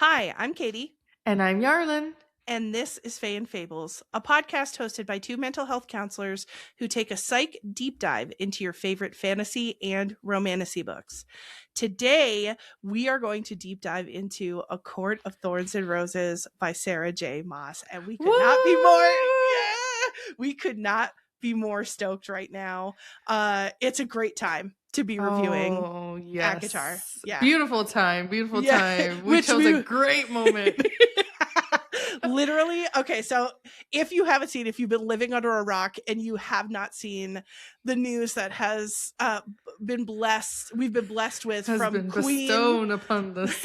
Hi, I'm Katie, And I'm Yarlin. and this is Fae and Fables, a podcast hosted by two mental health counselors who take a psych deep dive into your favorite fantasy and romantasy books. Today, we are going to deep dive into A Court of Thorns and Roses by Sarah J Maas, and we could not be more, we could not be more stoked right now. It's a great time to be reviewing ACOTAR. Yeah. Beautiful time. We Which chose a great moment. Literally. Okay, so if you haven't seen, if you've been living under a rock and you have not seen the news that has been blessed, we've been blessed with has from been Queen bestowed upon this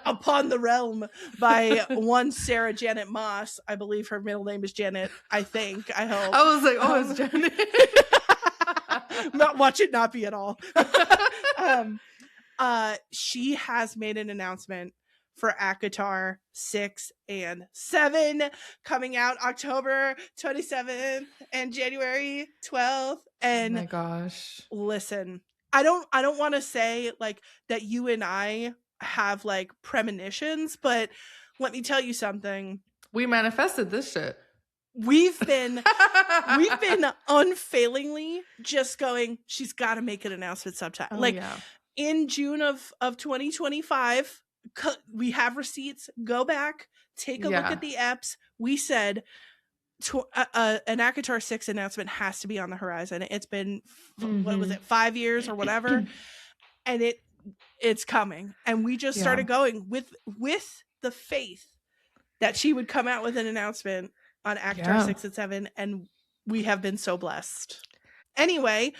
upon the realm by one Sarah Janet Maas. I believe her middle name is Janet. I think. I hope. I was like, oh, it's Janet. Watch it not be at all. She has made an announcement for ACOTAR 6 and 7 coming out October 27th and January 12th. And oh my gosh. Listen, I don't want to say like that you and I have like premonitions, but let me tell you something. We manifested this shit. We've been unfailingly just going, she's got to make an announcement sometime. In June of 2025, we have receipts. Go back, take a look at the EPs. We said an ACOTAR 6 announcement has to be on the horizon. It's been, what was it, 5 years or whatever? And it's coming. And we just started going with the faith that she would come out with an announcement on ACOTAR 6 and 7. And we have been so blessed. Anyway,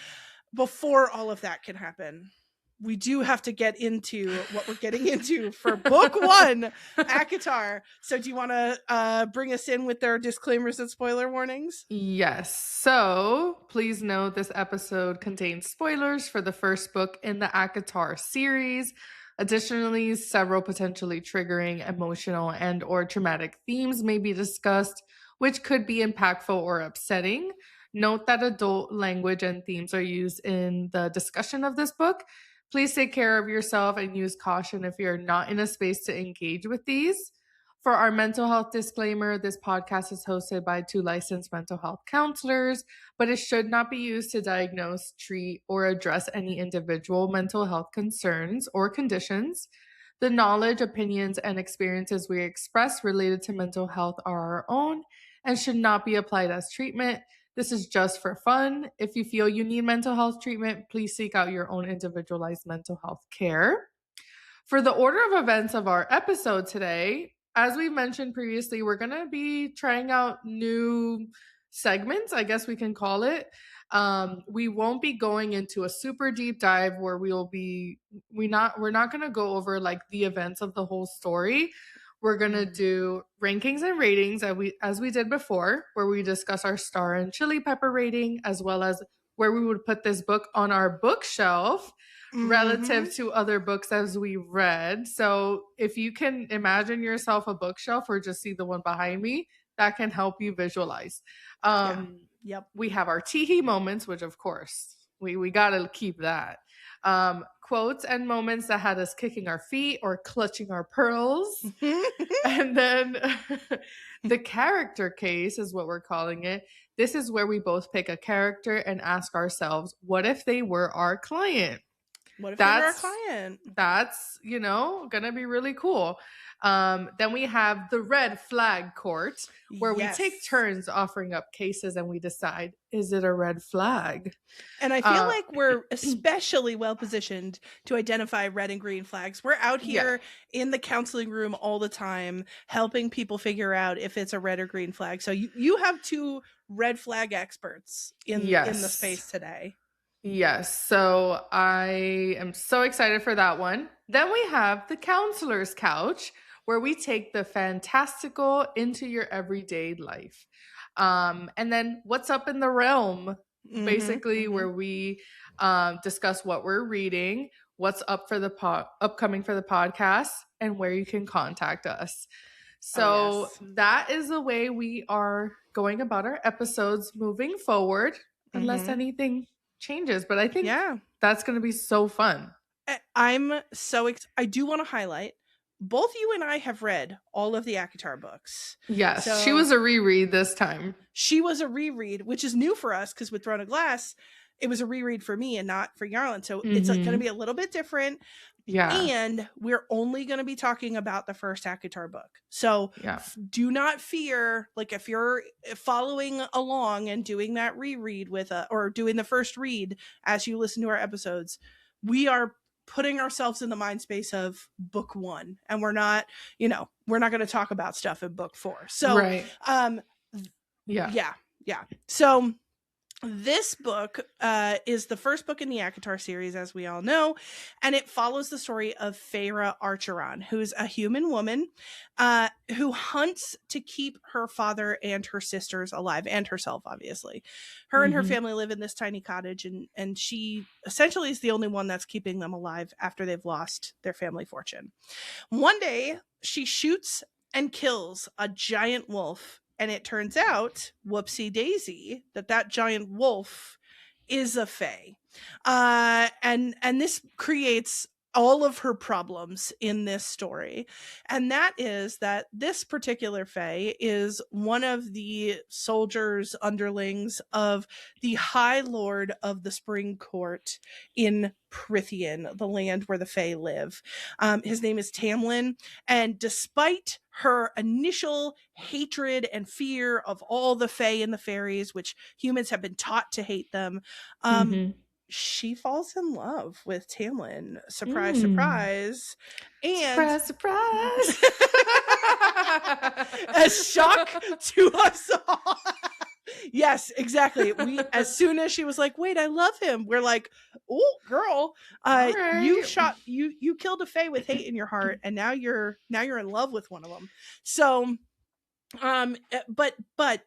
before all of that can happen, we do have to get into what we're getting into for book 1, ACOTAR. So do you want to bring us in with their disclaimers and spoiler warnings? Yes. So please note this episode contains spoilers for the first book in the ACOTAR series. Additionally, several potentially triggering emotional and or traumatic themes may be discussed, which could be impactful or upsetting. Note that adult language and themes are used in the discussion of this book. Please take care of yourself and use caution if you're not in a space to engage with these. For our mental health disclaimer, this podcast is hosted by two licensed mental health counselors, but it should not be used to diagnose, treat, or address any individual mental health concerns or conditions. The knowledge, opinions, and experiences we express related to mental health are our own and should not be applied as treatment. This is just for fun. If you feel you need mental health treatment, please seek out your own individualized mental health care. For the order of events of our episode today, as we mentioned previously, we're going to be trying out new segments, I guess we can call it. We won't be going into a super deep dive where we're not going to go over like the events of the whole story. We're going to do rankings and ratings as we did before, where we discuss our star and chili pepper rating, as well as where we would put this book on our bookshelf relative to other books as we read. So if you can imagine yourself a bookshelf or just see the one behind me, that can help you visualize. We have our teehee moments, which of course we got to keep that. Quotes and moments that had us kicking our feet or clutching our pearls. And then the character case is what we're calling it. This is where we both pick a character and ask ourselves, what if they were our client? What if they were our client? That's, gonna be really cool. Then we have the red flag court, where we take turns offering up cases and we decide, is it a red flag? And I feel like we're especially well positioned to identify red and green flags. We're out here in the counseling room all the time, helping people figure out if it's a red or green flag. So you have two red flag experts in the space today. Yes, so I am so excited for that one. Then we have the counselor's couch, where we take the fantastical into your everyday life. And then what's up in the realm, basically, where we discuss what we're reading, what's up for the upcoming for the podcast, and where you can contact us. So that is the way we are going about our episodes moving forward, unless anything changes. But I think that's going to be so fun. I'm so I do want to highlight both you and I have read all of the ACOTAR books. Yes, so she was a reread this time. She was a reread, which is new for us because with Throne of Glass, it was a reread for me and not for Yarlin. So it's going to be a little bit different. Yeah. And we're only going to be talking about the first ACOTAR book. So do not fear, like if you're following along and doing that reread with or doing the first read as you listen to our episodes, we are putting ourselves in the mind space of book 1, and we're not going to talk about stuff in book 4. So, yeah. So this book is the first book in the ACOTAR series, as we all know, and it follows the story of Feyre Archeron, who's a human woman who hunts to keep her father and her sisters alive, and herself, obviously. Her and her family live in this tiny cottage, and she essentially is the only one that's keeping them alive after they've lost their family fortune. One day, she shoots and kills a giant wolf. And it turns out, whoopsie daisy, that giant wolf is a Fae. And this creates all of her problems in this story. And that is that this particular Fae is one of the soldiers, underlings of the High Lord of the Spring Court in Prythian, the land where the Fae live. His name is Tamlin. And despite her initial hatred and fear of all the Fae and the fairies, which humans have been taught to hate them, she falls in love with Tamlin. Surprise, surprise. And surprise. A shock to us all. Yes, exactly. As soon as she was like, wait, I love him, we're like, oh, girl, right. you killed a Fae with hate in your heart, and now you're in love with one of them. So but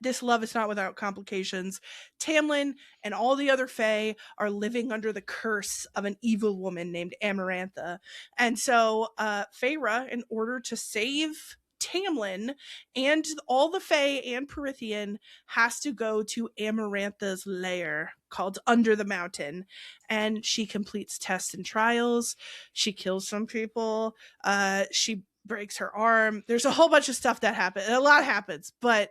this love is not without complications. Tamlin and all the other Fae are living under the curse of an evil woman named Amarantha. And so Feyre, in order to save Tamlin and all the Fae and Prythian, has to go to Amarantha's lair called Under the Mountain, and she completes tests and trials. She kills some people. She breaks her arm. There's a whole bunch of stuff that happens. A lot happens, but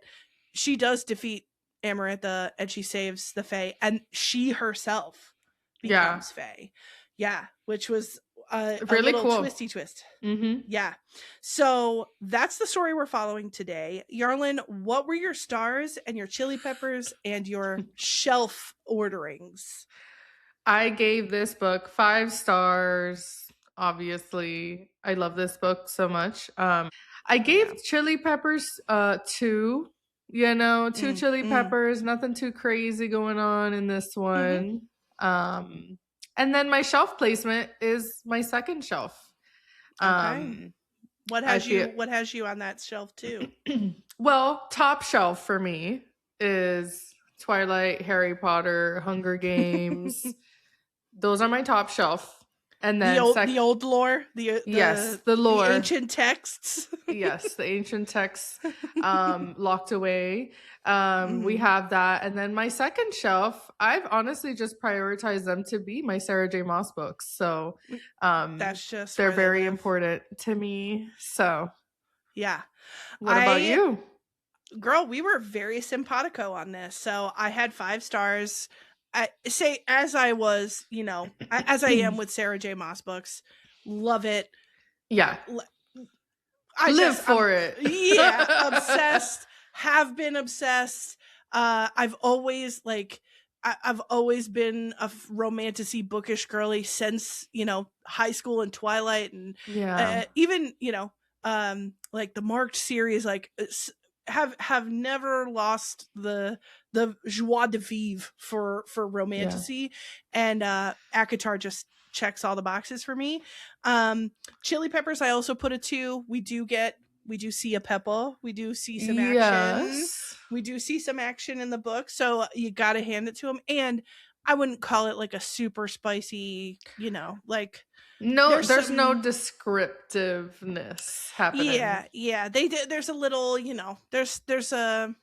she does defeat Amarantha and she saves the Fae, and she herself becomes Fae. Yeah, which was really a little cool twisty twist. Yeah. So that's the story we're following today. Yarlin, what were your stars and your chili peppers and your shelf orderings? I gave this book 5 stars. Obviously, I love this book so much. I gave chili peppers 2. 2 chili peppers. Nothing too crazy going on in this one. And then my shelf placement is my second shelf. Okay. What has you on that shelf too? Well, top shelf for me is Twilight, Harry Potter, Hunger Games. Those are my top shelf. And then the old lore, the lore, the ancient texts. Yes, the ancient texts locked away. We have that, and then my second shelf, I've honestly just prioritized them to be my Sarah J Maas books. So that's just they're very important to me. So yeah. What about you? Girl, we were very simpatico on this. So I had 5 stars. I say, as I was, as I am with Sarah J Maas books, love it. Yeah. I live for it. Yeah. Obsessed. Have been obsessed. I've always been a romantasy bookish girly since, high school and Twilight, and even, like the Marked series, like have never lost the joie de vivre for romantasy, and ACOTAR just checks all the boxes for me. Chili peppers, I also put a 2. We do see a pepper. We do see some action. We do see some action in the book, so you gotta hand it to them. And I wouldn't call it like a super spicy, like. No, there's no descriptiveness happening. Yeah. They did. There's a little, there's a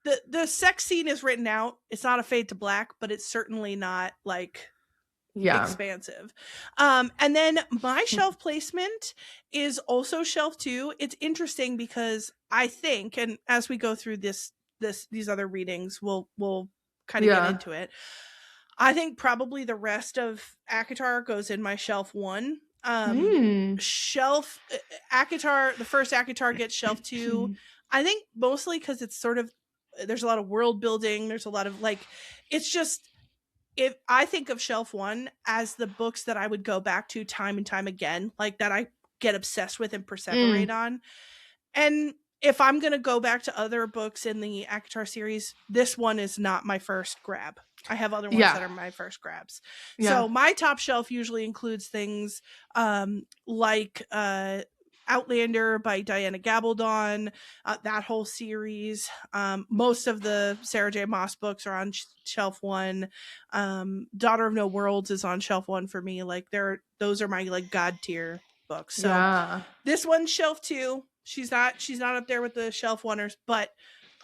the sex scene is written out. It's not a fade to black, but it's certainly not like expansive. And then my shelf placement is also shelf 2. It's interesting because I think, and as we go through these other readings, we'll kind of get into it. I think probably the rest of ACOTAR goes in my shelf 1. Shelf ACOTAR, the first ACOTAR gets shelf 2. I think mostly because it's sort of, there's a lot of world building. There's a lot of like, it's just, if I think of shelf 1 as the books that I would go back to time and time again, like that I get obsessed with and perseverate on. And if I'm going to go back to other books in the ACOTAR series, this one is not my first grab. I have other ones that are my first grabs. So my top shelf usually includes things like Outlander by Diana Gabaldon, that whole series. Most of the Sarah J Maas books are on shelf 1. Daughter of No Worlds is on shelf 1 for me. Like those are my like god tier books. So this one's shelf 2. She's not up there with the shelf 1ers, but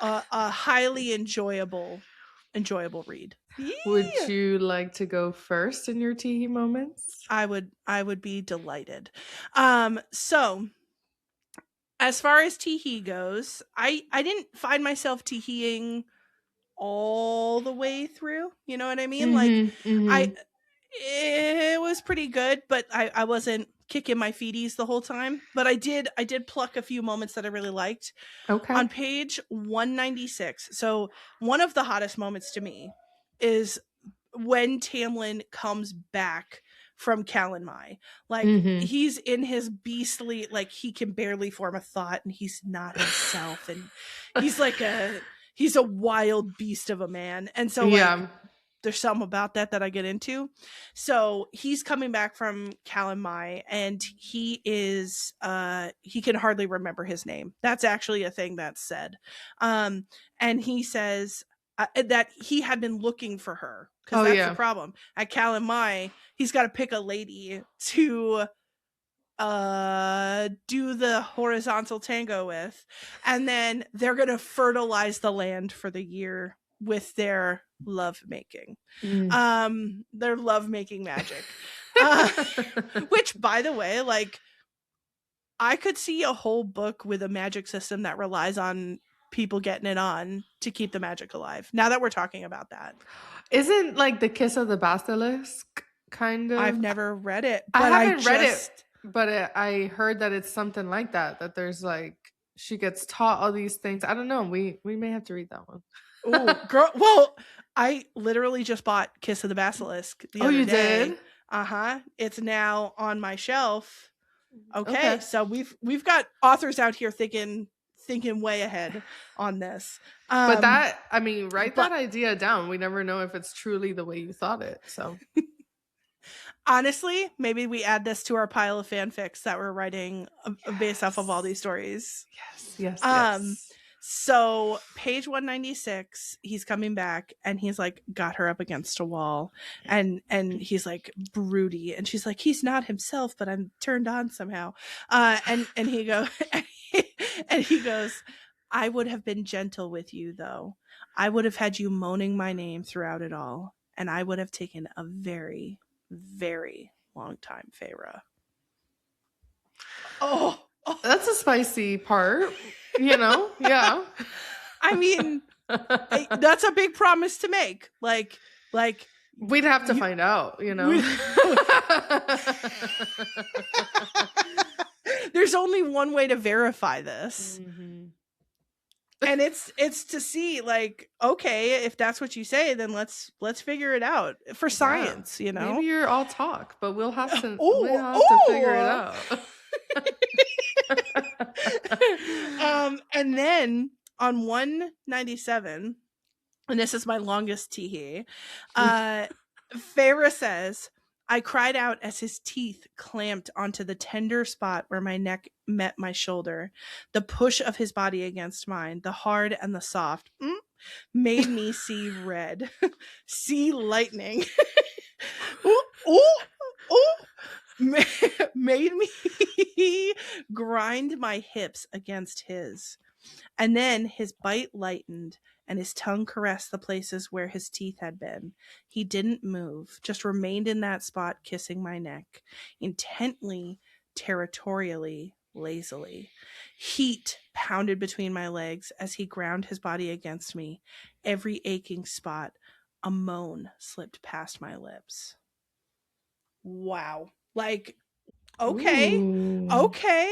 a highly enjoyable read. Would you like to go first in your teehee moments? I would be delighted. So as far as teehee goes, I didn't find myself teeheeing all the way through. You know what I mean? It was pretty good, but I wasn't kicking my feeties the whole time. But I did pluck a few moments that I really liked. Okay. On page 196. So one of the hottest moments to me is when Tamlin comes back from Calanmai. Like he's in his beastly, like he can barely form a thought and he's not himself. And he's like he's a wild beast of a man. And so like, there's something about that I get into. So he's coming back from Calanmai and he is, he can hardly remember his name. That's actually a thing that's said. And he says that he had been looking for her because that's the problem. At Calanmai, he's got to pick a lady to do the horizontal tango with, and then they're gonna fertilize the land for the year with their love making. Their love making magic. Which, by the way, like I could see a whole book with a magic system that relies on people getting it on to keep the magic alive. Now that we're talking about that, isn't like the Kiss of the Basilisk kind of? I've never read it. But I haven't read it, but I heard that it's something like that. That there's like she gets taught all these things. I don't know. We may have to read that one. Oh, girl! Well, I literally just bought Kiss of the Basilisk the other day. Did? It's now on my shelf. Okay, so we've got authors out here thinking way ahead on this. But that, I mean, write that idea down. We never know if it's truly the way you thought it. So honestly, maybe we add this to our pile of fanfics that we're writing based off of all these stories. Yes. So page 196, he's coming back and he's like got her up against a wall and he's like broody and she's like, he's not himself, but I'm turned on somehow. And he goes, I would have been gentle with you though. I would have had you moaning my name throughout it all. And I would have taken a very, very long time, Feyre. Oh, that's a spicy part. You know, yeah. I mean, that's a big promise to make. Like we'd have to find out, you know. There's only one way to verify this. And it's to see like, okay, if that's what you say, then let's figure it out for science, you know. Maybe you're all talk, but we'll have to figure it out. And then on 197, and this is my longest teehee, Feyre says, I cried out as his teeth clamped onto the tender spot where my neck met my shoulder. The push of his body against mine, the hard and the soft, made me see red, see lightning. Made me grind my hips against his. And then his bite lightened and his tongue caressed the places where his teeth had been. He didn't move, just remained in that spot, kissing my neck, intently, territorially, lazily. Heat pounded between my legs as he ground his body against me. Every aching spot, a moan slipped past my lips. Wow. Like, okay. Ooh. Okay.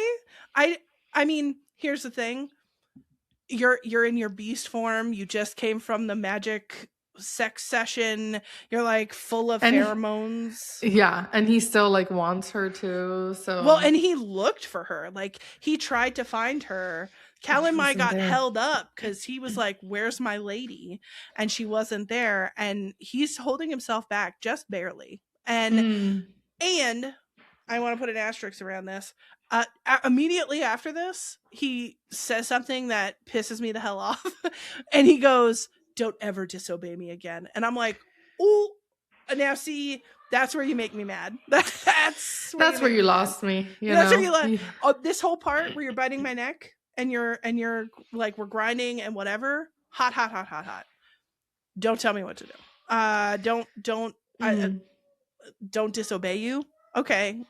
I mean, here's the thing. You're in your beast form. You just came from the magic sex session. You're like full of pheromones. Yeah, and he still like wants her too. So well, and he looked for her. Like he tried to find her. Calamai got held up because he was like, "Where's my lady?" And she wasn't there. And he's holding himself back just barely. And I want to put an asterisk around this. Immediately after this, he says something that pisses me the hell off. And he goes, "Don't ever disobey me again." And I'm like, "Oh, now see, that's where you make me mad. That's where you lost me. That's where you this whole part where you're biting my neck and you're like, we're grinding and whatever. Hot. Don't tell me what to do. Don't disobey you. Okay.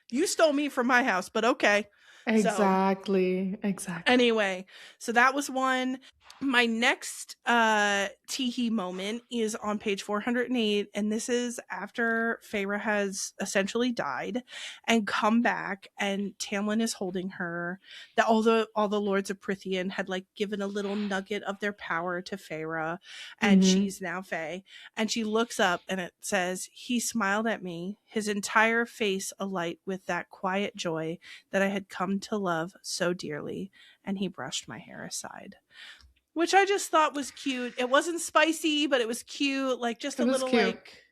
You stole me from my house, but okay. Exactly. Anyway, so that was one. My next teehee moment is on page 408, and this is after Feyre has essentially died and come back, and Tamlin is holding her. That all the lords of Prythian had like given a little nugget of their power to Feyre, and she's now Fae. And she looks up, and it says, "He smiled at me, his entire face alight with that quiet joy that I had come to love so dearly, and he brushed my hair aside." Which I just thought was cute. It wasn't spicy, but it was cute. Like just a little cute. Like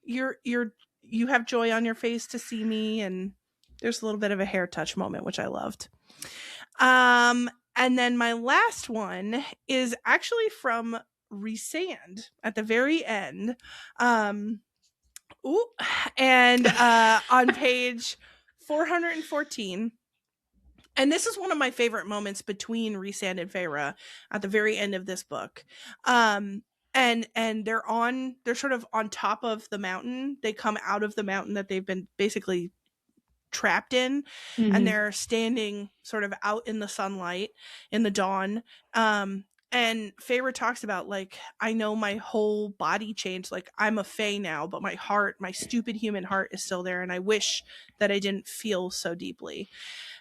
you have joy on your face to see me, and there's a little bit of a hair touch moment, which I loved. And then my last one is actually from Rhysand at the very end. On page 414. And this is one of my favorite moments between Rhysand and Feyre at the very end of this book. And they're sort of on top of the mountain. They come out of the mountain that they've been basically trapped in, and they're standing sort of out in the sunlight in the dawn. And Feyre talks about, like, I know my whole body changed. Like, I'm a Fae now, but my heart, my stupid human heart is still there. And I wish that I didn't feel so deeply.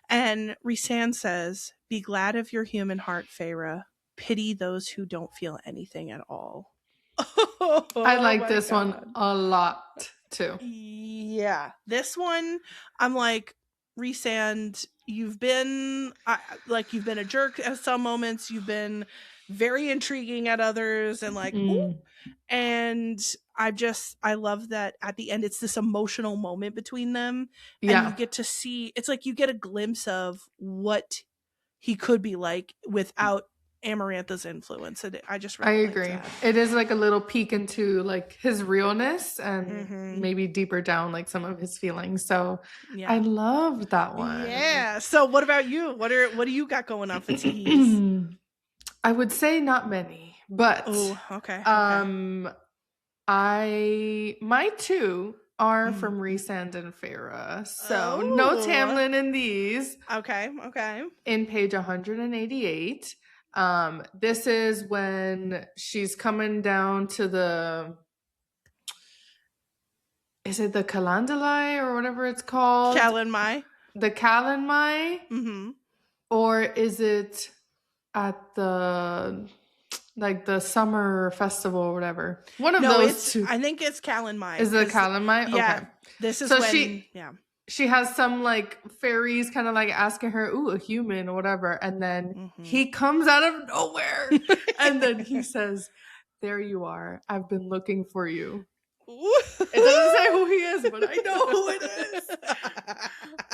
And Rhysand says, "Be glad of your human heart, Feyre. Pity those who don't feel anything at all." I like this one a lot too. Yeah. This one, I'm like, Rhysand, you've been a jerk at some moments. You've been very intriguing at others, and like, ooh. And I love that at the end it's this emotional moment between them, and you get to see, it's like you get a glimpse of what he could be like without Amarantha's influence. And I agree. That. It is like a little peek into like his realness and maybe deeper down like some of his feelings. So I loved that one. Yeah. So what about you? What do you got going on for teas? I would say not many, but my two are from Rhysand and Feyre. So no Tamlin in these. Okay. In page 188. This is when she's coming down to is it the Calandalai or whatever it's called? Calanmai. The Calanmai? Mm-hmm. Or is it at the summer festival or whatever? One of those two. I think it's Calanmai. Is it Calanmai? Yeah. Okay. This is she has some like fairies kind of like asking her, "Ooh, a human," or whatever. And then he comes out of nowhere. And then he says, "There you are. I've been looking for you." It doesn't say who he is, but I know who it is.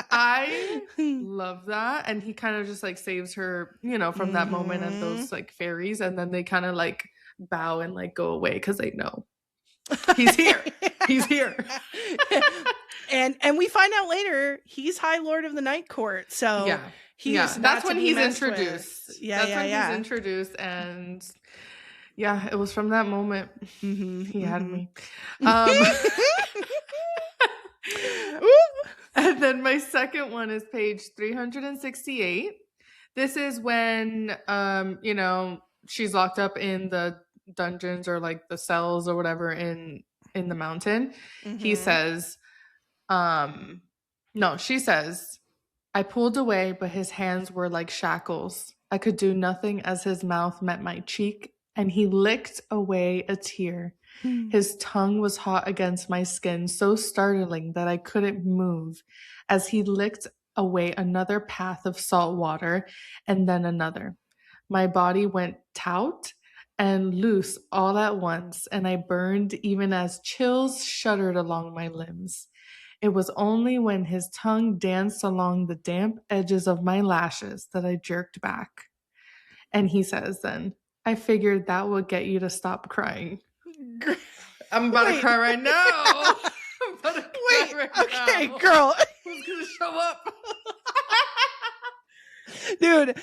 I love that. And he kind of just like saves her, from that moment and those like fairies. And then they kind of like bow and like go away because they know he's here. He's here. And we find out later he's High Lord of the Night Court. So That's when he's introduced. That's when he's introduced, and it was from that moment he had me. And then my second one is page 368. This is when she's locked up in the dungeons or like the cells or whatever in the mountain. He says, she says, I pulled away, but his hands were like shackles. I could do nothing as his mouth met my cheek, and he licked away a tear. His tongue was hot against my skin, so startling that I couldn't move, as he licked away another path of salt water, and then another. My body went taut and loose all at once, and I burned even as chills shuddered along my limbs. It was only when his tongue danced along the damp edges of my lashes that I jerked back. And he says then, I figured that would get you to stop crying. I'm about to cry right now. I'm about to cry right okay, now. Girl. Who's going to show up? Dude,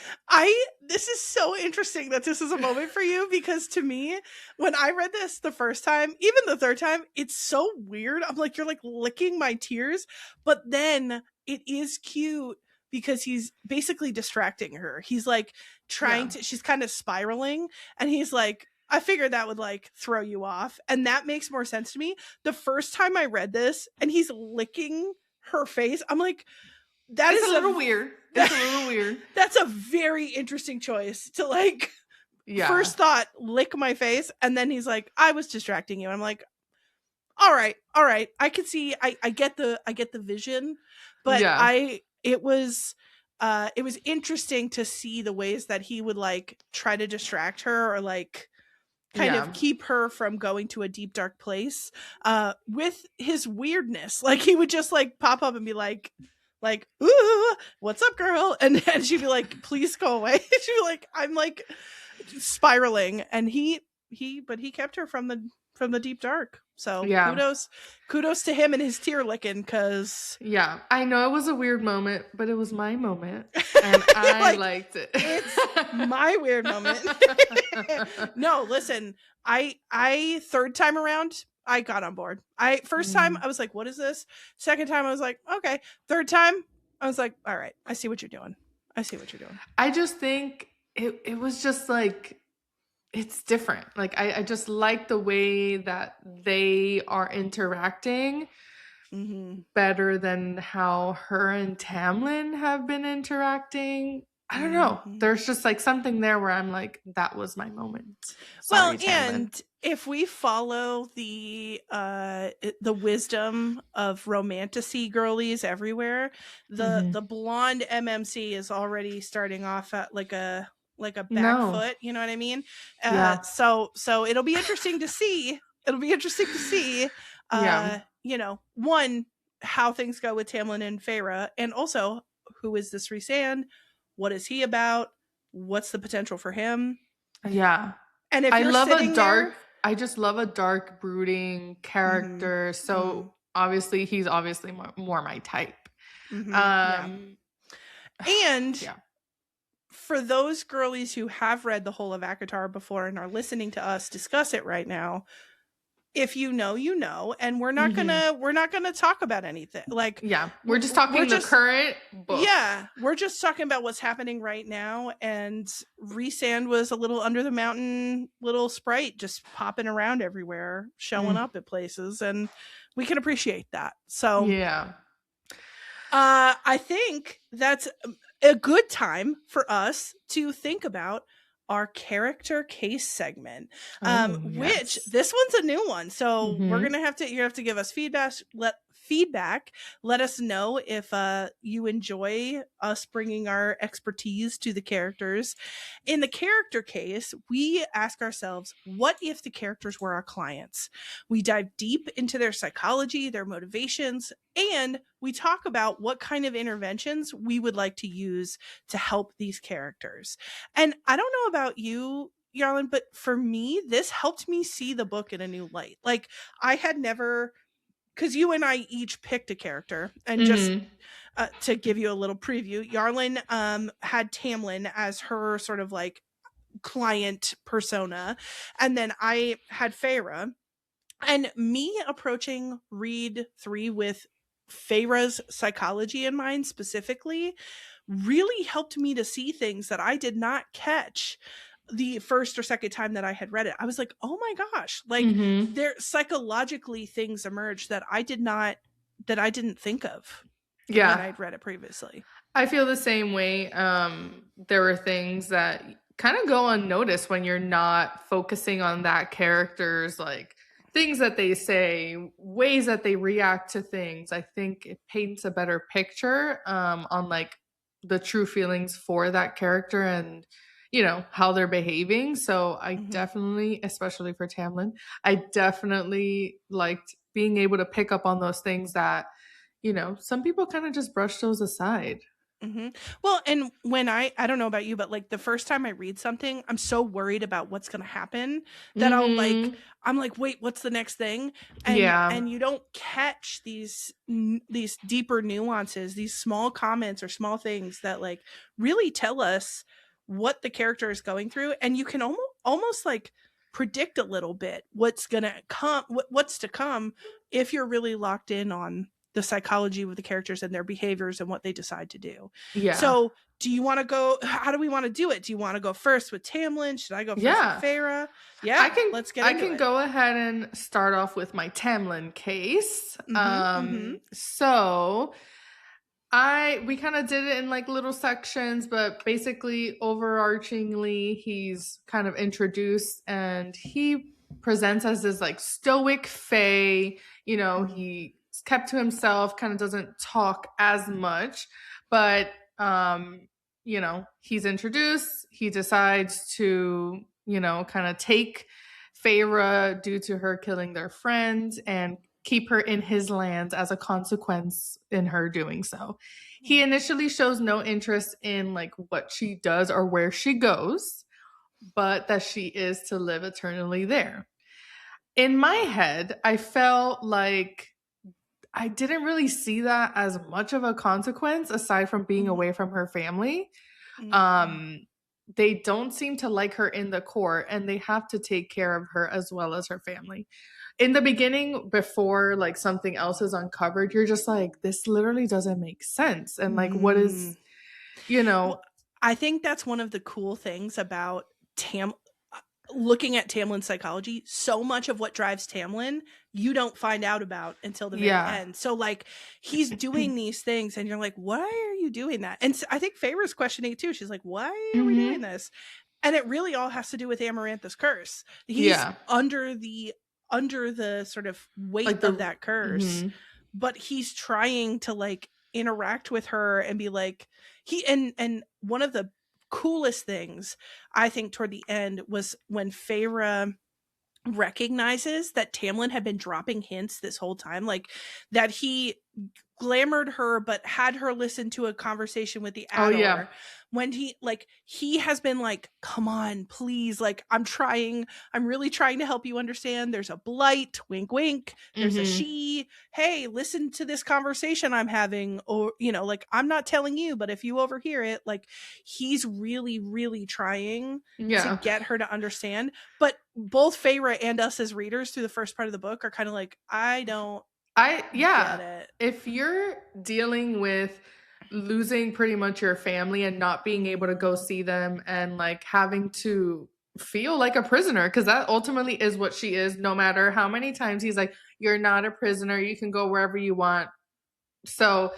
this is so interesting that this is a moment for you, because to me, when I read this the first time, even the third time, it's so weird. I'm like, you're like licking my tears, but then it is cute because he's basically distracting her. He's like trying to, she's kind of spiraling, and he's like, I figured that would like throw you off. And that makes more sense to me. The first time I read this and he's licking her face, I'm like, It's a little weird. It's a little weird. That's a very interesting choice to like, first thought, lick my face. And then he's like, I was distracting you. And I'm like, all right. I can see, I get the vision, but it was interesting to see the ways that he would like try to distract her or like kind of keep her from going to a deep dark place with his weirdness. Like he would just like pop up and be like, ooh, what's up, girl? And she'd be like, please go away. She'd be like, I'm like spiraling. And he kept her from the deep dark. So kudos to him and his tear licking, because I know it was a weird moment, but it was my moment, and I liked it. It's my weird moment. No, listen, I third time around, I got on board. First time I was like, what is this? Second time I was like, okay. Third time I was like, all right, I see what you're doing. I just think it was just like, it's different. Like I just like the way that they are interacting better than how her and Tamlin have been interacting. I don't know. There's just like something there where I'm like, that was my moment. Sorry, Tamlin. And if we follow the wisdom of romantasy girlies everywhere, the blonde MMC is already starting off at like a back foot, you know what I mean? So it'll be interesting to see. One, how things go with Tamlin and Feyre, and also who is this Rhysand? What is he about? What's the potential for him? Yeah. And if I just love a dark, brooding character. So obviously he's more my type. And for those girlies who have read the whole of ACOTAR before and are listening to us discuss it right now, if you know, you know, and we're not gonna talk about anything. Like, we're just talking the current book. Yeah, we're just talking about what's happening right now. And Rhysand was a little under the mountain, little sprite, just popping around everywhere, showing up at places, and we can appreciate that. So I think that's a good time for us to think about our character case segment, which this one's a new one. So we're going to you have to give us feedback. Let us know if you enjoy us bringing our expertise to the characters. In the character case, we ask ourselves, what if the characters were our clients? We dive deep into their psychology, their motivations, and we talk about what kind of interventions we would like to use to help these characters. And I don't know about you, Yarlin, but for me, this helped me see the book in a new light. Like, I had never, because you and I each picked a character and just to give you a little preview, Yarlin had Tamlin as her sort of like client persona, and then I had Feyre. And me approaching read 3 with Feyre's psychology in mind specifically really helped me to see things that I did not catch the first or second time that I had read it. I was like, oh my gosh, like there psychologically things emerged that I didn't think of when I'd read it previously. I feel the same way. There were things that kind of go unnoticed when you're not focusing on that character's like things that they say, ways that they react to things. I think it paints a better picture on like the true feelings for that character and, you know, how they're behaving. So I definitely, especially for Tamlin, I definitely liked being able to pick up on those things that, you know, some people kind of just brush those aside. Well, and when I don't know about you, but like the first time I read something, I'm so worried about what's going to happen that I'm like, wait, what's the next thing? And you don't catch these deeper nuances, these small comments or small things that like really tell us what the character is going through. And you can almost like predict a little bit what's going to come, what's to come if you're really locked in on the psychology of the characters and their behaviors and what they decide to do. Yeah. So do you want to go, how do we want to do it? Do you want to go first with Tamlin? Should I go first with Feyre? Yeah, let's get into it. I can go ahead and start off with my Tamlin case. So we kind of did it in like little sections, but basically overarchingly, he's kind of introduced and he presents as this like stoic fae, you know, he's kept to himself, kind of doesn't talk as much, but you know, he's introduced, he decides to, you know, kind of take Feyre due to her killing their friends and keep her in his lands as a consequence in her doing so. He initially shows no interest in like what she does or where she goes, but that she is to live eternally there. In my head, I felt like I didn't really see that as much of a consequence aside from being away from her family. They don't seem to like her in the core and they have to take care of her as well as her family. In the beginning, before like something else is uncovered, you're just like, this literally doesn't make sense. And like, what is, you know. Well, I think that's one of the cool things about looking at Tamlin's psychology. So much of what drives Tamlin, you don't find out about until the very end. So like he's doing these things and you're like, why are you doing that? And I think Feyre's questioning it too. She's like, why are we doing this? And it really all has to do with Amarantha's curse. He's under the sort of weight like of that curse, but he's trying to like interact with her and be like and one of the coolest things I think toward the end was when Feyre recognizes that Tamlin had been dropping hints this whole time, like that he glamored her but had her listen to a conversation with the ACOTAR when he has been like, come on, please, like I'm really trying to help you understand there's a blight, wink wink, there's a she, hey, listen to this conversation I'm having, or you know, like I'm not telling you, but if you overhear it, like he's really really trying to get her to understand. But both Feyre and us as readers through the first part of the book are kind of like, I get it. If you're dealing with losing pretty much your family and not being able to go see them and like having to feel like a prisoner, because that ultimately is what she is, no matter how many times he's like, you're not a prisoner, you can go wherever you want. So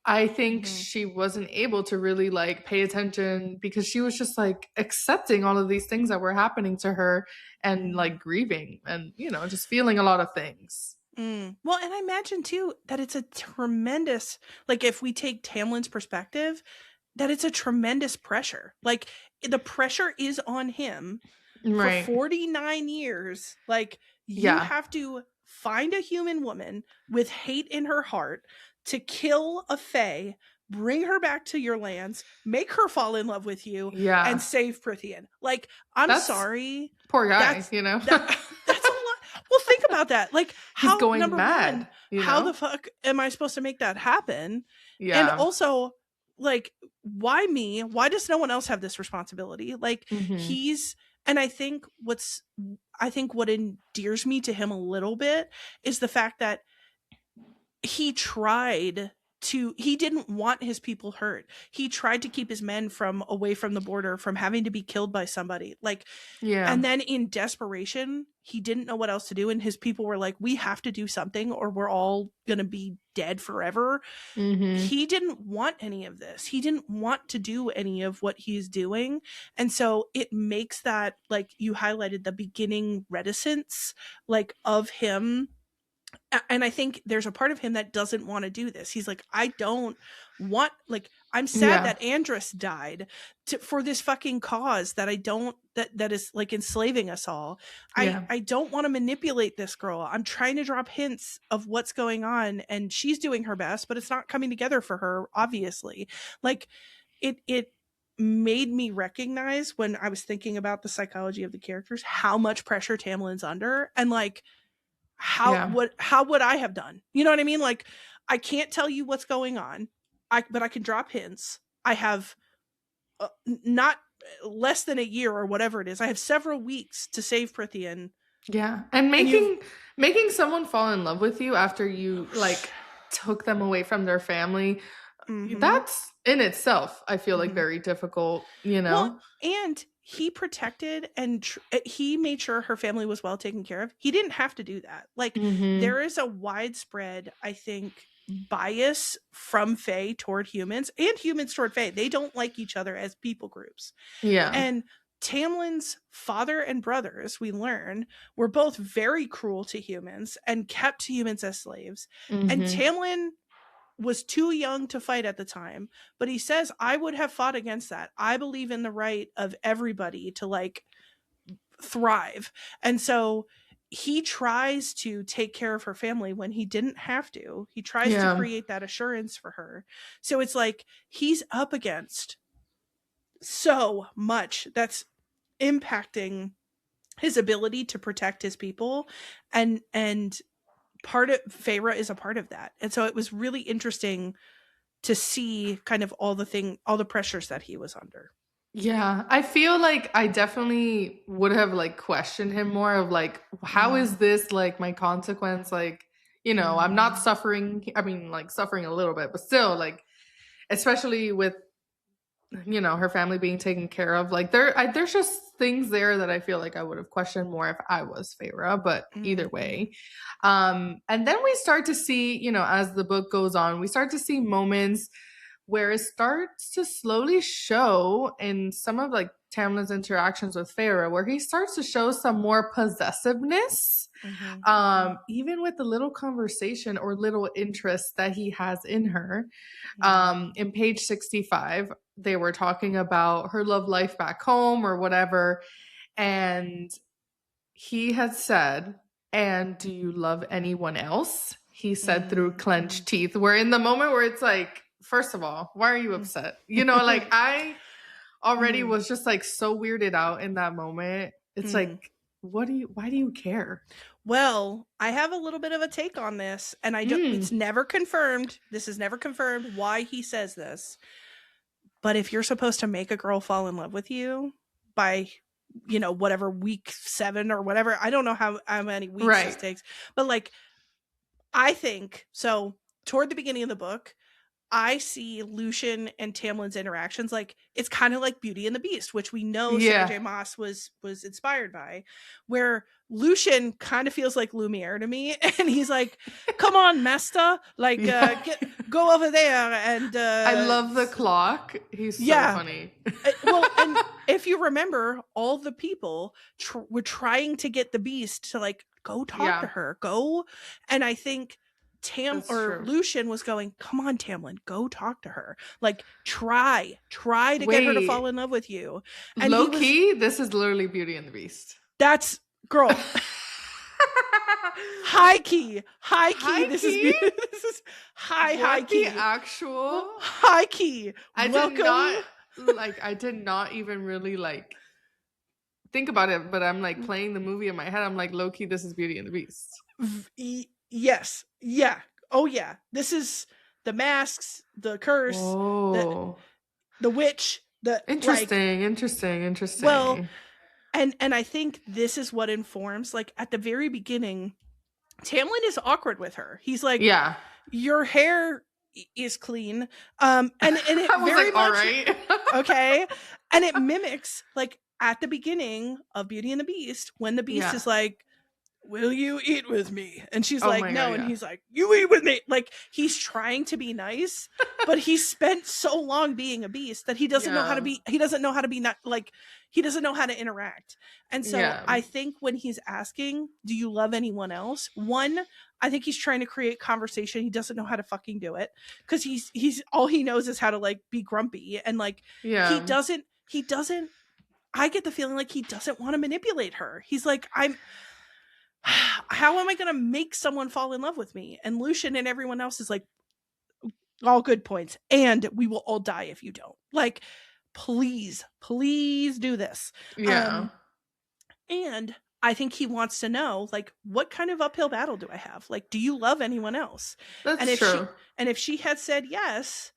I think she wasn't able to really like pay attention because she was just like accepting all of these things that were happening to her and like grieving and, you know, just feeling a lot of things. Well, and I imagine too that it's a tremendous, like if we take Tamlin's perspective, that it's a tremendous pressure. Like the pressure is on him for 49 years. Like you have to find a human woman with hate in her heart to kill a fae, bring her back to your lands, make her fall in love with you, and save Prithian. Like, that's sorry. Poor guy, you know? That's a lot. Well, think about that. Like, he's going mad. How the fuck am I supposed to make that happen? And also, like, why me? Why does no one else have this responsibility? Like, and I think what endears me to him a little bit is the fact that he didn't want his people hurt. He tried to keep his men away from the border, from having to be killed by somebody. Like, and then in desperation, he didn't know what else to do. And his people were like, we have to do something or we're all going to be dead forever. He didn't want any of this. He didn't want to do any of what he's doing. And so it makes that, like you highlighted, the beginning reticence, like, of him. And I think there's a part of him that doesn't want to do this. He's like, I don't want, like, I'm sad that Andrus died for this fucking cause that I don't, that is like enslaving us all. I don't want to manipulate this girl. I'm trying to drop hints of what's going on and she's doing her best, but it's not coming together for her, obviously. Like, it made me recognize, when I was thinking about the psychology of the characters, how much pressure Tamlin's under, and like, how would I have done? You know what I mean? Like, I can't tell you what's going on, but I can drop hints. I have not less than a year or whatever it is. I have several weeks to save Prithian. Yeah. And making someone fall in love with you after you, like, took them away from their family, that's in itself, I feel like, very difficult, you know? Well, and he protected and he made sure her family was well taken care of. He didn't have to do that. Like, there is a widespread, I think, bias from Fae toward humans and humans toward Fae. They don't like each other as people groups. Yeah. And Tamlin's father and brothers, we learn, were both very cruel to humans and kept humans as slaves. And Tamlin was too young to fight at the time, but he says, I would have fought against that. I believe in the right of everybody to, like, thrive. And so he tries to take care of her family when he didn't have to. He tries to create that assurance for her. So it's like, he's up against so much that's impacting his ability to protect his people, and part of Feyre is a part of that. And so it was really interesting to see kind of all the pressures that he was under. Yeah, I feel like I definitely would have, like, questioned him more of, like, how is this, like, my consequence? Like, you know, I'm not suffering. I mean, like, suffering a little bit, but still, like, especially with, you know, her family being taken care of. Like, there's just things there that I feel like I would have questioned more if I was Feyre, but either way. And then we start to see, you know, as the book goes on, we start to see moments where it starts to slowly show in some of, like, Tamlin's interactions with Feyre, where he starts to show some more possessiveness, even with the little conversation or little interest that he has in her. In page 65, they were talking about her love life back home or whatever, and he had said, and do you love anyone else? He said through clenched teeth, where in the moment where it's like, first of all, why are you upset? You know, like, I already was just, like, so weirded out in that moment. It's like, why do you care? Well, I have a little bit of a take on this, and I don't, it's never confirmed. This is never confirmed why he says this. But if you're supposed to make a girl fall in love with you by, you know, whatever, week 7 or whatever, I don't know how many weeks this takes, but, like, I think so. Toward the beginning of the book, I see Lucien and Tamlin's interactions like it's kind of like Beauty and the Beast, which we know Sarah J Maas was inspired by, where Lucien kind of feels like Lumiere to me, and he's like, "Come on, master, like go over there." And I love the clock. He's so funny. Well, and if you remember, all the people were trying to get the Beast to, like, go talk to her, go, and I think Lucien was going, come on, Tamlin, go talk to her. Like, try to get her to fall in love with you. And low key, this is literally Beauty and the Beast. That's, girl. High key. This is high key. The actual high key. I did not even really, like, think about it, but I'm, like, playing the movie in my head. I'm like, low key, this is Beauty and the Beast. Yes. Yeah. Oh yeah. This is the masks, the curse, Whoa. the witch, the Interesting. Well, and I think this is what informs, like, at the very beginning, Tamlin is awkward with her. He's like, yeah, your hair is clean. And it I was very like, much, all right. okay. And it mimics, like, at the beginning of Beauty and the Beast, when the Beast is like, will you eat with me? And she's like, no. God, and he's like, you eat with me. Like, he's trying to be nice, but he's spent so long being a beast that he doesn't know how to be, he doesn't know how to be not like, he doesn't know how to interact. And so I think when he's asking, do you love anyone else? One, I think he's trying to create conversation. He doesn't know how to fucking do it, because he's all he knows is how to, like, be grumpy, and, like, he doesn't I get the feeling like he doesn't want to manipulate her. He's like, how am I going to make someone fall in love with me? And Lucian and everyone else is like, all good points, and we will all die if you don't. Like, please do this. And I think he wants to know, like, what kind of uphill battle do I have? Like, do you love anyone else? That's true. If she had said yes,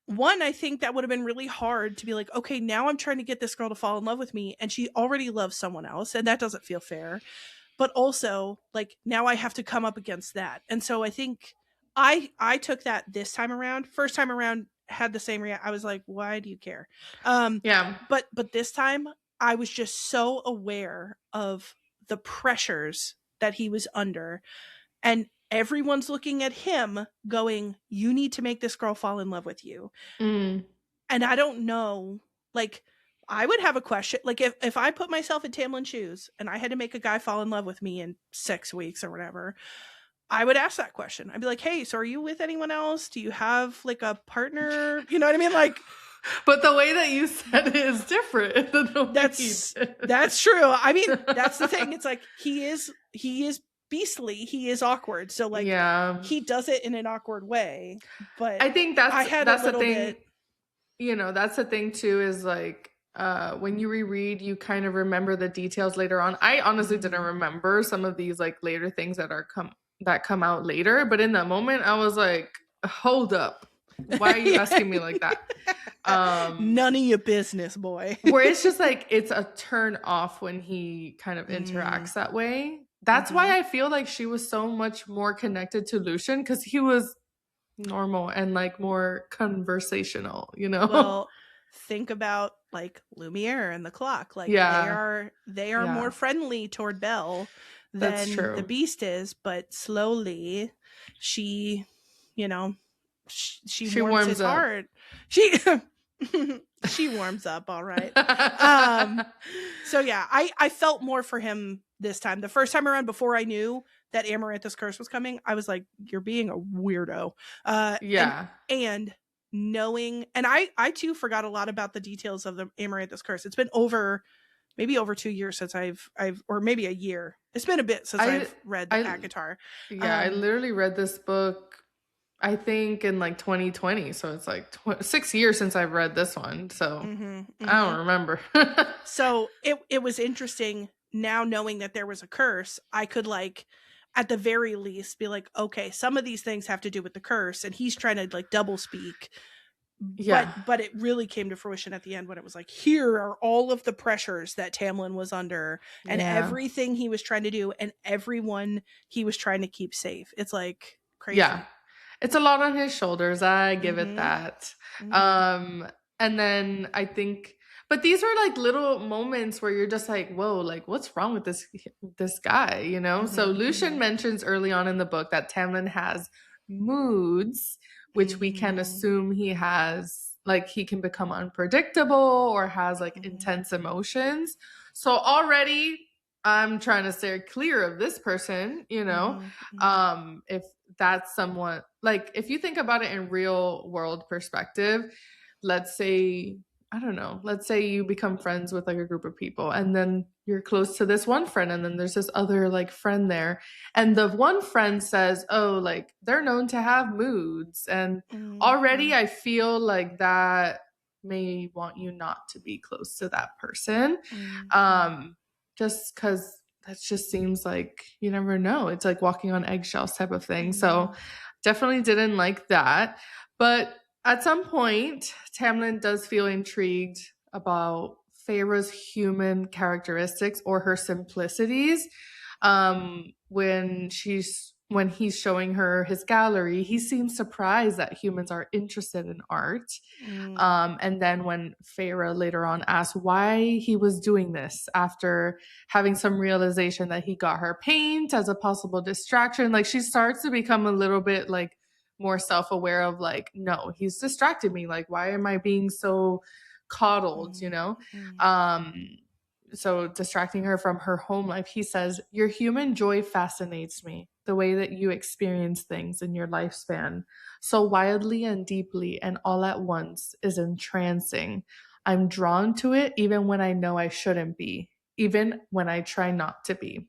one, I think that would have been really hard to be like, okay, now I'm trying to get this girl to fall in love with me, and she already loves someone else, and that doesn't feel fair. But also, like, now I have to come up against that. And so I think I took that this time around. First time around, had the same reaction. I was like, why do you care? But this time, I was just so aware of the pressures that he was under. And everyone's looking at him going, you need to make this girl fall in love with you. And I don't know, like, I would have a question. Like, if I put myself in Tamlin's shoes and I had to make a guy fall in love with me in 6 weeks or whatever, I would ask that question. I'd be like, hey, so are you with anyone else? Do you have, like, a partner? You know what I mean? Like, but the way that you said it is different than the way that's true. I mean, that's the thing. It's like, he is beastly. He is awkward. So, like, he does it in an awkward way. But I think that's the thing. You know, that's the thing too, is like, when you reread, you kind of remember the details later on. I honestly didn't remember some of these, like, later things that come out later, but in that moment I was like, hold up, why are you asking me like that? None of your business, boy. Where it's just like, it's a turn off when he kind of interacts that way. That's why I feel like she was so much more connected to Lucian, because he was normal and, like, more conversational, you know? Well, think about, like, Lumiere and the clock. Like, they are more friendly toward Belle than the Beast is, but slowly she, you know, she warms his heart. She warms up, all right. So yeah, I felt more for him this time. The first time around, before I knew that Amarantha's curse was coming, I was like, you're being a weirdo. And knowing, and I too forgot a lot about the details of the Amarantha's curse. It's been maybe over 2 years since I've or maybe a year. It's been a bit since I've read the ACOTAR. I literally read this book, I think, in, like, 2020. So it's like 6 years since I've read this one. So I don't remember. So it was interesting now knowing that there was a curse. I could, like, at the very least be like, okay, some of these things have to do with the curse, and he's trying to, like, double speak. But it really came to fruition at the end when it was like, here are all of the pressures that Tamlin was under, and everything he was trying to do, and everyone he was trying to keep safe. It's like crazy. Yeah. It's a lot on his shoulders. I give it that. And then I think, but these are, like, little moments where you're just like, whoa, like, what's wrong with this guy, you know? So Lucian mentions early on in the book that Tamlin has moods, which we can assume he has, like, he can become unpredictable or has, like, intense emotions. So already I'm trying to steer clear of this person, you know? If that's someone, like, if you think about it in real world perspective, let's say, I don't know, let's say you become friends with, like, a group of people, and then you're close to this one friend, and then there's this other, like, friend there, and the one friend says, oh, like, they're known to have moods, and already I feel like that may want you not to be close to that person, just because that just seems like, you never know, it's like walking on eggshells type of thing. So definitely didn't like that. But at some point, Tamlin does feel intrigued about Feyre's human characteristics or her simplicities. When he's showing her his gallery, he seems surprised that humans are interested in art. And then when Feyre later on asks why he was doing this after having some realization that he got her paint as a possible distraction, like she starts to become a little bit like more self-aware of like, no, he's distracted me. Like, why am I being so coddled, you know? So distracting her from her home life, he says, your human joy fascinates me, the way that you experience things in your lifespan so wildly and deeply and all at once is entrancing. I'm drawn to it even when I know I shouldn't be, even when I try not to be.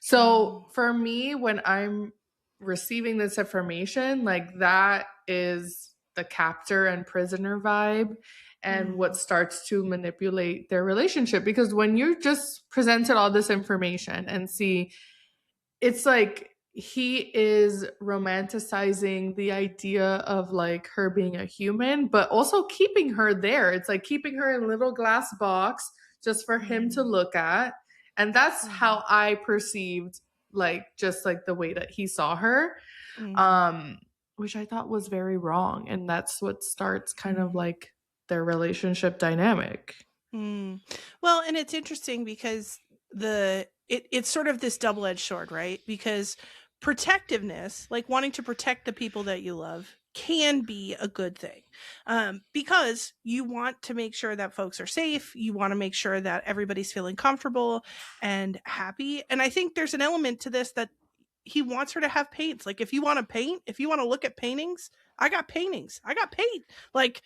So for me, when I'm receiving this information, like that is the captor and prisoner vibe and what starts to manipulate their relationship. Because when you're just presented all this information and see, it's like he is romanticizing the idea of like her being a human, but also keeping her there. It's like keeping her in a little glass box just for him to look at. And that's how I perceived like just like the way that he saw her. Which I thought was very wrong. And that's what starts kind of like their relationship dynamic. Well, and it's interesting because it's sort of this double-edged sword, right? Because protectiveness, like wanting to protect the people that you love, can be a good thing, because you want to make sure that folks are safe. You want to make sure that everybody's feeling comfortable and happy. And I think there's an element to this that he wants her to have paints. Like, if you want to paint, if you want to look at paintings, I got paintings. I got paint. Like,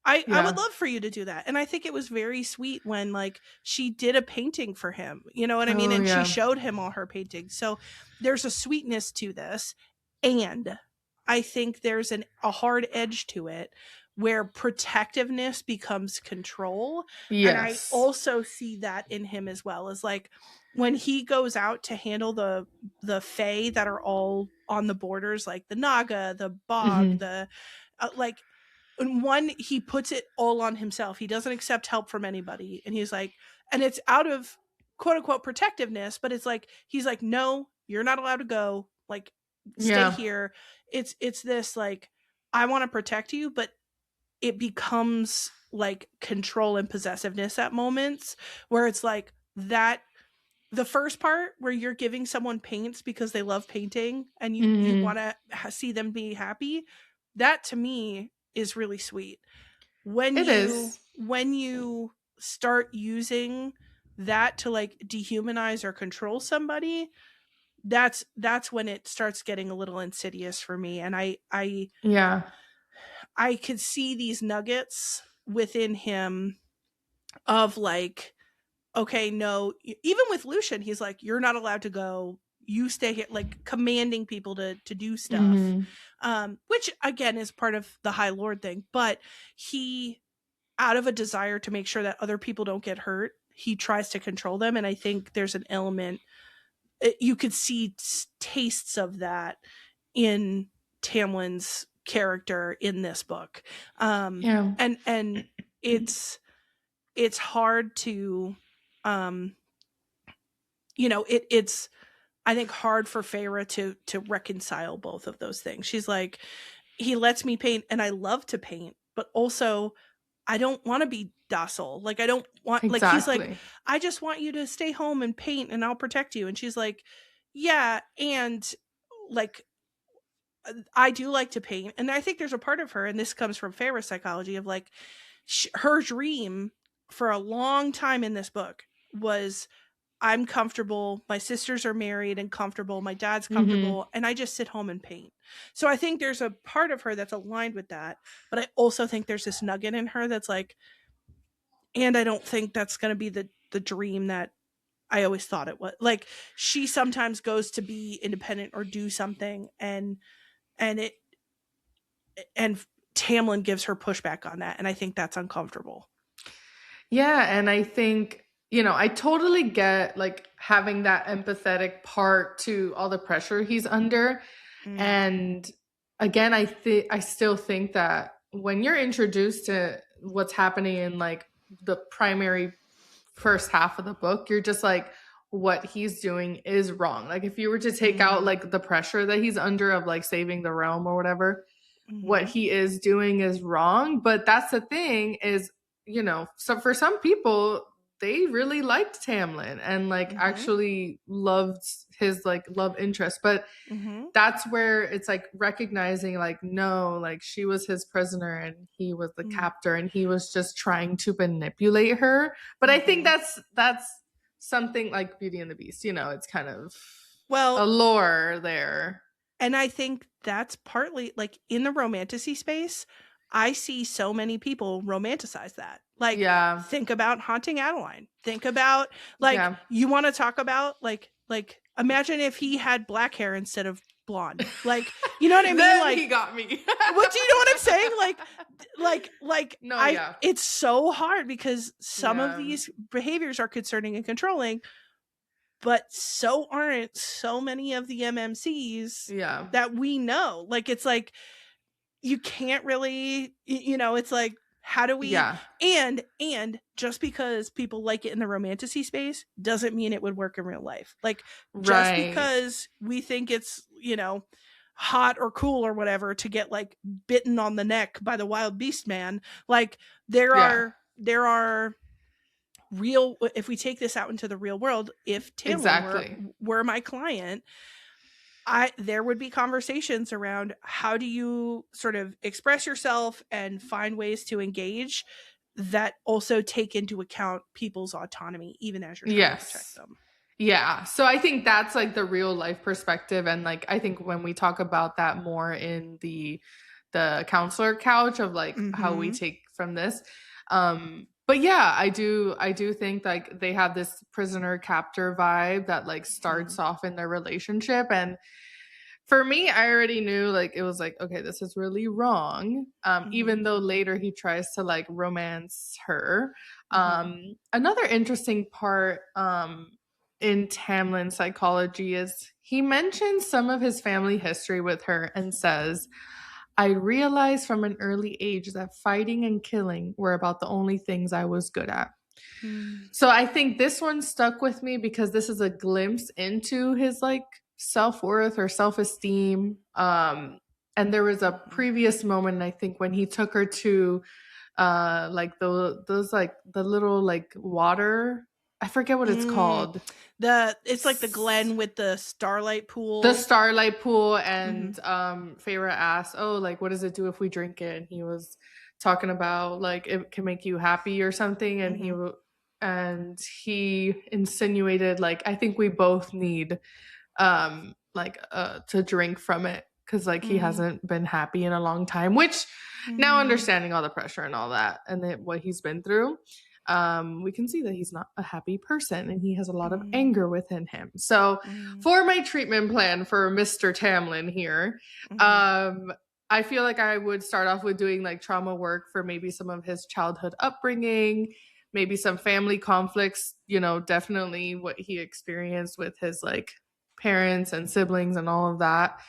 I would love for you to do that. And I think it was very sweet when like she did a painting for him, you know what I mean? And she showed him all her paintings. So there's a sweetness to this. And I think there's a hard edge to it where protectiveness becomes control. Yes. And I also see that in him as well, as like when he goes out to handle the Fae that are all on the borders, like the Naga, the Bog, the like, and one, he puts it all on himself. He doesn't accept help from anybody. And he's like, and it's out of quote unquote protectiveness, but it's like, he's like, no, you're not allowed to go. Like, stay here. It's this like, I want to protect you, but it becomes like control and possessiveness at moments where it's like that. The first part where you're giving someone paints because they love painting and you want to see them be happy, that to me is really sweet. When you start using that to like dehumanize or control somebody, that's when it starts getting a little insidious for me. And I could see these nuggets within him of like, okay, no, even with Lucian, he's like, you're not allowed to go. You stay here, like commanding people to do stuff, which again is part of the High Lord thing. But he, out of a desire to make sure that other people don't get hurt, he tries to control them. And I think there's an element, you could see tastes of that in Tamlin's character in this book. And it's hard to, you know, it's, I think, hard for Feyre to reconcile both of those things. She's like, he lets me paint and I love to paint, but also I don't want to be docile. Like, I don't want, like, he's like, I just want you to stay home and paint and I'll protect you. And she's like, yeah. And like, I do like to paint. And I think there's a part of her, and this comes from Feyre's psychology, of like, her dream for a long time in this book was, I'm comfortable, my sisters are married and comfortable, my dad's comfortable, and I just sit home and paint. So I think there's a part of her that's aligned with that, but I also think there's this nugget in her that's like, and I don't think that's going to be the dream that I always thought it was. Like, she sometimes goes to be independent or do something, and Tamlin gives her pushback on that, and I think that's uncomfortable. Yeah, and I think, you know, I totally get like having that empathetic part to all the pressure he's under. And again, I still think that when you're introduced to what's happening in like the primary first half of the book, you're just like, what he's doing is wrong. Like if you were to take out like the pressure that he's under of like saving the realm or whatever, what he is doing is wrong. But that's the thing is, you know, so for some people, they really liked Tamlin and like actually loved his like love interest. But that's where it's like recognizing like, no, like she was his prisoner and he was the captor and he was just trying to manipulate her. But I think that's something like Beauty and the Beast, you know, it's kind of a lore there. And I think that's partly like in the romantasy space, I see so many people romanticize that. Like, think about Haunting Adeline. Think about like, you want to talk about like imagine if he had black hair instead of blonde. Like, you know what I mean? Then like he got me. What do you know what I'm saying? Like no, it's so hard because some of these behaviors are concerning and controlling, but so aren't so many of the MMCs that we know. Like, it's like, you can't really, you know, it's like, how do we, and just because people like it in the romantasy space doesn't mean it would work in real life. Like, just because we think it's, you know, hot or cool or whatever to get like bitten on the neck by the wild beast man, like there are real, if we take this out into the real world, if Tamlin were my client, there would be conversations around how do you sort of express yourself and find ways to engage that also take into account people's autonomy, even as you're trying to protect them. Yeah. So I think that's like the real life perspective. And like, I think when we talk about that more in the counselor couch of like how we take from this. But yeah, I do think like they have this prisoner captor vibe that like starts off in their relationship. And for me, I already knew like it was like, okay, this is really wrong. Even though later he tries to like romance her. Another interesting part in Tamlin's psychology is he mentions some of his family history with her and says, I realized from an early age that fighting and killing were about the only things I was good at. So I think this one stuck with me because this is a glimpse into his like self-worth or self-esteem. And there was a previous moment, I think, when he took her to like those like the little like water, I forget what it's called. It's like the Glen with the starlight pool. The starlight pool, and Feyre asked, "Oh, like what does it do if we drink it?" And he was talking about like it can make you happy or something, and he insinuated like I think we both need to drink from it because like he hasn't been happy in a long time. Which now understanding all the pressure and all that and what he's been through. We can see that he's not a happy person and he has a lot of anger within him. So for my treatment plan for Mr. Tamlin here, I feel like I would start off with doing like trauma work for maybe some of his childhood upbringing, maybe some family conflicts, you know, definitely what he experienced with his like parents and siblings and all of that.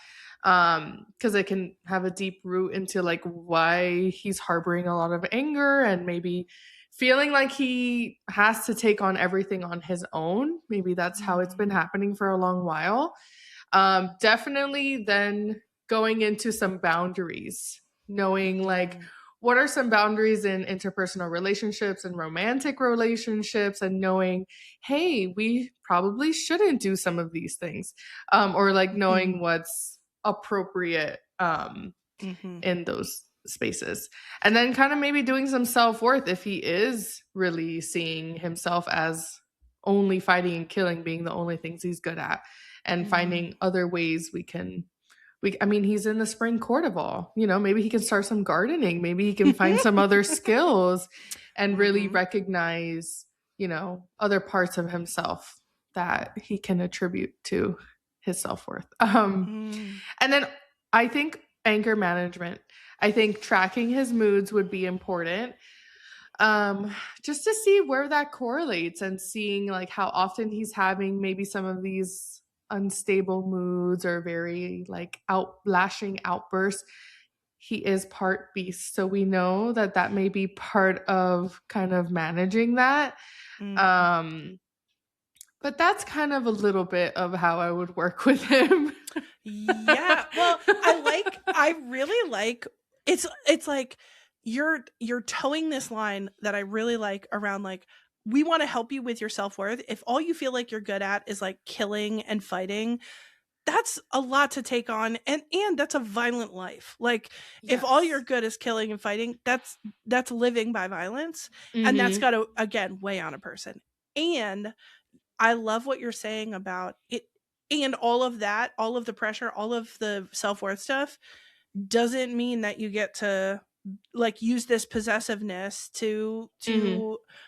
Because it can have a deep root into like why he's harboring a lot of anger and maybe feeling like he has to take on everything on his own. Maybe that's how it's been happening for a long while. Definitely then going into some boundaries, knowing like what are some boundaries in interpersonal relationships and romantic relationships, and knowing, hey, we probably shouldn't do some of these things, or like knowing what's appropriate in those spaces. And then kind of maybe doing some self-worth if he is really seeing himself as only fighting and killing being the only things he's good at, and finding other ways I mean, he's in the spring courtival, you know, maybe he can start some gardening, maybe he can find some other skills and really recognize, you know, other parts of himself that he can attribute to his self-worth. And then I think anger management. I think tracking his moods would be important. Just to see where that correlates and seeing like how often he's having maybe some of these unstable moods or very like lashing outbursts, he is part beast. So we know that that may be part of kind of managing that. But that's kind of a little bit of how I would work with him. Yeah. Well, I really like, it's like you're towing this line that I really like around like, we want to help you with your self-worth. If all you feel like you're good at is like killing and fighting, that's a lot to take on, and that's a violent life. Like, if all you're good is killing and fighting, that's living by violence, and that's got to, again, weigh on a person. And I love what you're saying about it, and all of that, all of the pressure, all of the self-worth stuff doesn't mean that you get to like use this possessiveness to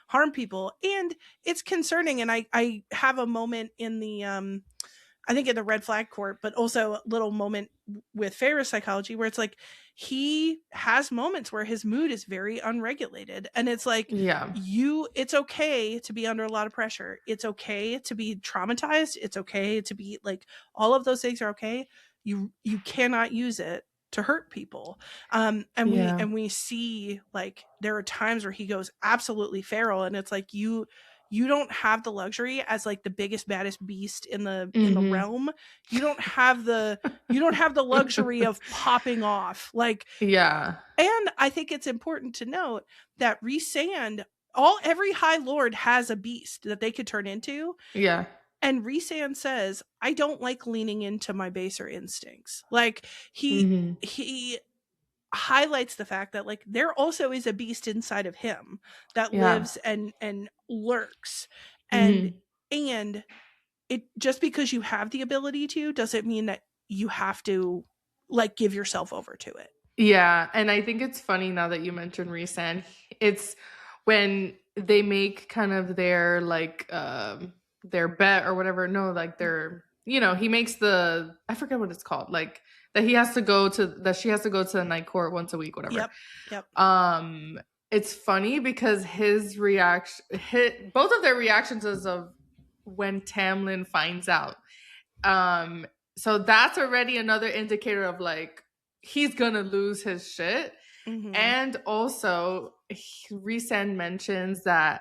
harm people. And it's concerning, and I have a moment in the I think in the red flag court, but also a little moment with Farrah's psychology where it's like he has moments where his mood is very unregulated, and it's like, it's okay to be under a lot of pressure. It's okay to be traumatized. It's okay to be like, all of those things are okay. You cannot use it to hurt people. And we see like there are times where he goes absolutely feral, and it's like, you don't have the luxury as like the biggest baddest beast in the realm. You don't have the luxury of popping off. Like, and I think it's important to note that Rhysand, every High Lord has a beast that they could turn into. And Rhysand says, I don't like leaning into my baser instincts. Like, he highlights the fact that like there also is a beast inside of him that lives and lurks, and it, just because you have the ability to, doesn't mean that you have to like give yourself over to it. And I think it's funny now that you mentioned Rhysand. It's when they make kind of their like their bet or whatever. No, like their, he makes the, I forget what it's called, like that she has to go to the night court once a week, whatever. Yep. It's funny because both of their reactions is of when Tamlin finds out. So that's already another indicator of like, he's gonna lose his shit. And also Rhysand mentions that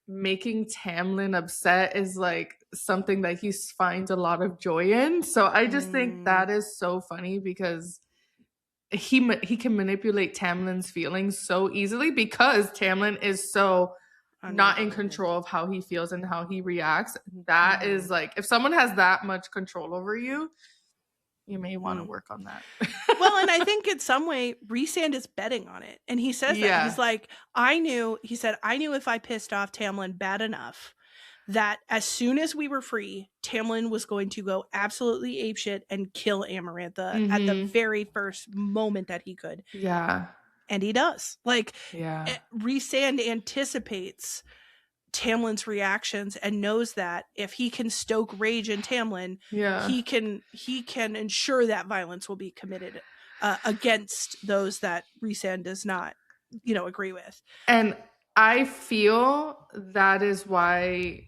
making Tamlin upset is like something that he finds a lot of joy in. So I just think that is so funny because he can manipulate Tamlin's feelings so easily because Tamlin is so not in control of how he feels and how he reacts. That is like, if someone has that much control over you, you may want to work on that. Well, and I think in some way Rhysand is betting on it, and he says that he's like, I knew if I pissed off Tamlin bad enough that as soon as we were free, Tamlin was going to go absolutely apeshit and kill Amarantha at the very first moment that he could. And he does. Like, Rhysand anticipates Tamlin's reactions and knows that if he can stoke rage in Tamlin, he can ensure that violence will be committed against those that Rhysand does not, agree with. And I feel that is why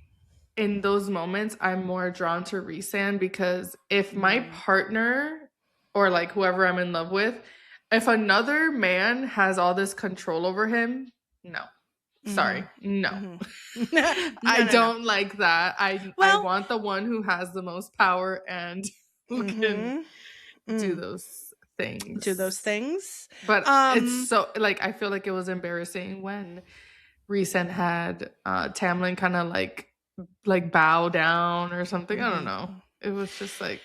in those moments I'm more drawn to Rhysand, because if my partner or like whoever I'm in love with, if another man has all this control over him, no. Sorry. No. I don't like that. I want the one who has the most power and who can do those things. But it's so like, I feel like it was embarrassing when Rhysand had Tamlin kind of like bow down or something. I don't know. It was just like,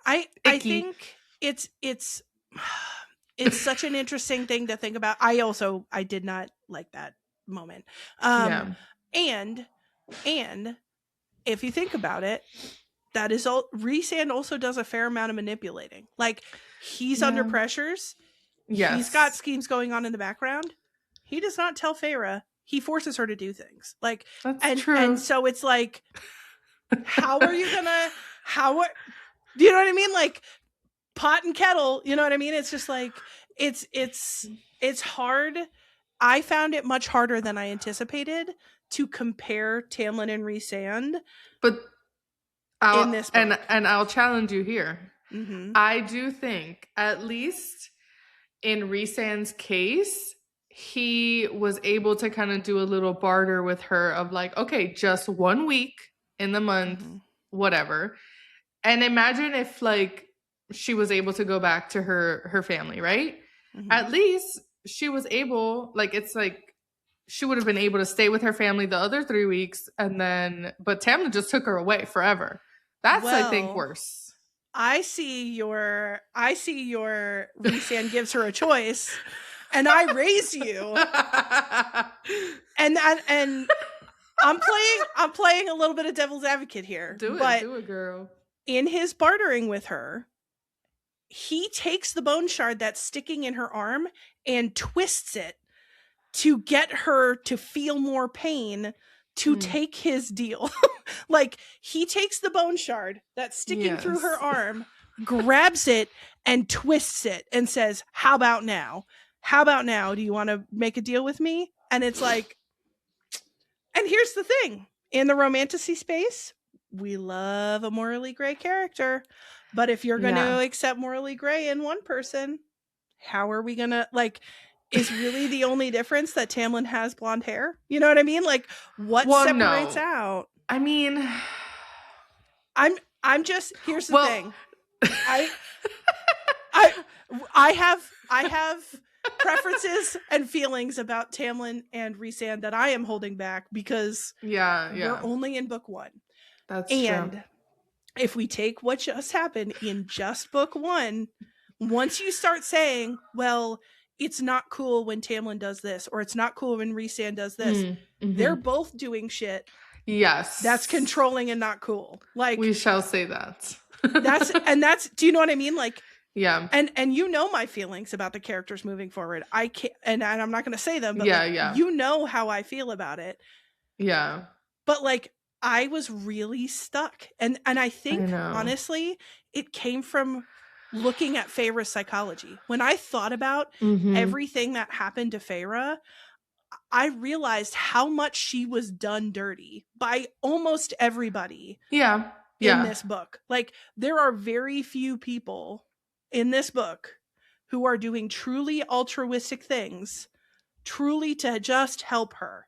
I think it's such an interesting thing to think about. I did not like that moment. And if you think about it, that is all. Rhysand also does a fair amount of manipulating. Like, he's under pressures. He's got schemes going on in the background. He does not tell Farah. He forces her to do things. Like, that's true. And so it's like, how are you gonna? Do you know what I mean? Like, pot and kettle. You know what I mean? It's just like it's hard. I found it much harder than I anticipated to compare Tamlin and Rhysand. But in this book. And I'll challenge you here. Mm-hmm. I do think, at least in Rhysand's case, he was able to kind of do a little barter with her of like, okay, just 1 week in the month, whatever. And imagine if like she was able to go back to her family, right? At least she was able, like, it's like she would have been able to stay with her family the other 3 weeks, and then, but Tamlin just took her away forever. That's, I think, worse. I see your Rhysand gives her a choice, and I raise you, and I'm playing a little bit of devil's advocate here. Do it, girl. In his bartering with her, he takes the bone shard that's sticking in her arm and twists it to get her to feel more pain to take his deal. Like, he takes the bone shard that's sticking through her arm, grabs it and twists it and says, how about now? Do you want to make a deal with me? And it's like, and here's the thing, in the romantasy space, we love a morally gray character, but if you're going to accept morally gray in one person, how are we going to, like, is really the only difference that Tamlin has blonde hair? You know what I mean? Like, what separates out? I mean, I'm just, here's the thing. I have preferences and feelings about Tamlin and Rhysand that I am holding back because we're only in book 1. That's true. If we take what just happened in just book 1, once you start saying, well, it's not cool when Tamlin does this, or it's not cool when Rhysand does this, they're both doing shit. Yes. That's controlling and not cool. Like, we shall say that. that's do you know what I mean? Like, yeah. And you know my feelings about the characters moving forward. I can't, and I'm not going to say them, but you know how I feel about it. Yeah. But like, I was really stuck. And I think, honestly, it came from looking at Feyre's psychology. When I thought about everything that happened to Feyre, I realized how much she was done dirty by almost everybody in this book. Like, there are very few people in this book who are doing truly altruistic things, truly to just help her.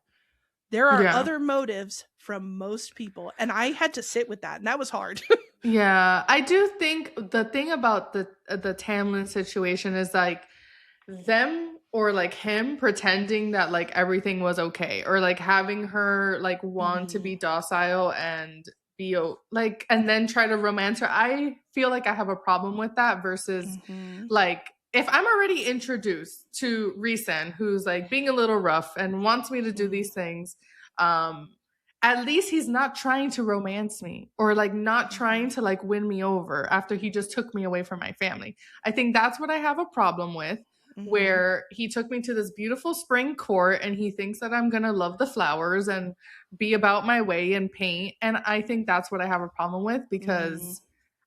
There are other motives from most people, and I had to sit with that, and that was hard. Yeah, I do think the thing about the Tamlin situation is like them or like him pretending that like everything was okay, or like having her like want to be docile and be like, and then try to romance her. I feel like I have a problem with that versus like, if I'm already introduced to Rhysand, who's like being a little rough and wants me to do these things, at least he's not trying to romance me or like not trying to like win me over after he just took me away from my family. I think that's what I have a problem with, where he took me to this beautiful spring court and he thinks that I'm going to love the flowers and be about my way and paint. And I think that's what I have a problem with, because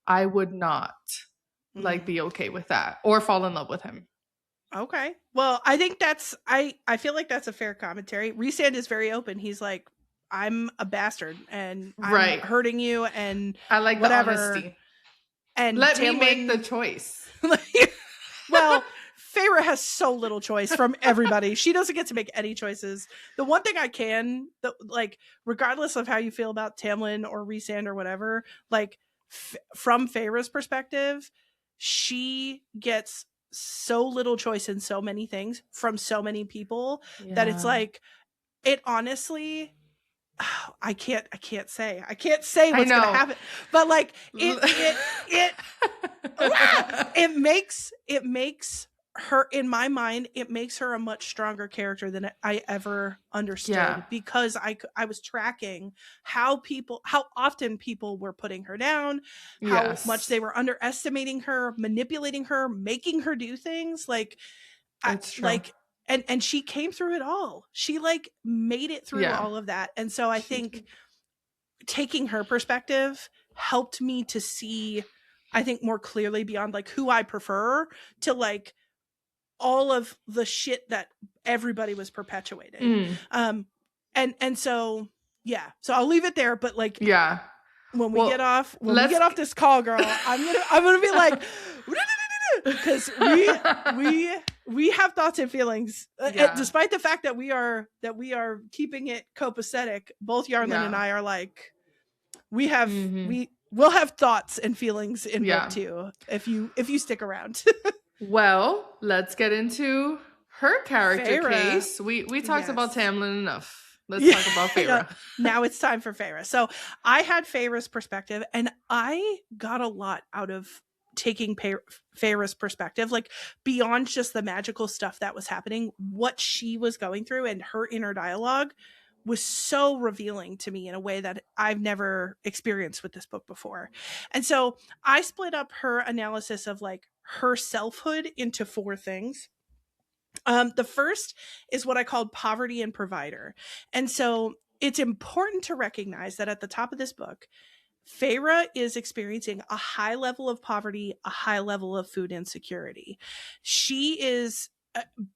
I would not like be okay with that or fall in love with him. Okay. Well, I think that's, I feel like that's a fair commentary. Rhysand is very open. He's like, I'm a bastard and I'm hurting you, and I like whatever. The honesty. And let me make the choice. Well, Feyre has so little choice from everybody. She doesn't get to make any choices. The one thing I can, like, regardless of how you feel about Tamlin or Rhysand or whatever, like, from Feyre's perspective, she gets so little choice in so many things from so many people that it's like, it honestly, I can't say what's going to happen, but like it makes her, in my mind, it makes her a much stronger character than I ever understood, because I was tracking how often people were putting her down, how much they were underestimating her, manipulating her, making her do things like, and she came through it all. She like made it through all of that. And so I think taking her perspective helped me to see, I think, more clearly beyond like who I prefer to like all of the shit that everybody was perpetuating. And so, so I'll leave it there, but like, when we get off this call, girl, I'm gonna be like, because we have thoughts and feelings, despite the fact that we are keeping it copacetic. Both Yarlin and I are like, we'll have thoughts and feelings in book 2 if you stick around. Well, let's get into her character case. We talked about Tamlin enough. Let's talk about Feyre. Now it's time for Feyre. So I had Feyre's perspective, and I got a lot out of taking Feyre's perspective, like beyond just the magical stuff that was happening. What she was going through and her inner dialogue was so revealing to me in a way that I've never experienced with this book before. And so I split up her analysis of like her selfhood into 4 things. The first is what I called poverty and provider. And so it's important to recognize that at the top of this book, Feyre is experiencing a high level of poverty, a high level of food insecurity. She is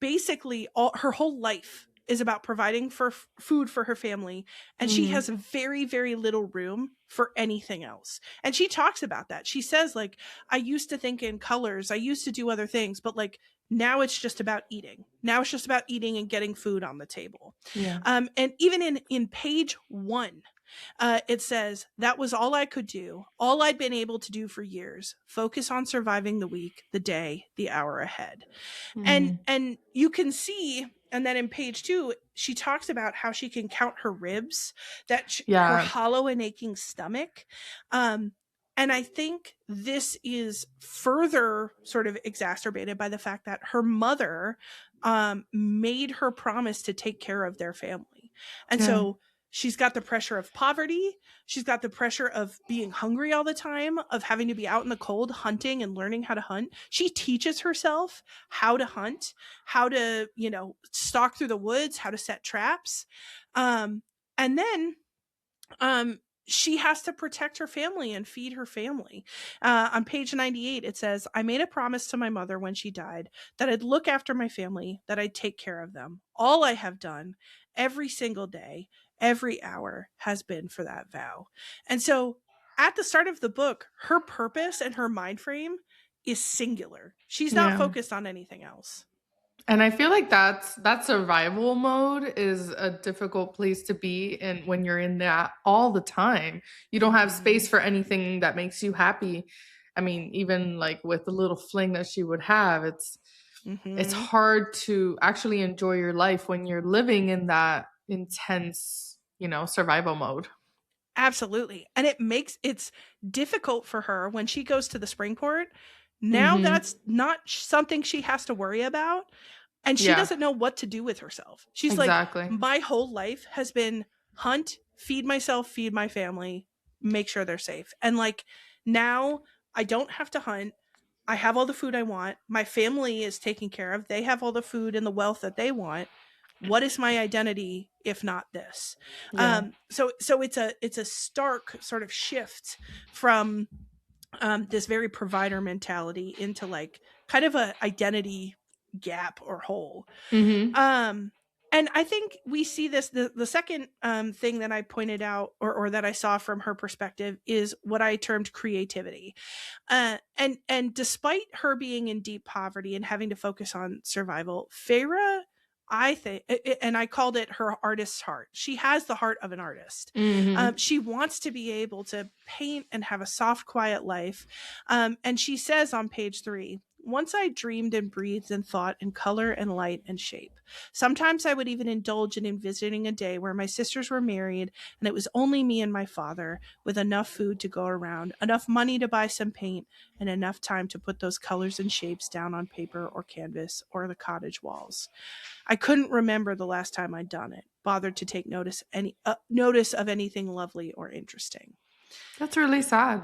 basically her whole life is about providing for food for her family, and she has very, very little room for anything else. And she talks about that. She says, like, I used to think in colors, I used to do other things, but like now it's just about eating. Now it's just about eating and getting food on the table. Yeah. And even in page 1, it says, that was all I could do, all I'd been able to do for years, focus on surviving the week, the day, the hour ahead. And you can see, and then in page 2, she talks about how she can count her ribs, that her hollow and aching stomach. And I think this is further sort of exacerbated by the fact that her mother made her promise to take care of their family. And so she's got the pressure of poverty. She's got the pressure of being hungry all the time, of having to be out in the cold hunting and learning how to hunt. She teaches herself how to hunt, how to, stalk through the woods, how to set traps. And then she has to protect her family and feed her family. On page 98, it says, I made a promise to my mother when she died that I'd look after my family, that I'd take care of them. All I have done every single day, every hour has been for that vow. And so at the start of the book, her purpose and her mind frame is singular. She's not focused on anything else. And I feel like that survival mode is a difficult place to be in when you're in that all the time. You don't have space for anything that makes you happy. I mean, even like with the little fling that she would have, it's hard to actually enjoy your life when you're living in that intense, survival mode. Absolutely. And it's difficult for her when she goes to the Springport. Now that's not something she has to worry about. And she doesn't know what to do with herself. She's like, my whole life has been hunt, feed myself, feed my family, make sure they're safe. And like, now I don't have to hunt. I have all the food I want. My family is taken care of. They have all the food and the wealth that they want. What is my identity if not this? So it's a stark sort of shift from this very provider mentality into like kind of a identity gap or hole. And I think we see this, the second thing that I pointed out or that I saw from her perspective is what I termed creativity. And despite her being in deep poverty and having to focus on survival, Feyre, I think, and I called it her artist's heart. She has the heart of an artist. She wants to be able to paint and have a soft, quiet life. And she says on page 3, once I dreamed and breathed and thought in color and light and shape. Sometimes I would even indulge in envisioning a day where my sisters were married and it was only me and my father, with enough food to go around, enough money to buy some paint, and enough time to put those colors and shapes down on paper or canvas or the cottage walls. I couldn't remember the last time I'd done it, bothered to take notice of anything lovely or interesting. That's really sad.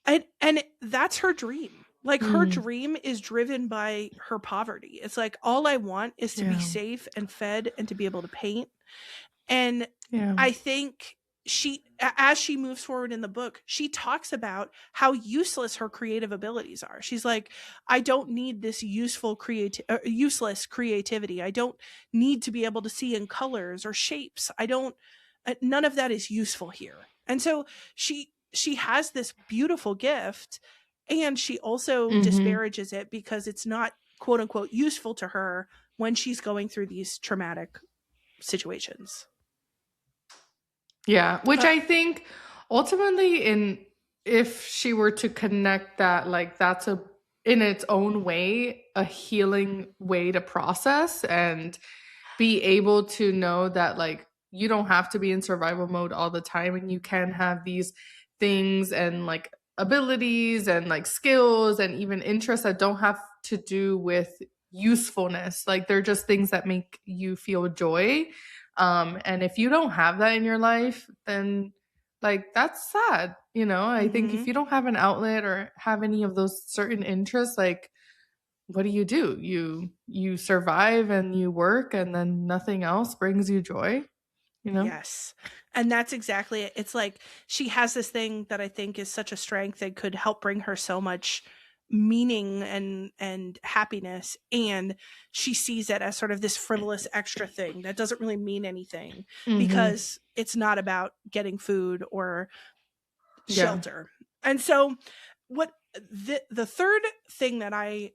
And that's her dream. Like her dream is driven by her poverty. It's like, all I want is to be safe and fed and to be able to paint. And I think as she moves forward in the book, she talks about how useless her creative abilities are. She's like, I don't need this useless creativity. I don't need to be able to see in colors or shapes. None of that is useful here. And so she has this beautiful gift, and she also disparages it because it's not quote unquote useful to her when she's going through these traumatic situations. Yeah, which I think ultimately, if she were to connect that, like, that's in its own way a healing way to process and be able to know that, like, you don't have to be in survival mode all the time, and you can have these things and like abilities and like skills and even interests that don't have to do with usefulness. Like, they're just things that make you feel joy. And if you don't have that in your life, then like, that's sad. I think if you don't have an outlet or have any of those certain interests, like, what do? You survive and you work, and then nothing else brings you joy. Yes. And that's exactly it. It's like she has this thing that I think is such a strength that could help bring her so much meaning and happiness, and she sees it as sort of this frivolous extra thing that doesn't really mean anything because it's not about getting food or shelter. And so what the third thing that I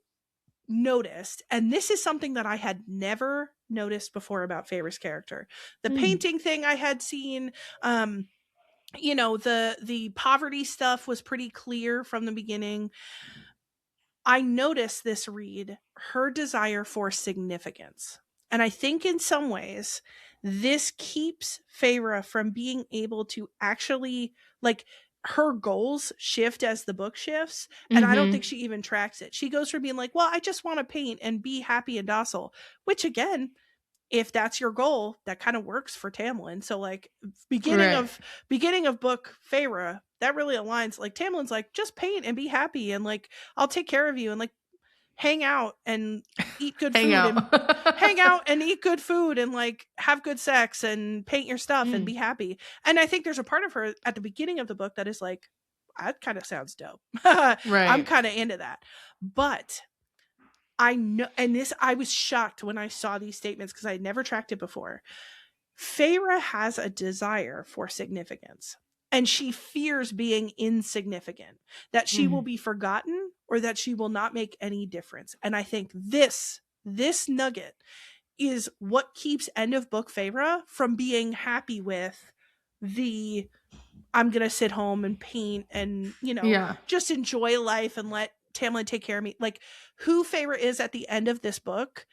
noticed, and this is something that I had never noticed before about Feyre's character. The painting thing I had seen, the poverty stuff was pretty clear from the beginning. I noticed this read, her desire for significance. And I think in some ways, this keeps Feyre from being able to actually, like, her goals shift as the book shifts. And I don't think she even tracks it. She goes from being like, well, I just want to paint and be happy and docile, which again, if that's your goal, that kind of works for Tamlin. So like beginning of book Feyre, that really aligns. Like Tamlin's like, just paint and be happy, and like I'll take care of you, and like hang out and eat good food and hang out and eat good food and like have good sex and paint your stuff and be happy. And I think there's a part of her at the beginning of the book that is like, that kind of sounds dope. I'm kind of into that. But I know, and I was shocked when I saw these statements because I had never tracked it before. Feyre has a desire for significance, and she fears being insignificant, that she will be forgotten or that she will not make any difference. And I think this nugget is what keeps end of book Feyre from being happy with the I'm going to sit home and paint and, just enjoy life and let Tamlin take care of me. Like, who Feyre is at the end of this book,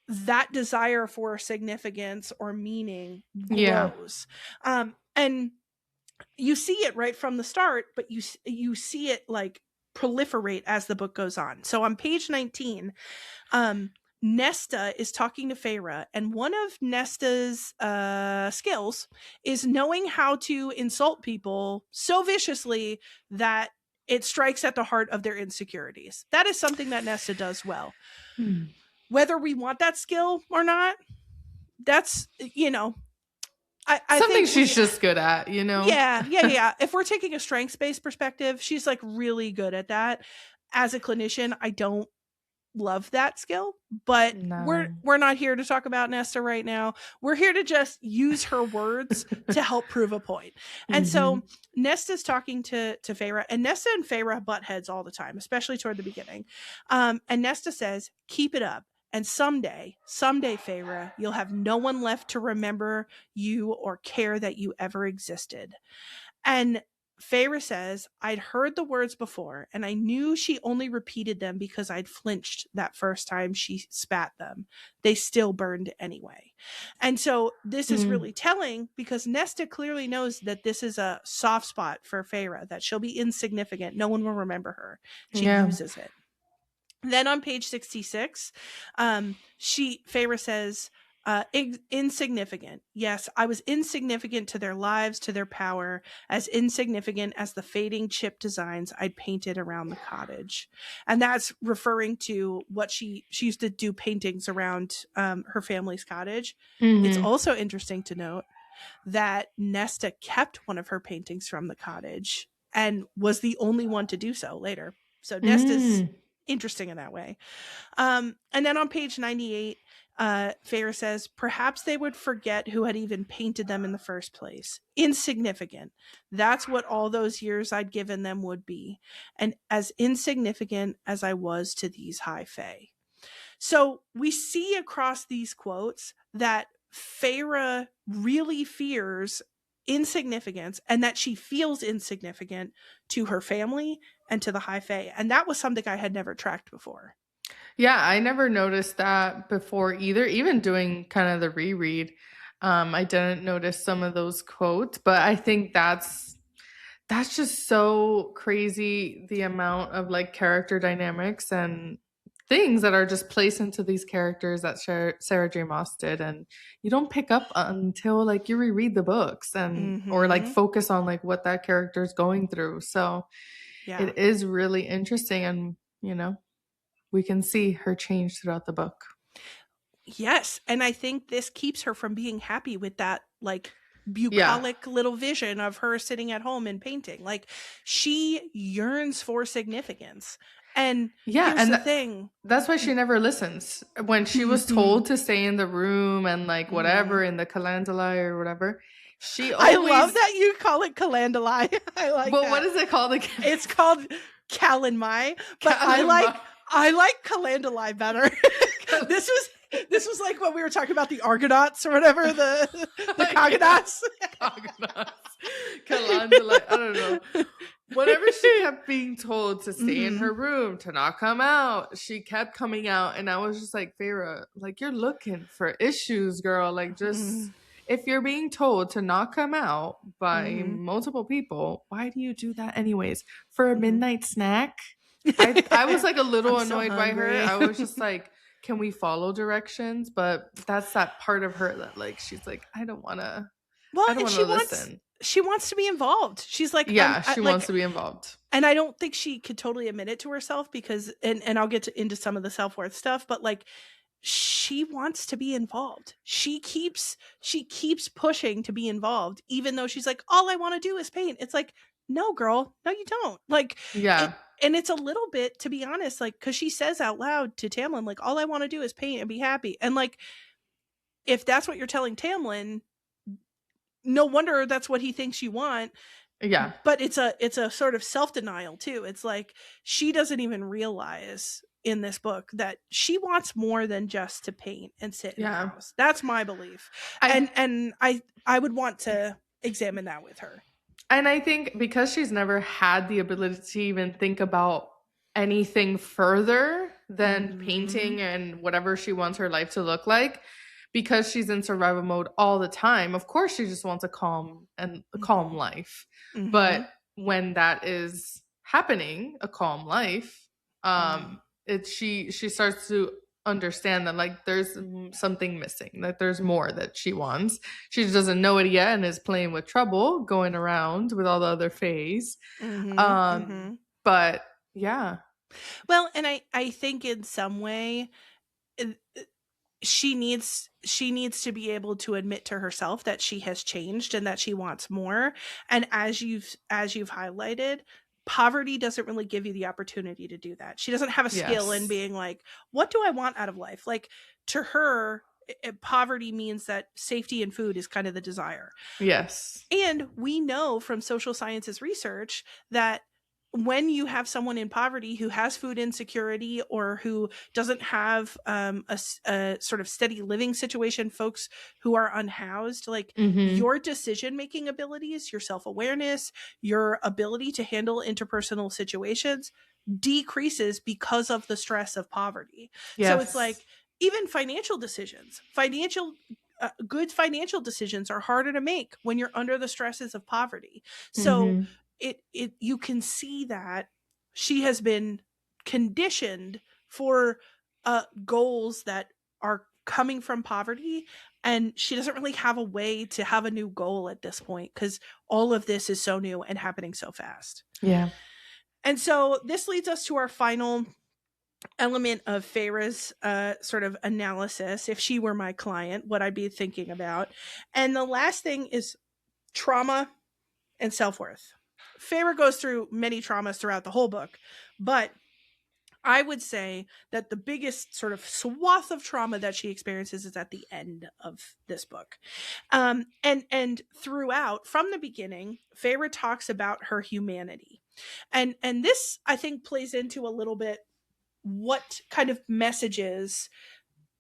that desire for significance or meaning grows. And you see it right from the start, but you see it like proliferate as the book goes on. So on page 19, Nesta is talking to Feyre, and one of Nesta's skills is knowing how to insult people so viciously that it strikes at the heart of their insecurities. That is something that Nesta does well. Whether we want that skill or not, that's, I something think she's just good at, Yeah. If we're taking a strengths-based perspective, she's like really good at that. As a clinician, I don't love that skill, but we're not here to talk about Nesta right now. We're here to just use her words to help prove a point. And so Nesta's talking to Feyre, and Nesta and Feyre butt heads all the time, especially toward the beginning. And Nesta says, keep it up. And someday, Feyre, you'll have no one left to remember you or care that you ever existed. And Feyre says, I'd heard the words before, and I knew she only repeated them because I'd flinched that first time she spat them. They still burned anyway. And so this is really telling, because Nesta clearly knows that this is a soft spot for Feyre, that she'll be insignificant. No one will remember her. She uses it. Then on page 66, Feyre says, insignificant. Yes, I was insignificant to their lives, to their power, as insignificant as the fading chip designs I'd painted around the cottage. And that's referring to what she used to do paintings around her family's cottage. It's also interesting to note that Nesta kept one of her paintings from the cottage and was the only one to do so later. So Nesta's interesting in that way. And then on page 98, Feyre says, perhaps they would forget who had even painted them in the first place. Insignificant. That's what all those years I'd given them would be. And as insignificant as I was to these high fae. So we see across these quotes that Feyre really fears insignificance and that she feels insignificant to her family and to the high fae. And that was something I had never tracked before. Yeah, I never noticed that before either. Even doing kind of the reread, I didn't notice some of those quotes, but I think that's just so crazy, the amount of like character dynamics and things that are just placed into these characters that Sarah J Maas did, and you don't pick up until like you reread the books and or like focus on like what that character is going through. So it is really interesting, and you know, we can see her change throughout the book. Yes, and I think this keeps her from being happy with that like bucolic little vision of her sitting at home and painting. Like she yearns for significance. And here's the thing. That's why she never listens. When she was told to stay in the room and like whatever in the calendula or whatever, she always... I love that you call it calendula. I like but that. What is it called again? It's called calenmai, but I like calendula better. This was like when we were talking about the Argonauts or whatever, the Cogonauts. Calendula, I don't know. Whenever she kept being told to stay in her room, to not come out, she kept coming out. And I was just like, Feyre, like, you're looking for issues, girl. Like, just if you're being told to not come out by multiple people, why do you do that anyways? For a midnight snack? I was like a little annoyed by her. I was just like, can we follow directions? But that's that part of her that like, she's like, I don't want to listen. She wants to be involved. She's like, she wants to be involved. And I don't think she could totally admit it to herself because, and I'll get into some of the self-worth stuff, but like, she wants to be involved. She keeps pushing to be involved, even though she's like, all I want to do is paint. It's like, no, girl, no, you don't. Like, and it's a little bit, to be honest, like, because she says out loud to Tamlin, like, all I want to do is paint and be happy. And like, if that's what you're telling Tamlin, no wonder that's what he thinks you want. Yeah. But it's a sort of self-denial too. It's like she doesn't even realize in this book that she wants more than just to paint and sit in the house. That's my belief. And I would want to examine that with her. And I think because she's never had the ability to even think about anything further than painting and whatever she wants her life to look like, because she's in survival mode all the time, of course she just wants a calm life. But when that is happening, a calm life, she starts to understand that like there's something missing, that there's more that she wants. She just doesn't know it yet and is playing with trouble, going around with all the other fays. But yeah. Well, and I think in some way she needs to be able to admit to herself that she has changed and that she wants more. And as you've highlighted, poverty doesn't really give you the opportunity to do that. She doesn't have a skill in being like, what do I want out of life? Like, to her, poverty means that safety and food is kind of the desire. Yes. And we know from social sciences research that when you have someone in poverty who has food insecurity or who doesn't have a sort of steady living situation, folks who are unhoused, like your decision-making abilities, your self-awareness, your ability to handle interpersonal situations decreases because of the stress of poverty. Yes. So it's like even financial decisions, good financial decisions are harder to make when you're under the stresses of poverty. So you can see that she has been conditioned for goals that are coming from poverty, and she doesn't really have a way to have a new goal at this point because all of this is so new and happening so fast. Yeah. And so this leads us to our final element of Feyre's sort of analysis. If she were my client, what I'd be thinking about. And the last thing is trauma and self-worth. Feyre goes through many traumas throughout the whole book, but I would say that the biggest sort of swath of trauma that she experiences is at the end of this book. And throughout, from the beginning, Feyre talks about her humanity. And this, I think, plays into a little bit what kind of messages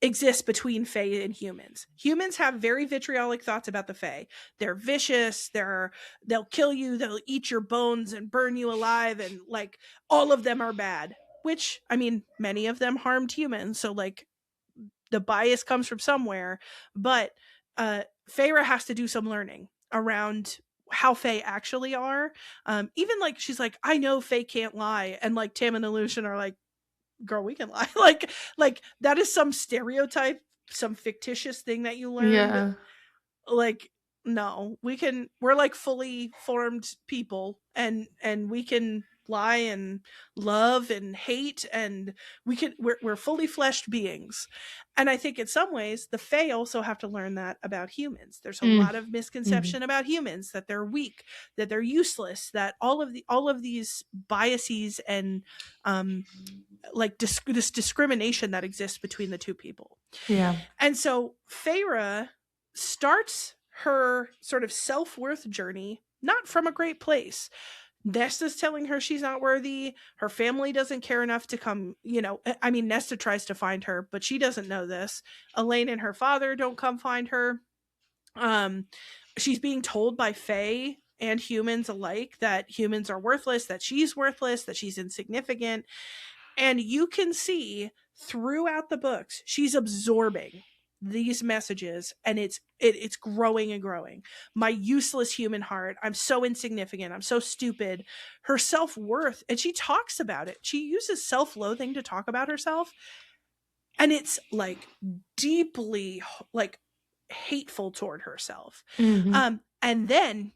exist between Fae and humans. Humans have very vitriolic thoughts about the Fae. They're vicious, they'll kill you, they'll eat your bones and burn you alive, and like all of them are bad. Which, I mean, many of them harmed humans, so like the bias comes from somewhere. But Feyre has to do some learning around how Fae actually are. Even like she's like, I know Fae can't lie, and like Tam and Illusion are like, girl, we can lie. like that is some stereotype, some fictitious thing that you learn. Yeah. Like, no, we're like fully formed people, and we can lie and love and hate, and we're fully fleshed beings. And I think in some ways the Fae also have to learn that about humans. There's a lot of misconception about humans, that they're weak, that they're useless, that all of these biases and like this discrimination that exists between the two people. Yeah. And so Feyre starts her sort of self-worth journey not from a great place. Nesta's telling her she's not worthy. Her family doesn't care enough to come, I mean, Nesta tries to find her, but she doesn't know this. Elaine and her father don't come find her. She's being told by Fae and humans alike that humans are worthless, that she's insignificant. And you can see throughout the books, she's absorbing these messages, and it's growing and growing. My useless human heart. I'm so insignificant. I'm so stupid. Her self-worth, and she talks about it. She uses self-loathing to talk about herself. And it's like deeply like hateful toward herself. And then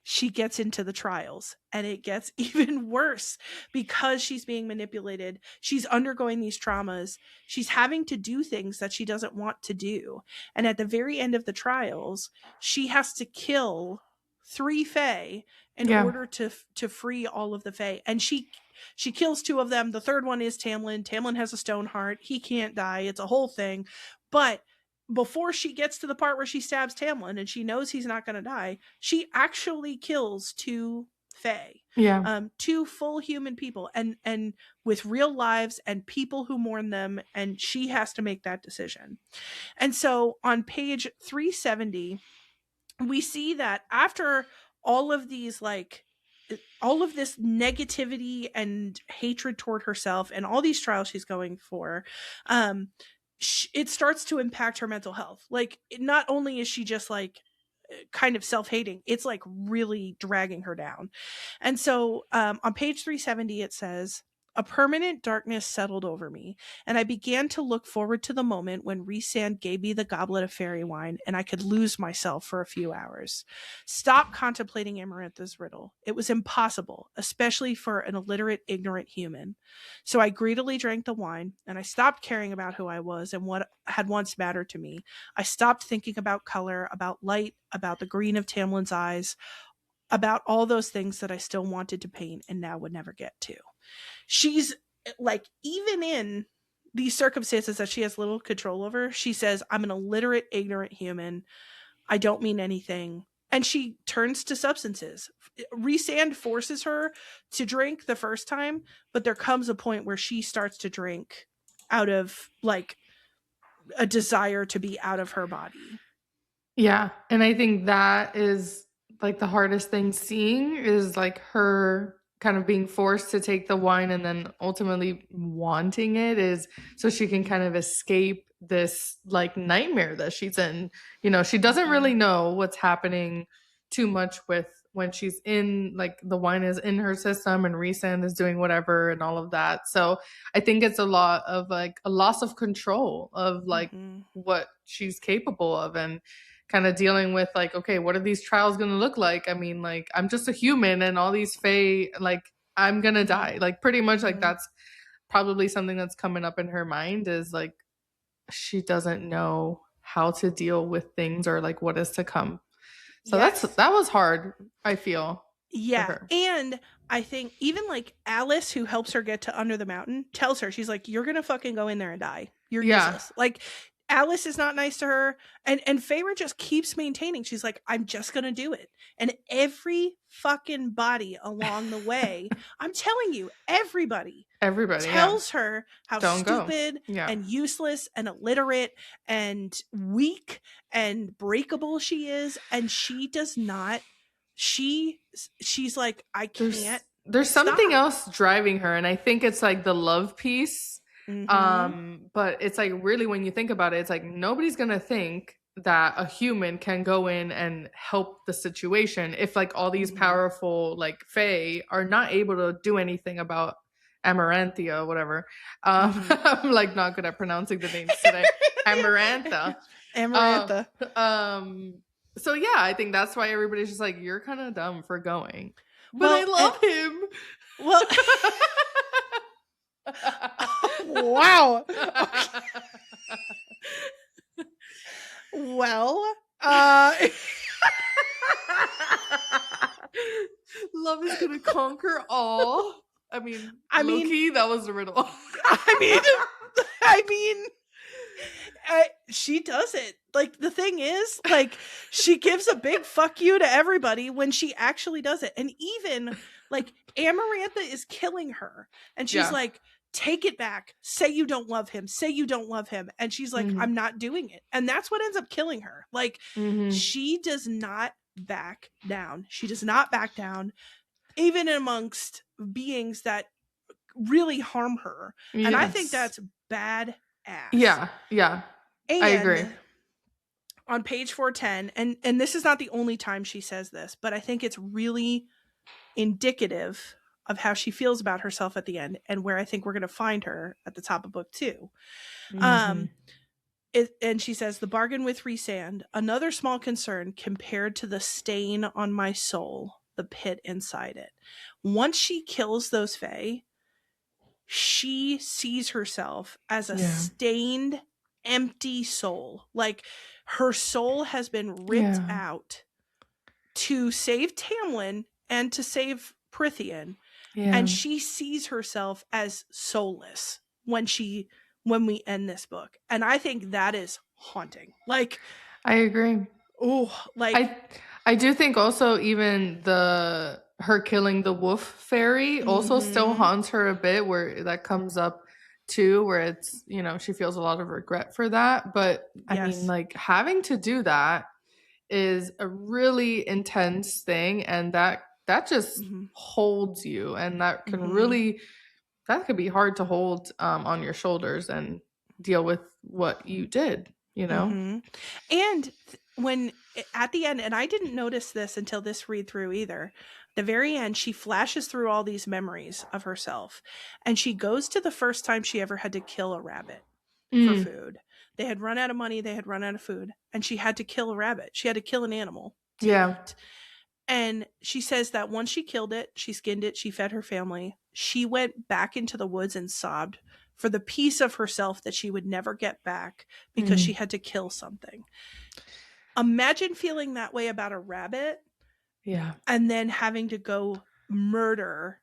she gets into the trials, and it gets even worse because she's being manipulated. She's undergoing these traumas. She's having to do things that she doesn't want to do. And at the very end of the trials, she has to kill 3 Fae in order to free all of the Fae. And she kills 2 of them. The third one is Tamlin. Tamlin has a stone heart. He can't die. It's a whole thing. But before she gets to the part where she stabs Tamlin and she knows he's not going to die, she actually kills 2 Fae. 2 full human people, and with real lives and people who mourn them, and she has to make that decision. And so on page 370, we see that after all of these, like, all of this negativity and hatred toward herself and all these trials she's going for, it starts to impact her mental health. Like, not only is she just like kind of self-hating, it's like really dragging her down. And so on page 370 it says, a permanent darkness settled over me, and I began to look forward to the moment when Rhysand gave me the goblet of fairy wine and I could lose myself for a few hours. Stop contemplating Amarantha's riddle. It was impossible, especially for an illiterate, ignorant human. So I greedily drank the wine, and I stopped caring about who I was and what had once mattered to me. I stopped thinking about color, about light, about the green of Tamlin's eyes, about all those things that I still wanted to paint and now would never get to. She's like, even in these circumstances that she has little control over, she says, I'm an illiterate, ignorant human. I don't mean anything. And she turns to substances. Rhysand forces her to drink the first time, but there comes a point where she starts to drink out of like a desire to be out of her body. Yeah. And I think that is like the hardest thing seeing, is like her kind of being forced to take the wine and then ultimately wanting it, is so she can kind of escape this like nightmare that she's in. She doesn't really know what's happening too much with when she's in, like, the wine is in her system and Rhysand is doing whatever and all of that. So I think it's a lot of like a loss of control of like what she's capable of, and kind of dealing with like, okay, what are these trials going to look like? I mean, like, I'm just a human, and all these Fae, like, I'm going to die. Like, pretty much like that's probably something that's coming up in her mind, is like, she doesn't know how to deal with things or like what is to come. So that was hard, I feel. Yeah. And I think even like Alice, who helps her get to Under the Mountain, tells her, she's like, you're gonna fucking go in there and die. You're useless. Like, Alice is not nice to her, and Feyre just keeps maintaining. She's like, I'm just gonna do it. And every fucking body along the way, I'm telling you, everybody tells her how Don't stupid and useless and illiterate and weak and breakable she is, and she does not. She's like, I can't. There's something else driving her, and I think it's like the love piece. But it's like, really, when you think about it, it's like nobody's gonna think that a human can go in and help the situation if like all these powerful like Fae are not able to do anything about Amaranthia, whatever. I'm like not good at pronouncing the names today. Amarantha. So yeah, I think that's why everybody's just like, you're kind of dumb for going. But I love him. Well, wow. Well, love is gonna conquer all. I mean, Loki, that was the riddle. I mean, she does it. Like, the thing is, like, she gives a big fuck you to everybody when she actually does it. And even like Amarantha is killing her, and she's like, take it back. Say you don't love him. Say you don't love him. And she's like, I'm not doing it. And that's what ends up killing her. Like, she does not back down. She does not back down, even amongst beings that really harm her. Yes. And I think that's badass. Yeah. And I agree. On page 410, and this is not the only time she says this, but I think it's really indicative of how she feels about herself at the end, and where I think we're going to find her at the top of book 2. And she says, the bargain with Rhysand, another small concern compared to the stain on my soul, the pit inside it. Once she kills those Fae, she sees herself as a stained, empty soul. Like, her soul has been ripped out to save Tamlin and to save Prythian. And she sees herself as soulless when we end this book. And I think that is haunting. Like, I agree. Oh, like I do think also even her killing the wolf fairy also still haunts her a bit, where that comes up too, where it's, you know, she feels a lot of regret for that. But I mean, like, having to do that is a really intense thing, and that just holds you, and that can really, that could be hard to hold on your shoulders and deal with what you did, you know? And when at the end, and I didn't notice this until this read through either, the very end, she flashes through all these memories of herself, and she goes to the first time she ever had to kill a rabbit for food. They had run out of money, they had run out of food, and she had to kill a rabbit. She had to kill an animal to eat. And she says that once she killed it, she skinned it, she fed her family, she went back into the woods and sobbed for the piece of herself that she would never get back because she had to kill something. Imagine feeling that way about a rabbit. Yeah. And then having to go murder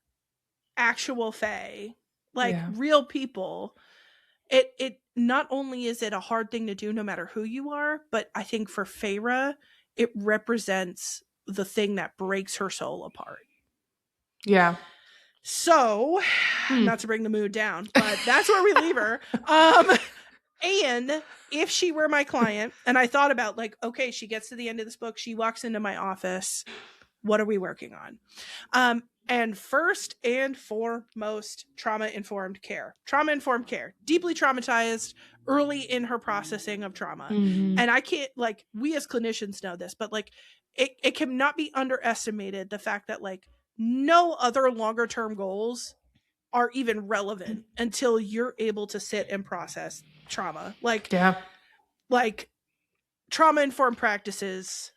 actual Fae, like real people. It not only is it a hard thing to do no matter who you are, but I think for Feyre, it represents the thing that breaks her soul apart. Yeah. So, not to bring the mood down, but that's where we leave her. And if she were my client, and I thought about, like, okay, she gets to the end of this book, she walks into my office, what are we working on? And first and foremost, trauma-informed care. Trauma-informed care. Deeply traumatized, early in her processing of trauma. And I can't, like, we as clinicians know this, but, like, it cannot be underestimated, the fact that, like, no other longer term goals are even relevant until you're able to sit and process trauma. Like trauma-informed practices.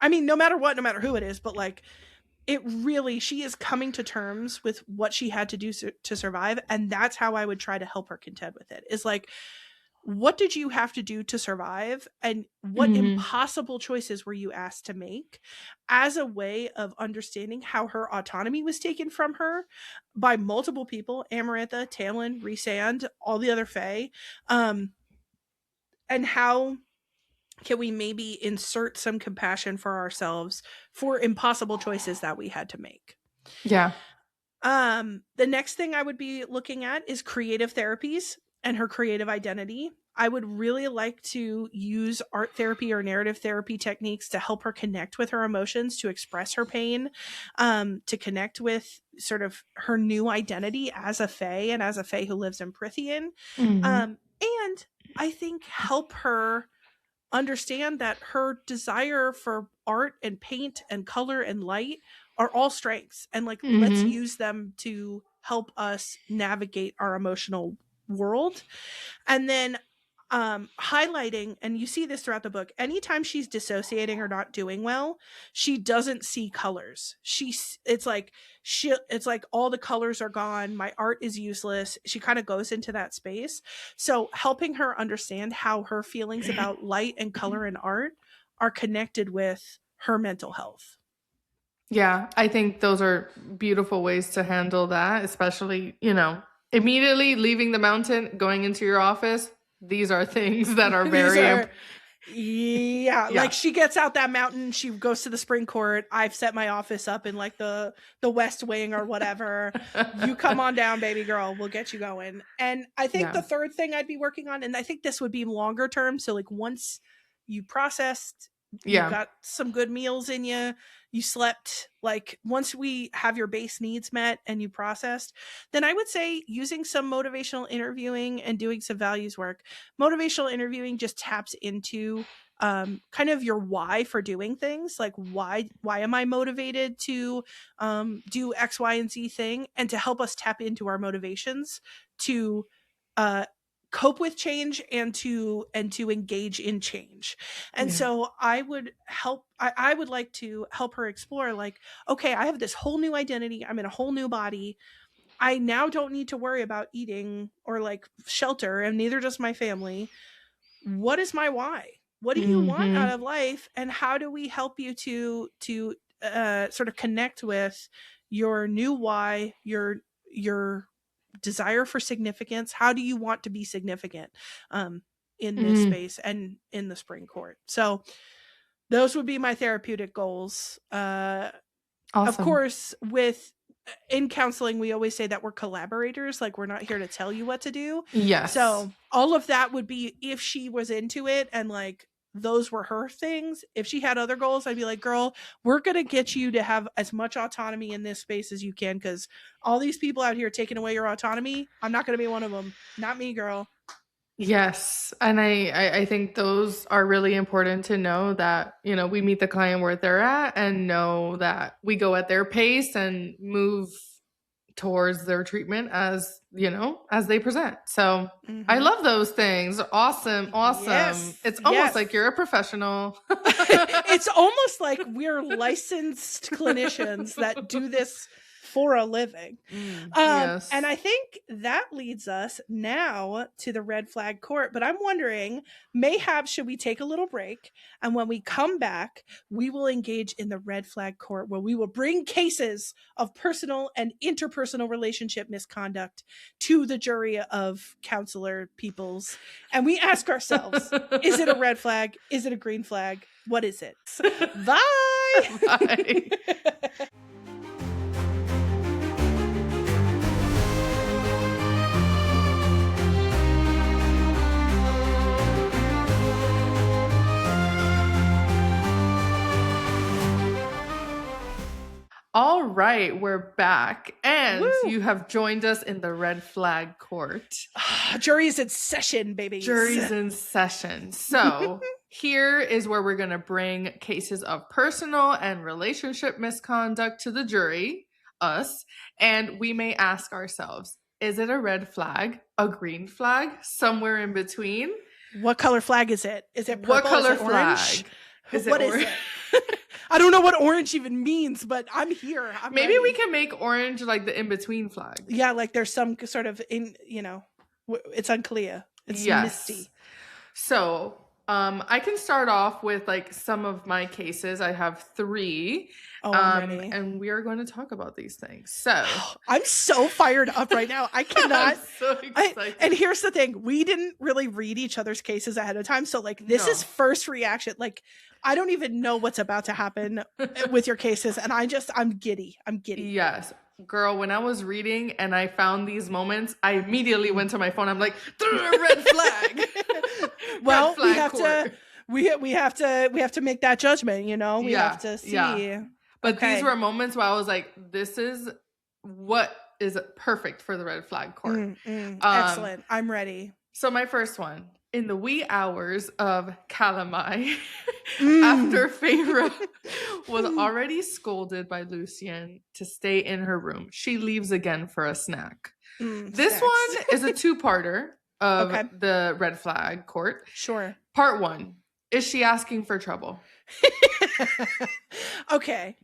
I mean, no matter what, no matter who it is, but like, it really, she is coming to terms with what she had to do to survive. And that's how I would try to help her contend with it, is like, what did you have to do to survive, and what impossible choices were you asked to make, as a way of understanding how her autonomy was taken from her by multiple people, Amarantha, Talon, Rhysand, all the other Fae, and how can we maybe insert some compassion for ourselves for impossible choices that we had to make. Yeah. The next thing I would be looking at is creative therapies and her creative identity. I would really like to use art therapy or narrative therapy techniques to help her connect with her emotions, to express her pain, to connect with sort of her new identity as a Fae and as a Fae who lives in Prythian. And I think help her understand that her desire for art and paint and color and light are all strengths, and like let's use them to help us navigate our emotional world. And then highlighting, and you see this throughout the book, anytime she's dissociating or not doing well, she doesn't see colors. It's like all the colors are gone, my art is useless. She kind of goes into that space. So helping her understand how her feelings about light and color and art are connected with her mental health. Yeah, I think those are beautiful ways to handle that, especially, immediately leaving the mountain, going into your office. These are things that are very yeah, like she gets out that mountain, she goes to the spring court. I've set my office up in like the West Wing or whatever. You come on down, baby girl, we'll get you going. And I think the third thing I'd be working on, and I think this would be longer term, so like once you processed, you got some good meals in you, you slept, like once we have your base needs met and you processed, then I would say using some motivational interviewing and doing some values work. Motivational interviewing just taps into kind of your why for doing things, like why am I motivated to do X, Y, and Z thing, and to help us tap into our motivations to cope with change and to engage in change. And so I would like to help her explore, like, okay, I have this whole new identity, I'm in a whole new body, I now don't need to worry about eating or like shelter, and neither does my family. What is my why? What do you want out of life, and how do we help you to sort of connect with your new why, your desire for significance? How do you want to be significant in this space and in the spring court? So those would be my therapeutic goals. Awesome. Of course, in counseling, we always say that we're collaborators, like we're not here to tell you what to do. Yes. So all of that would be if she was into it and like those were her things. If she had other goals, I'd be like, girl, we're going to get you to have as much autonomy in this space as you can, because all these people out here taking away your autonomy, I'm not going to be one of them. Not me, girl. Yes. And I think those are really important to know, that, we meet the client where they're at and know that we go at their pace and move towards their treatment as they present. So I love those things. Awesome. Yes. It's almost like you're a professional. It's almost like we're licensed clinicians that do this for a living. Yes. And I think that leads us now to the red flag court. But I'm wondering, mayhap should we take a little break? And when we come back, we will engage in the red flag court, where we will bring cases of personal and interpersonal relationship misconduct to the jury of counselor peoples. And we ask ourselves, is it a red flag? Is it a green flag? What is it? Bye. Bye. All right, we're back, and you have joined us in the red flag court. Jury's in session, baby. Jury's in session. So here is where we're going to bring cases of personal and relationship misconduct to the jury, us, and we may ask ourselves, is it a red flag, a green flag, somewhere in between? What color flag is it? Is it purple? What color is it flag? Orange? Is it? I don't know what orange even means, but I'm here. Maybe ready. We can make orange like the in-between flag. Yeah, like there's some sort of it's unclear. It's misty. So I can start off with like some of my cases. I have 3. I'm ready. And we are going to talk about these things. So I'm so fired up right now. I cannot. I'm so excited. And here's the thing. We didn't really read each other's cases ahead of time. So like this is first reaction. Like I don't even know what's about to happen with your cases. And I'm giddy. I'm giddy. Yes. Girl, when I was reading and I found these moments, I immediately went to my phone. I'm like, red flag. Well, red flag we have to make that judgment, you know? We have to see. Yeah. But these were moments where I was like, this is what is perfect for the red flag court. Excellent. I'm ready. So my first one. In the wee hours of Calamai, after Feyre was already scolded by Lucien to stay in her room, she leaves again for a snack. This one is a 2-parter of the red flag court. Sure. Part 1. Is she asking for trouble? Okay.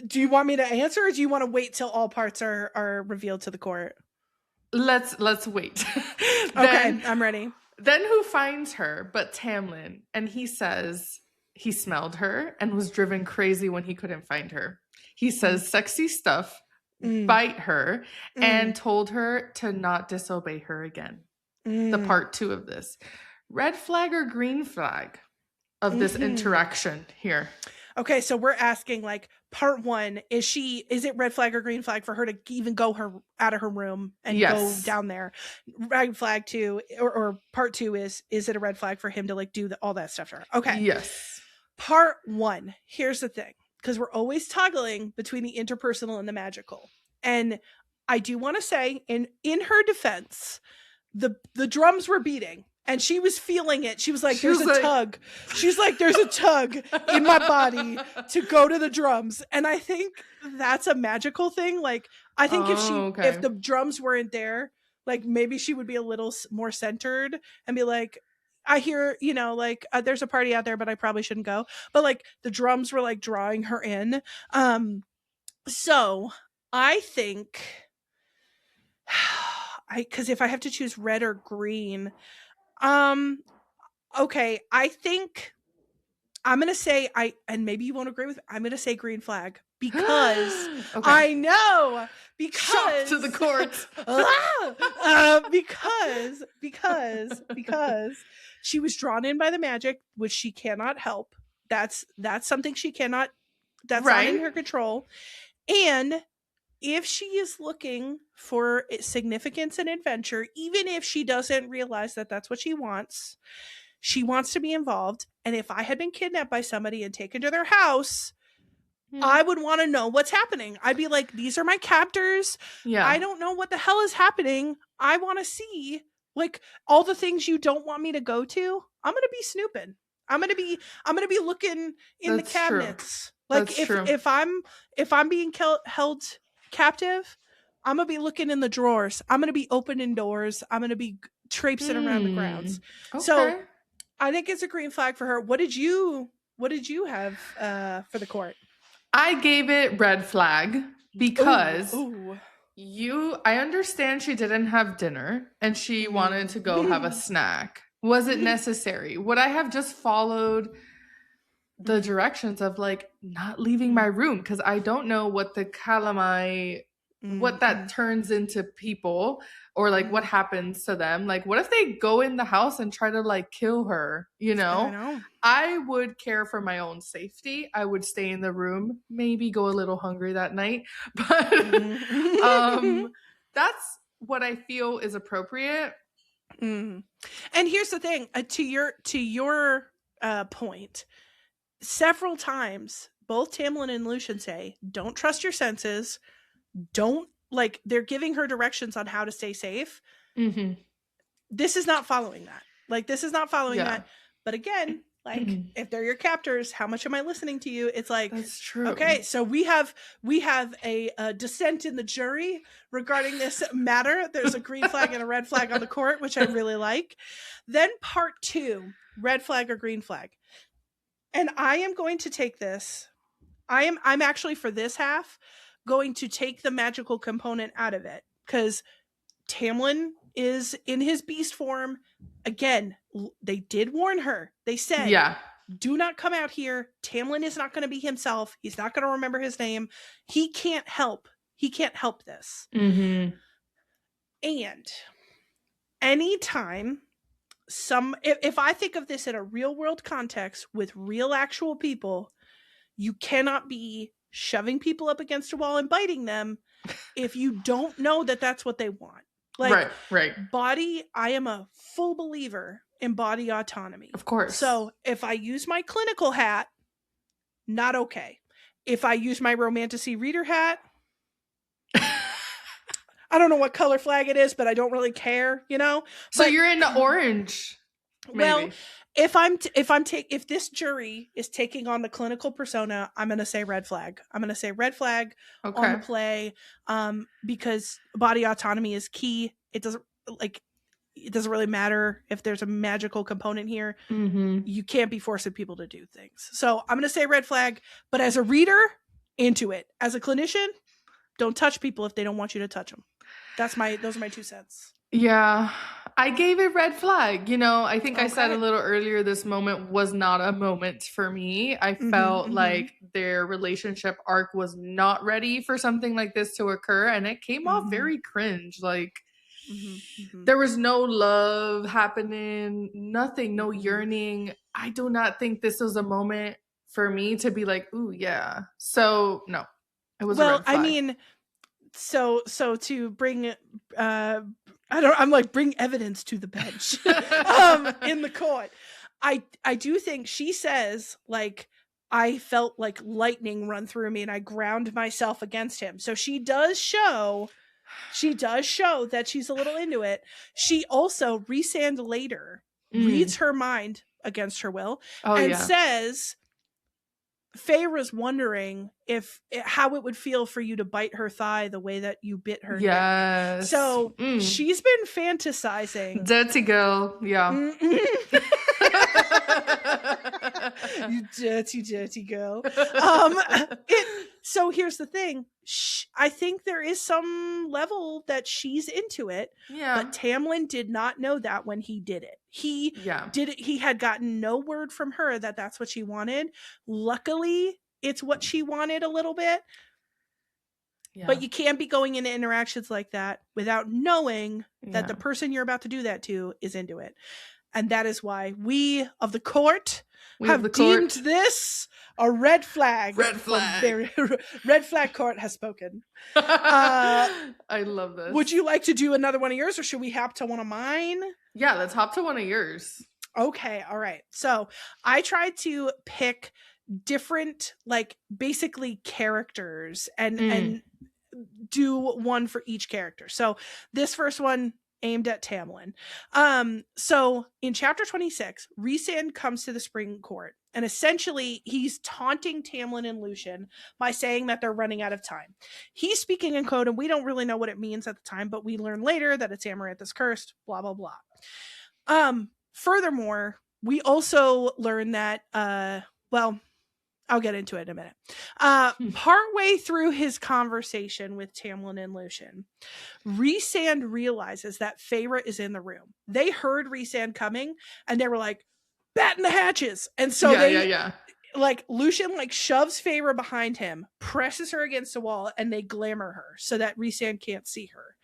Do you want me to answer, or do you want to wait till all parts are revealed to the court? Let's wait. Okay, I'm ready. Then who finds her but Tamlin? And he says he smelled her and was driven crazy when he couldn't find her. He says sexy stuff, bite her, and told her to not disobey her again. The part 2 of this. Red flag or green flag of this interaction here? Okay, so we're asking like part 1, is it red flag or green flag for her to even go out of her room and go down there? Red flag 2 or part 2 is it a red flag for him to like do all that stuff to her? Okay. Yes. Part 1, here's the thing, because we're always toggling between the interpersonal and the magical. And I do want to say in her defense, the drums were beating. And she was feeling it. She was like, there's a tug. She's like, there's a tug in my body to go to the drums. And I think that's a magical thing. Like, I think if the drums weren't there, like maybe she would be a little more centered and be like, I hear, you know, like there's a party out there, but I probably shouldn't go. But like the drums were like drawing her in. So I think, because if I have to choose red or green, okay, I think I'm going to say and maybe you won't agree with me, I'm going to say green flag because I know because shock to the court. because she was drawn in by the magic, which she cannot help. That's something she cannot, that's not in her control. And if she is looking for significance and adventure, even if she doesn't realize that that's what she wants to be involved. And if I had been kidnapped by somebody and taken to their house, I would want to know what's happening. I'd be like, these are my captors. Yeah. I don't know what the hell is happening. I want to see like all the things you don't want me to go to. I'm going to be snooping. I'm going to be looking in the cabinets. True. Like if I'm being held captive, I'm gonna be looking in the drawers. I'm gonna be opening doors. I'm gonna be traipsing around the grounds. Okay. So I think it's a green flag for her. What did you have for the court? I gave it red flag because I understand she didn't have dinner and she wanted to go have a snack. Was it necessary? Would I have just followed the directions of like not leaving my room? Because I don't know what the Calamai, what that turns into people, or like what happens to them. Like what if they go in the house and try to like kill her, you know? I would care for my own safety. I would stay in the room, maybe go a little hungry that night, but that's what I feel is appropriate. And here's the thing, to your point, several times, both Tamlin and Lucien say, don't trust your senses. Don't, like, they're giving her directions on how to stay safe. This is not following that. Like, this is not following that. But again, like, if they're your captors, how much am I listening to you? It's like, that's true. Okay, so we have a dissent in the jury regarding this matter. There's a green flag and a red flag on the court, which I really like. Then part 2, red flag or green flag. And I am going to take this. I'm actually, for this half, going to take the magical component out of it, because Tamlin is in his beast form. Again, they did warn her. They said, do not come out here. Tamlin is not going to be himself. He's not going to remember his name. He can't help this. Mm-hmm. And anytime if I think of this in a real world context with real actual people, you cannot be shoving people up against a wall and biting them if you don't know that that's what they want. Like, right. Body, I am a full believer in body autonomy. Of course. So if I use my clinical hat, not okay. If I use my romantasy reader hat, I don't know what color flag it is, but I don't really care, you know? So you're into orange. Maybe. Well, if this jury is taking on the clinical persona, I'm going to say red flag. I'm going to say red flag on the play, because body autonomy is key. It doesn't really matter if there's a magical component here. Mm-hmm. You can't be forcing people to do things. So I'm going to say red flag, but as a reader, into it. As a clinician, don't touch people if they don't want you to touch them. Those are my 2 cents. Yeah, I gave it red flag. You know, I think I said a little earlier, this moment was not a moment for me. I felt like their relationship arc was not ready for something like this to occur. And it came off very cringe. Like, there was no love happening, nothing, no yearning. I do not think this was a moment for me to be like, ooh, yeah. So, no, it was a red flag. I mean, so to bring bring evidence to the bench in the court. I do think she says, like, I felt like lightning run through me and I ground myself against him. So she does show that she's a little into it. She also, Rhysand later, reads her mind against her will says, Feyre's wondering how it would feel for you to bite her thigh the way that you bit her neck. So she's been fantasizing. Dirty girl. Yeah. You dirty girl. So here's the thing. I think there is some level that she's into it. Yeah. But Tamlin did not know that when he did it. He did it. He had gotten no word from her that that's what she wanted. Luckily, it's what she wanted a little bit. Yeah. But you can't be going into interactions like that without knowing that the person you're about to do that to is into it. And that is why we of the court have deemed this a red flag. Red flag. Red flag court has spoken. I love this. Would you like to do another one of yours, or should we hop to one of mine? Yeah, let's hop to one of yours. Okay, all right. So I tried to pick different, like, basically characters and do one for each character. So this first one aimed at Tamlin. So in chapter 26, Rhysand comes to the Spring Court, and essentially he's taunting Tamlin and Lucian by saying that they're running out of time. He's speaking in code, and we don't really know what it means at the time, but we learn later that it's Amaranthus cursed, blah, blah, blah. Furthermore, we also learn that, I'll get into it in a minute. Partway through his conversation with Tamlin and Lucian, Rhysand realizes that Feyre is in the room. They heard Rhysand coming, and they were like, batten the hatches. And so like, Lucian, like, shoves Feyre behind him, presses her against the wall, and they glamour her so that Rhysand can't see her.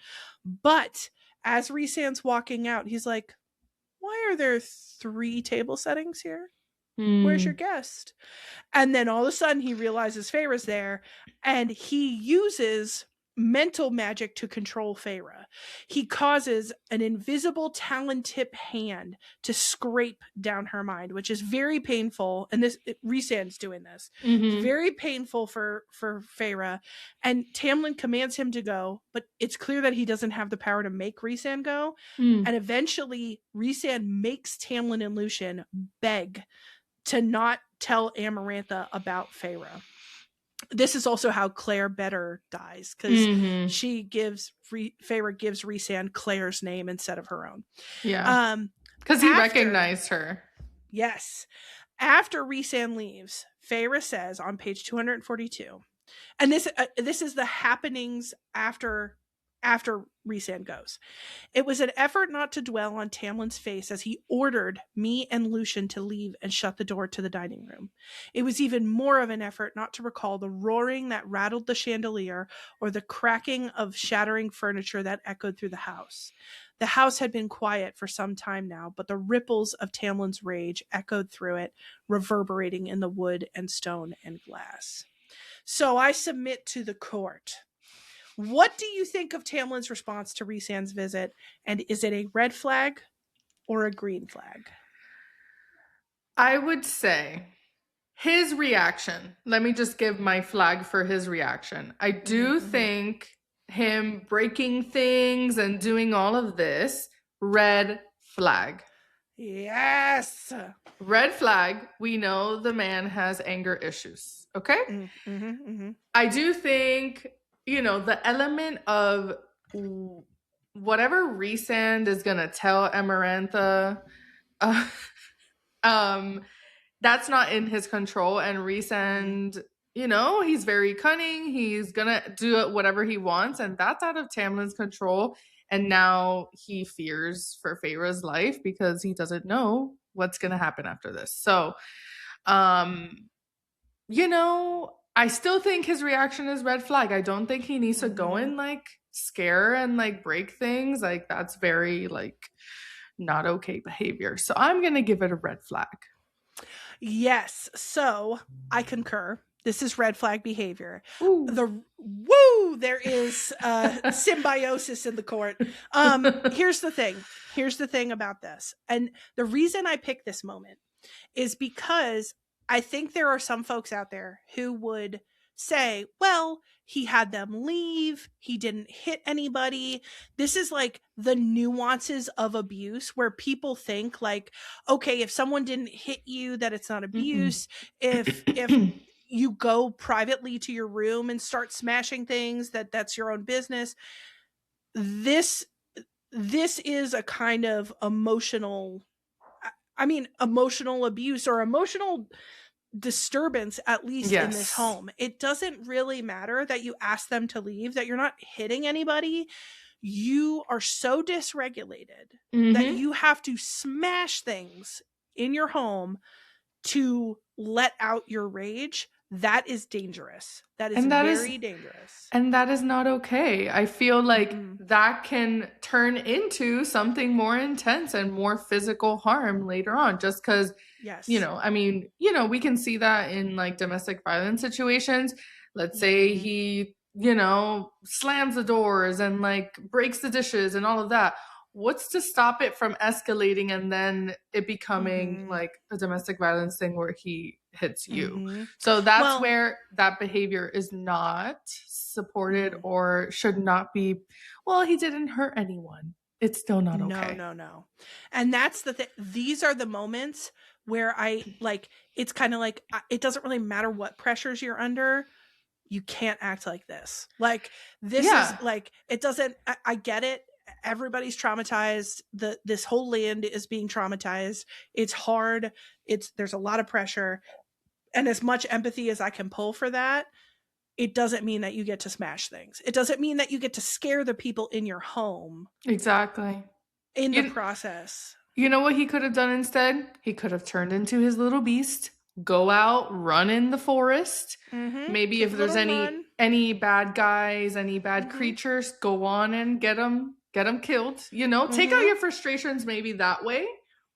But as Rhysand's walking out, he's like, why are there 3 table settings here? Where's your guest? And then all of a sudden he realizes Feyre's there, and he uses mental magic to control Feyre. He causes an invisible talon tip hand to scrape down her mind, which is very painful. And Rhysand's doing this. Very painful for Feyre. And Tamlin commands him to go, but it's clear that he doesn't have the power to make Rhysand go. And eventually Rhysand makes Tamlin and Lucian beg to not tell Amarantha about Feyre. This is also how Claire Better dies, because Feyre gives Rhysand Claire's name instead of her own. Yeah. Because he recognized her. Yes. After Rhysand leaves, Feyre says on page 242, and this is the happenings after after Rhysand goes. It was an effort not to dwell on Tamlin's face as he ordered me and Lucien to leave and shut the door to the dining room. It was even more of an effort not to recall the roaring that rattled the chandelier or the cracking of shattering furniture that echoed through the house. The house had been quiet for some time now, but the ripples of Tamlin's rage echoed through it, reverberating in the wood and stone and glass. So I submit to the court. What do you think of Tamlin's response to Rhysand's visit? And is it a red flag or a green flag? I would say his reaction. Let me just give my flag for his reaction. I do think him breaking things and doing all of this, red flag. Yes. Red flag. We know the man has anger issues. Okay? I do think, you know, the element of whatever Rhysand is going to tell Amarantha, that's not in his control. And Rhysand, you know, he's very cunning. He's going to do whatever he wants. And that's out of Tamlin's control. And now he fears for Feyre's life because he doesn't know what's going to happen after this. So, you know, I still think his reaction is red flag. I don't think he needs to go and like scare and like break things. Like that's very like not okay behavior. So I'm going to give it a red flag. Yes. So I concur. This is red flag behavior. There is symbiosis in the court. Here's the thing about this. And the reason I picked this moment is because I think there are some folks out there who would say, well, he had them leave. He didn't hit anybody. This is like the nuances of abuse where people think like, okay, if someone didn't hit you, that it's not abuse. If you go privately to your room and start smashing things, that's your own business. This is a kind of emotional abuse or emotional disturbance, at least in this home. It doesn't really matter that you ask them to leave, that you're not hitting anybody. You are so dysregulated that you have to smash things in your home to let out your rage. That is dangerous. That is very dangerous. And that is not okay. I feel like that can turn into something more intense and more physical harm later on, just because, you know, I mean, you know, we can see that in like domestic violence situations. Let's say he, you know, slams the doors and like breaks the dishes and all of that. What's to stop it from escalating and then it becoming like a domestic violence thing where he hits you? So that's where that behavior is not supported or should not be. Well, he didn't hurt anyone. It's still not okay. No. And that's the thing. These are the moments where I like, it's kind of like, it doesn't really matter what pressures you're under. You can't act like this. Like this is like, it doesn't, I get it. Everybody's traumatized. This whole land is being traumatized. It's hard. There's a lot of pressure. And as much empathy as I can pull for that, it doesn't mean that you get to smash things. It doesn't mean that you get to scare the people in your home. Exactly. In the process. You know what he could have done instead? He could have turned into his little beast, go out, run in the forest. Maybe if there's any bad guys, any bad creatures, go on and get them killed. You know, take out your frustrations maybe that way,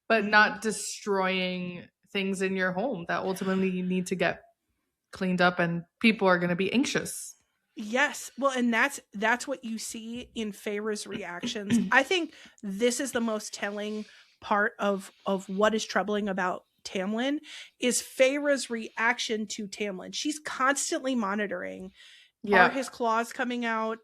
but not destroying things in your home that ultimately you need to get cleaned up and people are going to be anxious. Yes. Well, and that's what you see in Feyre's reactions. I think this is the most telling part of what is troubling about Tamlin is Feyre's reaction to Tamlin. She's constantly monitoring. Are his claws coming out?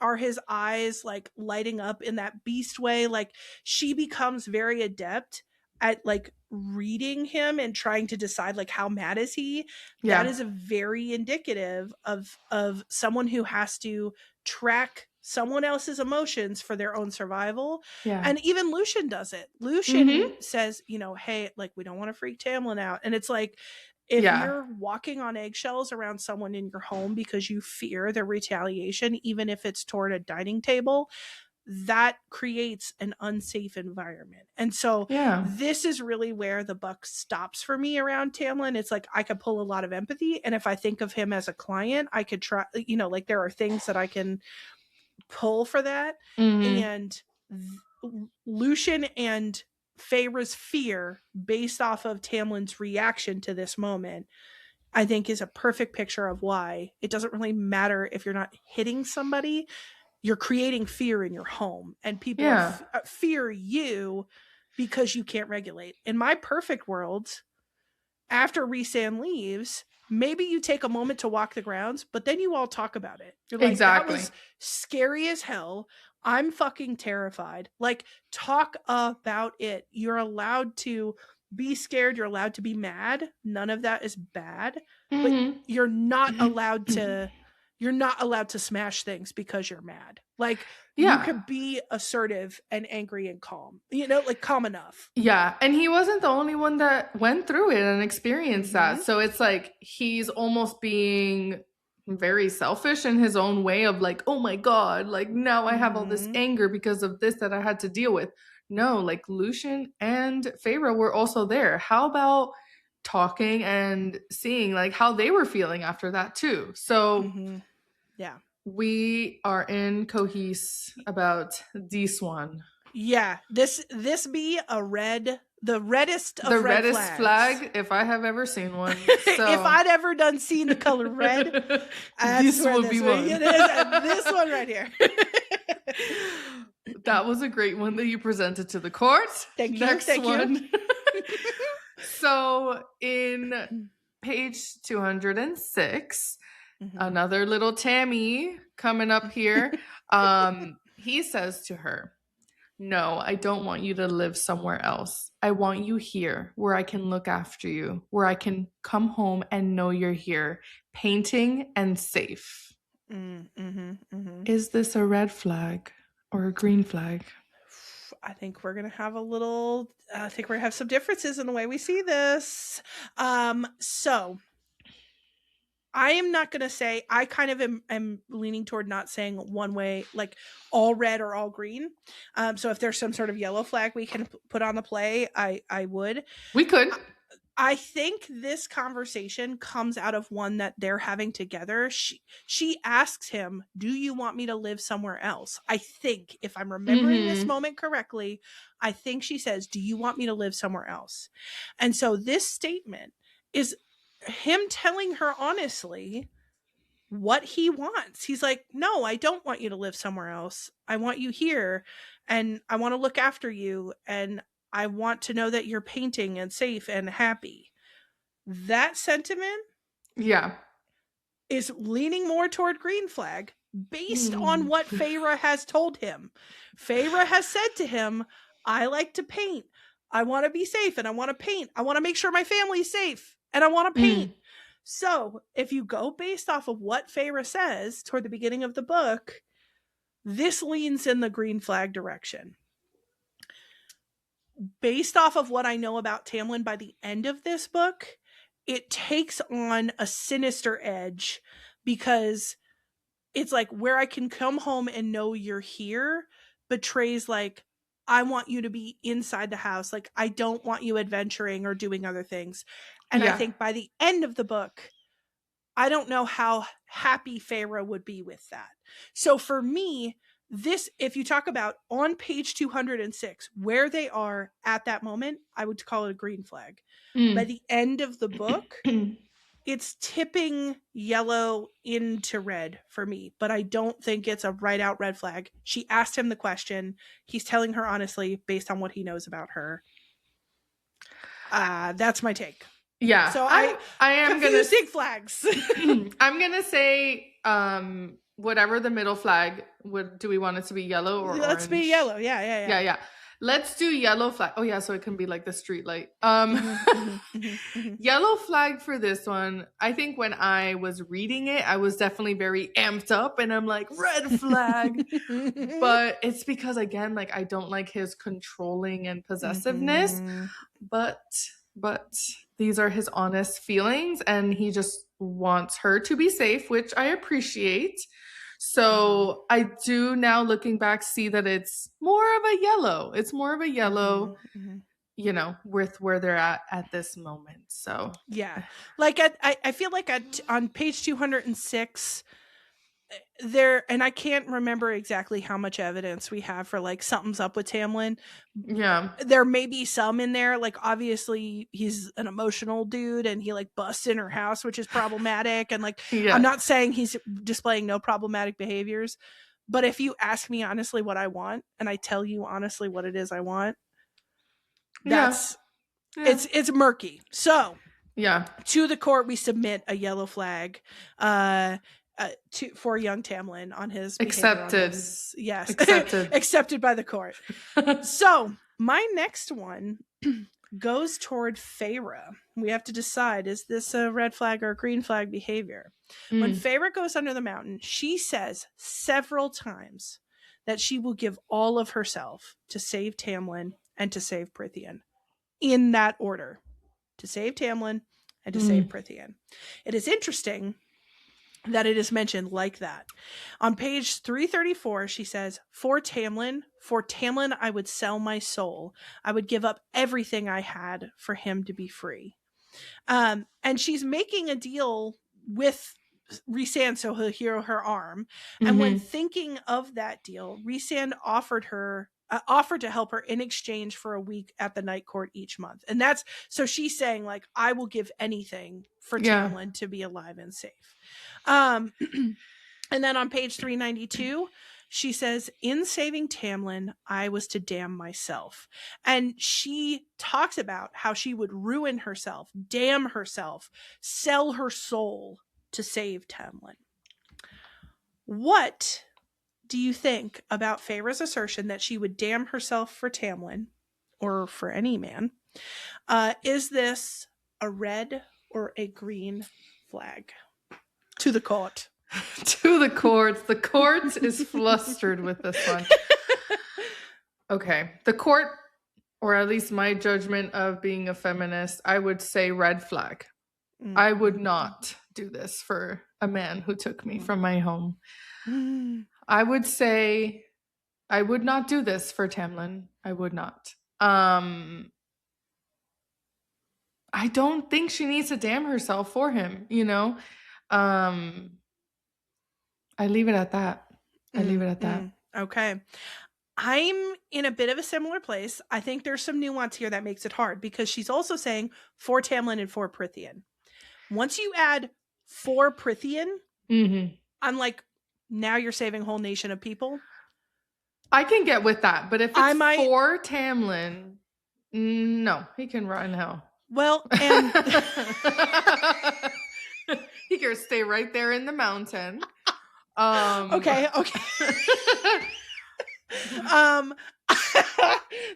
Are his eyes like lighting up in that beast way? Like she becomes very adept at like reading him and trying to decide like how mad is he. That is a very indicative of someone who has to track someone else's emotions for their own survival. And even Lucien does it. Lucien says, you know, hey, like we don't want to freak Tamlin out. And it's like If you're walking on eggshells around someone in your home because you fear their retaliation, even if it's toward a dining table, that creates an unsafe environment. And so this is really where the buck stops for me around Tamlin. It's like I could pull a lot of empathy, and if I think of him as a client, I could try, you know, like there are things that I can pull for that. And Lucian and Feyre's fear based off of Tamlin's reaction to this moment, I think, is a perfect picture of why it doesn't really matter if you're not hitting somebody. You're creating fear in your home, and people fear you because you can't regulate. In my perfect world, after Rhysand leaves, maybe you take a moment to walk the grounds, but then you all talk about it. You're like, that was scary as hell. I'm fucking terrified. Like, talk about it. You're allowed to be scared. You're allowed to be mad. None of that is bad, but you're not allowed to... You're not allowed to smash things because you're mad. Like, you could be assertive and angry and calm, you know, like calm enough. Yeah. And he wasn't the only one that went through it and experienced that. So it's like, he's almost being very selfish in his own way of like, oh my God, like now I have all this anger because of this that I had to deal with. No, like Lucian and Feyre were also there. How about talking and seeing like how they were feeling after that too? So we are in cohese about this one. Yeah, this be a red, the reddest of the red reddest flag if I have ever seen one. So. If I'd ever done seen the color red, this would be one. It is this one right here. That was a great one that you presented to the court. Thank you. Thank you. So in page 206, another little Tammy coming up here. He says to her, "No, I don't want you to live somewhere else. I want you here where I can look after you, where I can come home and know you're here, painting and safe." Is this a red flag or a green flag? I think we're going to have I think we're going to have some differences in the way we see this. So I am not going to say, I kind of am leaning toward not saying one way, like all red or all green. So if there's some sort of yellow flag we can put on the play, I would. We could. I think this conversation comes out of one that they're having together. She asks him, "Do you want me to live somewhere else?" I think, if I'm remembering this moment correctly, I think she says, "Do you want me to live somewhere else?" And so this statement is him telling her honestly what he wants. He's like, "No, I don't want you to live somewhere else. I want you here, and I want to look after you, and I want to know that you're painting and safe and happy." That sentiment is leaning more toward green flag based on what Feyre has told him. Feyre has said to him, "I like to paint. I want to be safe and I want to paint. I want to make sure my family's safe and I want to paint." So if you go based off of what Feyre says toward the beginning of the book, this leans in the green flag direction. Based off of what I know about Tamlin by the end of this book, it takes on a sinister edge because it's like, where I can come home and know you're here betrays like, I want you to be inside the house. Like, I don't want you adventuring or doing other things. And I think by the end of the book, I don't know how happy Feyre would be with that. So for me, this, if you talk about on page 206, where they are at that moment, I would call it a green flag. By the end of the book, it's tipping yellow into red for me, but I don't think it's a right out red flag. She asked him the question. He's telling her honestly based on what he knows about her. That's my take. Yeah. So I am confusing flags. I'm going to say, whatever the middle flag do we want it to be yellow or Let's orange? be yellow. Yeah. Let's do yellow flag. Oh yeah, so it can be like the street light. Yellow flag for this one. I think when I was reading it, I was definitely very amped up and I'm like, red flag. But it's because, again, like I don't like his controlling and possessiveness. But but these are his honest feelings, and he just wants her to be safe, which I appreciate. So I do now, looking back, see that it's more of a yellow. It's more of a yellow, you know, with where they're at this moment. So yeah, like I feel like on page 206 there, and I can't remember exactly how much evidence we have for like something's up with Tamlin. Yeah, there may be some in there, like obviously he's an emotional dude and he like busts in her house, which is problematic, and like I'm not saying he's displaying no problematic behaviors, but if you ask me honestly what I want and I tell you honestly what it is I want, that's it's murky. So to the court we submit a yellow flag for young Tamlin on his accepted. Yes, accepted by the court. So my next one goes toward Feyre. We have to decide, is this a red flag or a green flag behavior? When Feyre goes under the mountain, she says several times that she will give all of herself to save Tamlin and to save Prythian. In that order. To save Tamlin and to save Prythian. It is interesting that it is mentioned like that. On page 334, she says, for Tamlin, I would sell my soul. I would give up everything I had for him to be free. And she's making a deal with Rhysand so he'll heal her arm. And when thinking of that deal, Rhysand offered to help her in exchange for a week at the Night Court each month. And that's, so she's saying like, I will give anything for Tamlin to be alive and safe. And then on page 392, she says, in saving Tamlin, I was to damn myself. And she talks about how she would ruin herself, damn herself, sell her soul to save Tamlin. What do you think about Feyre's assertion that she would damn herself for Tamlin, or for any man? Is this a red or a green flag? To the court. To the court. The court is flustered with this one. Okay. The court, or at least my judgment of being a feminist, I would say red flag. I would not do this for a man who took me from my home. I would say I would not do this for Tamlin. I would not. I don't think she needs to damn herself for him, you know? I leave it at that. Okay. I'm in a bit of a similar place. I think there's some nuance here that makes it hard, because she's also saying for Tamlin and for Prythian. Once you add for Prythian, I'm like, now you're saving a whole nation of people. I can get with that, but if it's for Tamlin, no, he can rot in hell. Well, and he can stay right there in the mountain. Okay.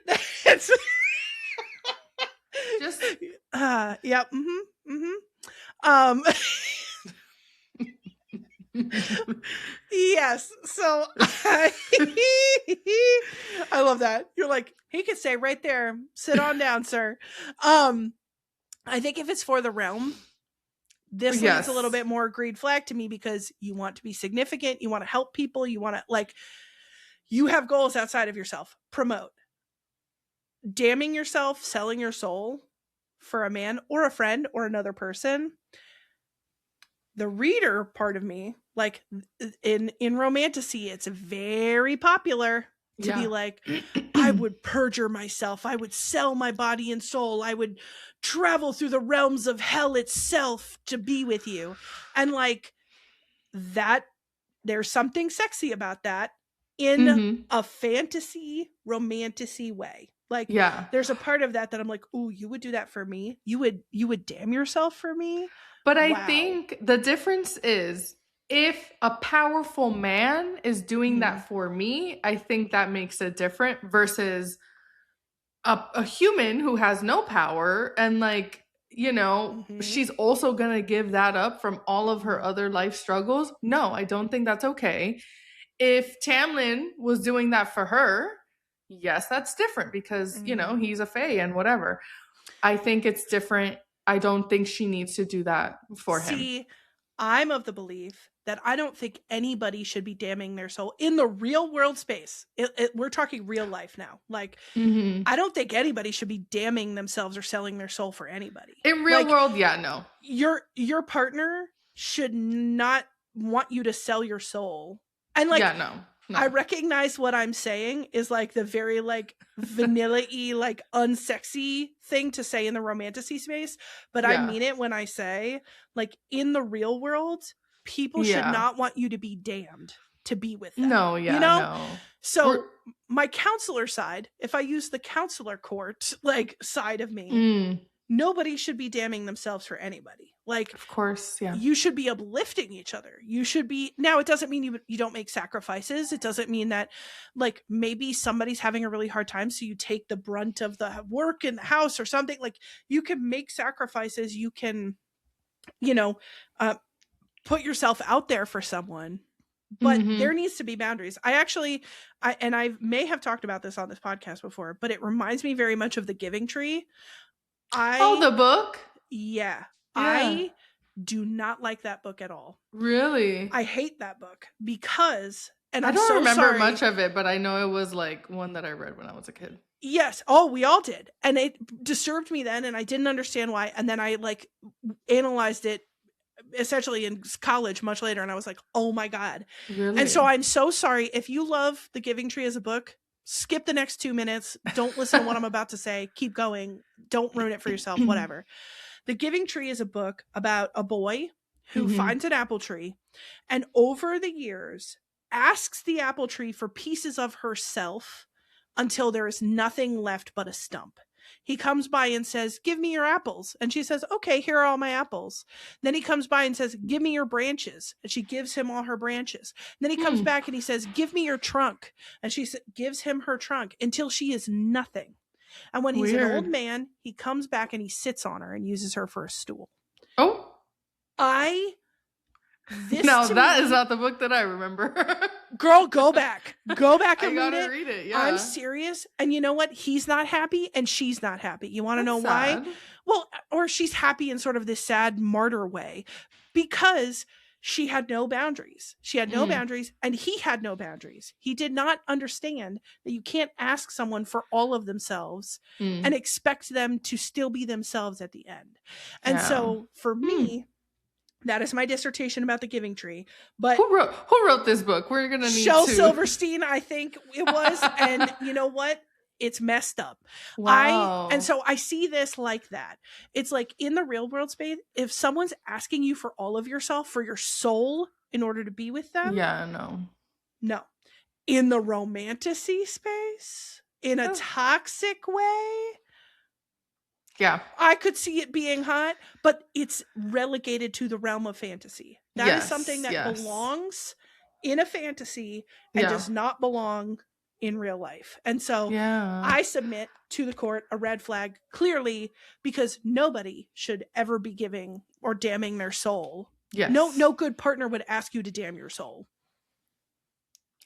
That's just yep. Yes. So I love that. You're like, he could stay right there. Sit on down, sir. I think if it's for the realm, this leaves a little bit more green flag to me, because you want to be significant. You want to help people. You want to, like, you have goals outside of yourself. Promote. Damning yourself, selling your soul for a man or a friend or another person. The reader part of me, like in romantasy, it's very popular to be like, I would perjure myself. I would sell my body and soul. I would travel through the realms of hell itself to be with you. And like that, there's something sexy about that in a fantasy, romantasy way. Like, there's a part of that I'm like, ooh, you would do that for me? You would damn yourself for me? But I think the difference is, if a powerful man is doing that for me, I think that makes it different versus a human who has no power and, like, you know, she's also going to give that up from all of her other life struggles. No, I don't think that's okay. If Tamlin was doing that for her, yes, that's different because, you know, he's a fae and whatever. I think it's different. I don't think she needs to do that for him. See, I'm of the belief that I don't think anybody should be damning their soul in the real world space. We're talking real life now. Like, I don't think anybody should be damning themselves or selling their soul for anybody. In real world, yeah, no. Your partner should not want you to sell your soul. And like, yeah, no. I recognize what I'm saying is like the very like vanilla-y, like unsexy thing to say in the romantasy space. But I mean it when I say like in the real world, people should not want you to be damned to be with them. No, yeah, you know? no. So my counselor side, if I use the counselor court like side of me, nobody should be damning themselves for anybody. Like, of course, yeah. You should be uplifting each other. You should be. Now, it doesn't mean you don't make sacrifices. It doesn't mean that, like, maybe somebody's having a really hard time, so you take the brunt of the work in the house or something. Like, you can make sacrifices. You can, put yourself out there for someone. But there needs to be boundaries. I may have talked about this on this podcast before, but it reminds me very much of The Giving Tree. The book? Yeah. I do not like that book at all. Really? I hate that book because, and I I'm don't so remember sorry. much of it, but I know it was like one that I read when I was a kid. Yes. Oh, we all did. And it disturbed me then, and I didn't understand why. And then I like analyzed it essentially in college much later, and I was like, oh my God. Really? And so I'm so sorry. If you love The Giving Tree as a book, skip the next 2 minutes. Don't listen to what I'm about to say. Keep going. Don't ruin it for yourself. Whatever. The Giving Tree is a book about a boy who finds an apple tree and over the years asks the apple tree for pieces of herself until there is nothing left but a stump. He comes by and says, give me your apples. And she says, okay, here are all my apples. Then he comes by and says, give me your branches. And she gives him all her branches. Then he comes back and he says, give me your trunk. And she gives him her trunk until she is nothing. And when he's an old man, he comes back and he sits on her and uses her for a stool. Oh. This is not the book that I remember. Girl, go back. Go back and read it. Read it. Yeah. I'm serious. And you know what? He's not happy and she's not happy. You want to know why? Well, or she's happy in sort of this sad martyr way because she had no boundaries. She had no boundaries and he had no boundaries. He did not understand that you can't ask someone for all of themselves and expect them to still be themselves at the end. And so for me, that is my dissertation about The Giving Tree. But who wrote this book? We're gonna need Shel Silverstein, I think it was. And you know what? It's messed up. Wow. And so I see this like that. It's like in the real world space, if someone's asking you for all of yourself, for your soul in order to be with them. Yeah, no. In the romantasy space, in a toxic way. Yeah. I could see it being hot, but it's relegated to the realm of fantasy. That is something that belongs in a fantasy and does not belong in real life. And so I submit to the court a red flag clearly because nobody should ever be giving or damning their soul. Yes. No good partner would ask you to damn your soul.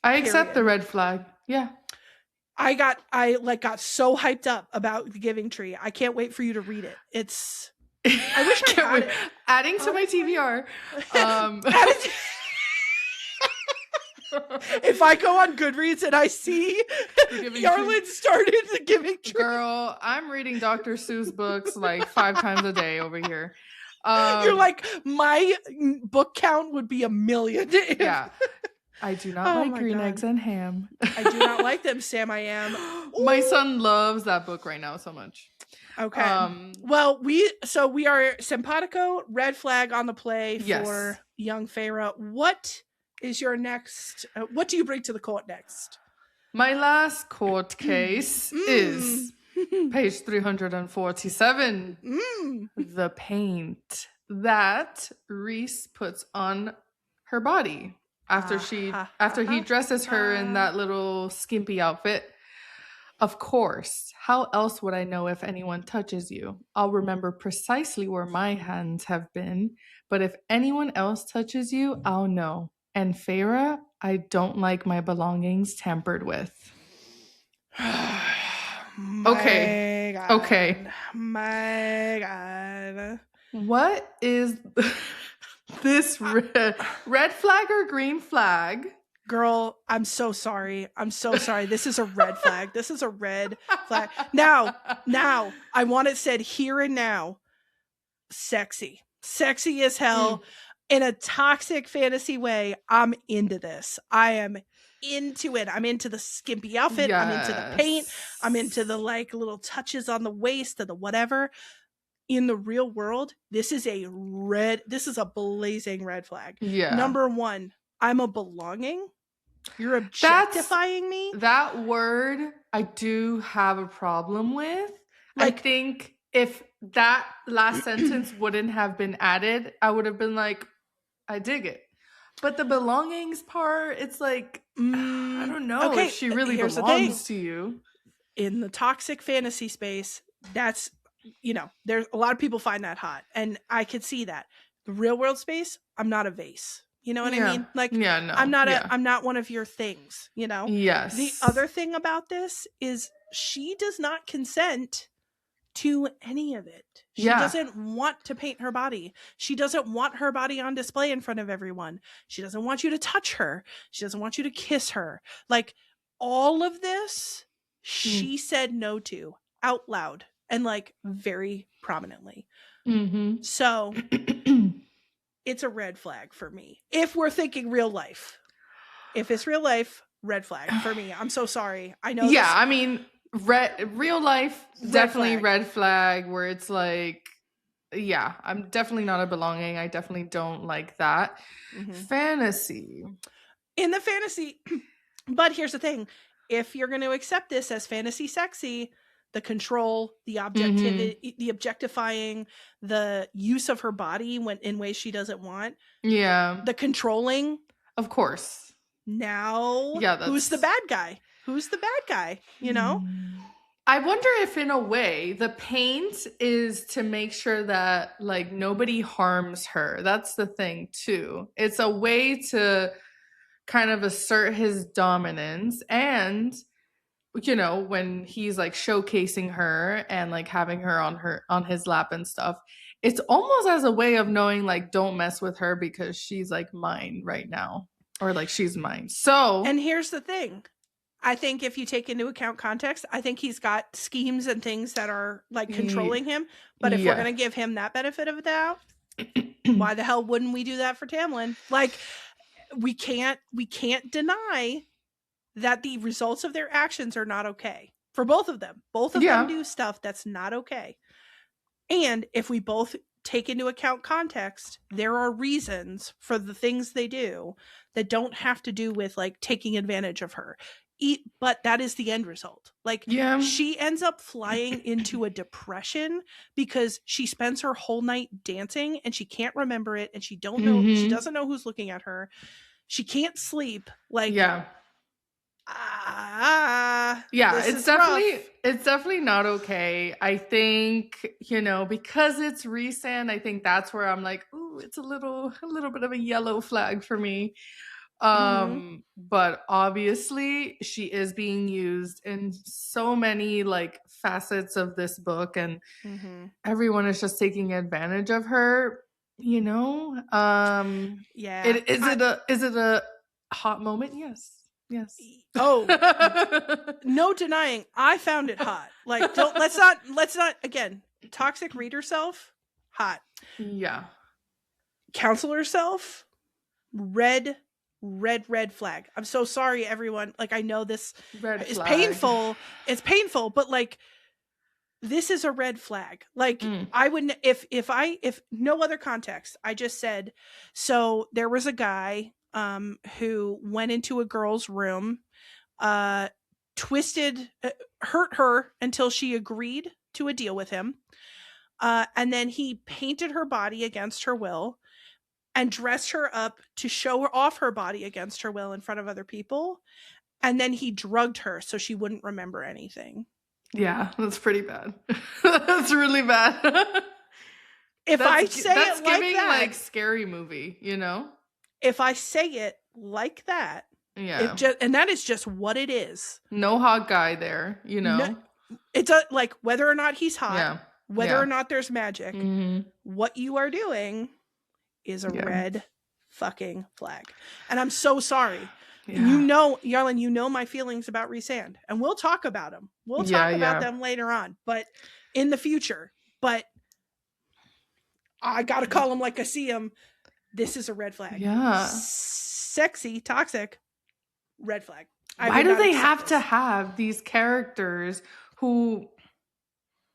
I accept the red flag. Yeah. I got so hyped up about The Giving Tree. I can't wait for you to read it. I wish I had it. Adding to my TBR. If I go on Goodreads and I see Yarlin started The Giving Tree. Girl, I'm reading Dr. Seuss books like 5 times a day over here. You're like, my book count would be 1 million. Yeah. I do not like green eggs and ham. I do not like them, Sam. I am. My son loves that book right now so much. Okay. Well, we are simpatico, red flag on the play for young Feyre. What is your next? What do you bring to the court next? My last court case is page 347. The paint that Rhys puts on her body. After he dresses her in that little skimpy outfit. Of course, how else would I know if anyone touches you? I'll remember precisely where my hands have been, but if anyone else touches you, I'll know. And Feyre, I don't like my belongings tampered with. Okay. God. Okay. My God. What is this red flag or green flag? Girl, I'm so sorry. I'm so sorry. This is a red flag. This is a red flag. Now, I want it said here and now. Sexy. Sexy as hell. In a toxic fantasy way. I'm into this. I am into it. I'm into the skimpy outfit. Yes. I'm into the paint. I'm into the like little touches on the waist and the whatever. In the real world, this is a blazing red flag. Yeah. Number one, I'm a belonging. You're objectifying me. That word I do have a problem with. Like, I think if that last sentence wouldn't have been added, I would have been like, I dig it. But the belongings part, it's like, I don't know if she really belongs to you. In the toxic fantasy space, that's, there's a lot of people find that hot. And I could see that. The real world space, I'm not a vase. You know what I mean? Like, I'm not one of your things, Yes. The other thing about this is she does not consent to any of it. She doesn't want to paint her body. She doesn't want her body on display in front of everyone. She doesn't want you to touch her. She doesn't want you to kiss her. Like, all of this, she said no to out loud and like very prominently. Mm-hmm. So it's a red flag for me. If we're thinking real life. If it's real life, red flag for me. I'm so sorry. I know. Yeah, I mean, real life, definitely red flag where it's like, yeah, I'm definitely not a belonging. I definitely don't like that. Mm-hmm. Fantasy. In the fantasy, but here's the thing. If you're going to accept this as fantasy sexy, the control, the objectivity, the objectifying, the use of her body in ways she doesn't want. Yeah. The controlling. Of course. Now, who's the bad guy? Who's the bad guy? I wonder if in a way the paint is to make sure that like nobody harms her. That's the thing too. It's a way to kind of assert his dominance, and when he's like showcasing her and like having her on his lap and stuff, it's almost as a way of knowing like don't mess with her because she's like mine right now, or like she's mine. So, and here's the thing. I think if you take into account context, I think he's got schemes and things that are like controlling him. But if we're going to give him that benefit of the doubt, why the hell wouldn't we do that for Tamlin? Like, we can't deny that the results of their actions are not okay for both of them. Both of them do stuff that's not okay. And if we both take into account context, there are reasons for the things they do that don't have to do with like taking advantage of her. But that is the end result. Like, she ends up flying into a depression because she spends her whole night dancing and she can't remember it, and she doesn't know who's looking at her. She can't sleep. Like, it's definitely not okay. I think, because it's recent, I think that's where I'm like, ooh, it's a little bit of a yellow flag for me. But obviously she is being used in so many like facets of this book, and everyone is just taking advantage of her, Is it a hot moment? Yes. Oh, no denying. I found it hot. Like, let's not again, toxic reader self, hot. Yeah. Counselor self, red flag. I'm so sorry, everyone. Like, I know this is painful. It's painful, but like, this is a red flag. Like, I wouldn't, if no other context, I just said, so there was a guy who went into a girl's room, hurt her until she agreed to a deal with him. And then he painted her body against her will and dressed her up to show off her body against her will in front of other people. And then he drugged her so she wouldn't remember anything. Yeah, that's pretty bad. That's really bad. That's giving like scary movie, If I say it like that, and that is just what it is. No hot guy there, It's like whether or not he's hot, whether or not there's magic, what you are doing is a red fucking flag. And I'm so sorry. You know, Yarlin, you know my feelings about Rhysand, and we'll talk about them. We'll talk about them later on, but in the future. But I gotta call them like I see them. This is a red flag. Yeah. Sexy, toxic, red flag. Why do they have to have these characters who,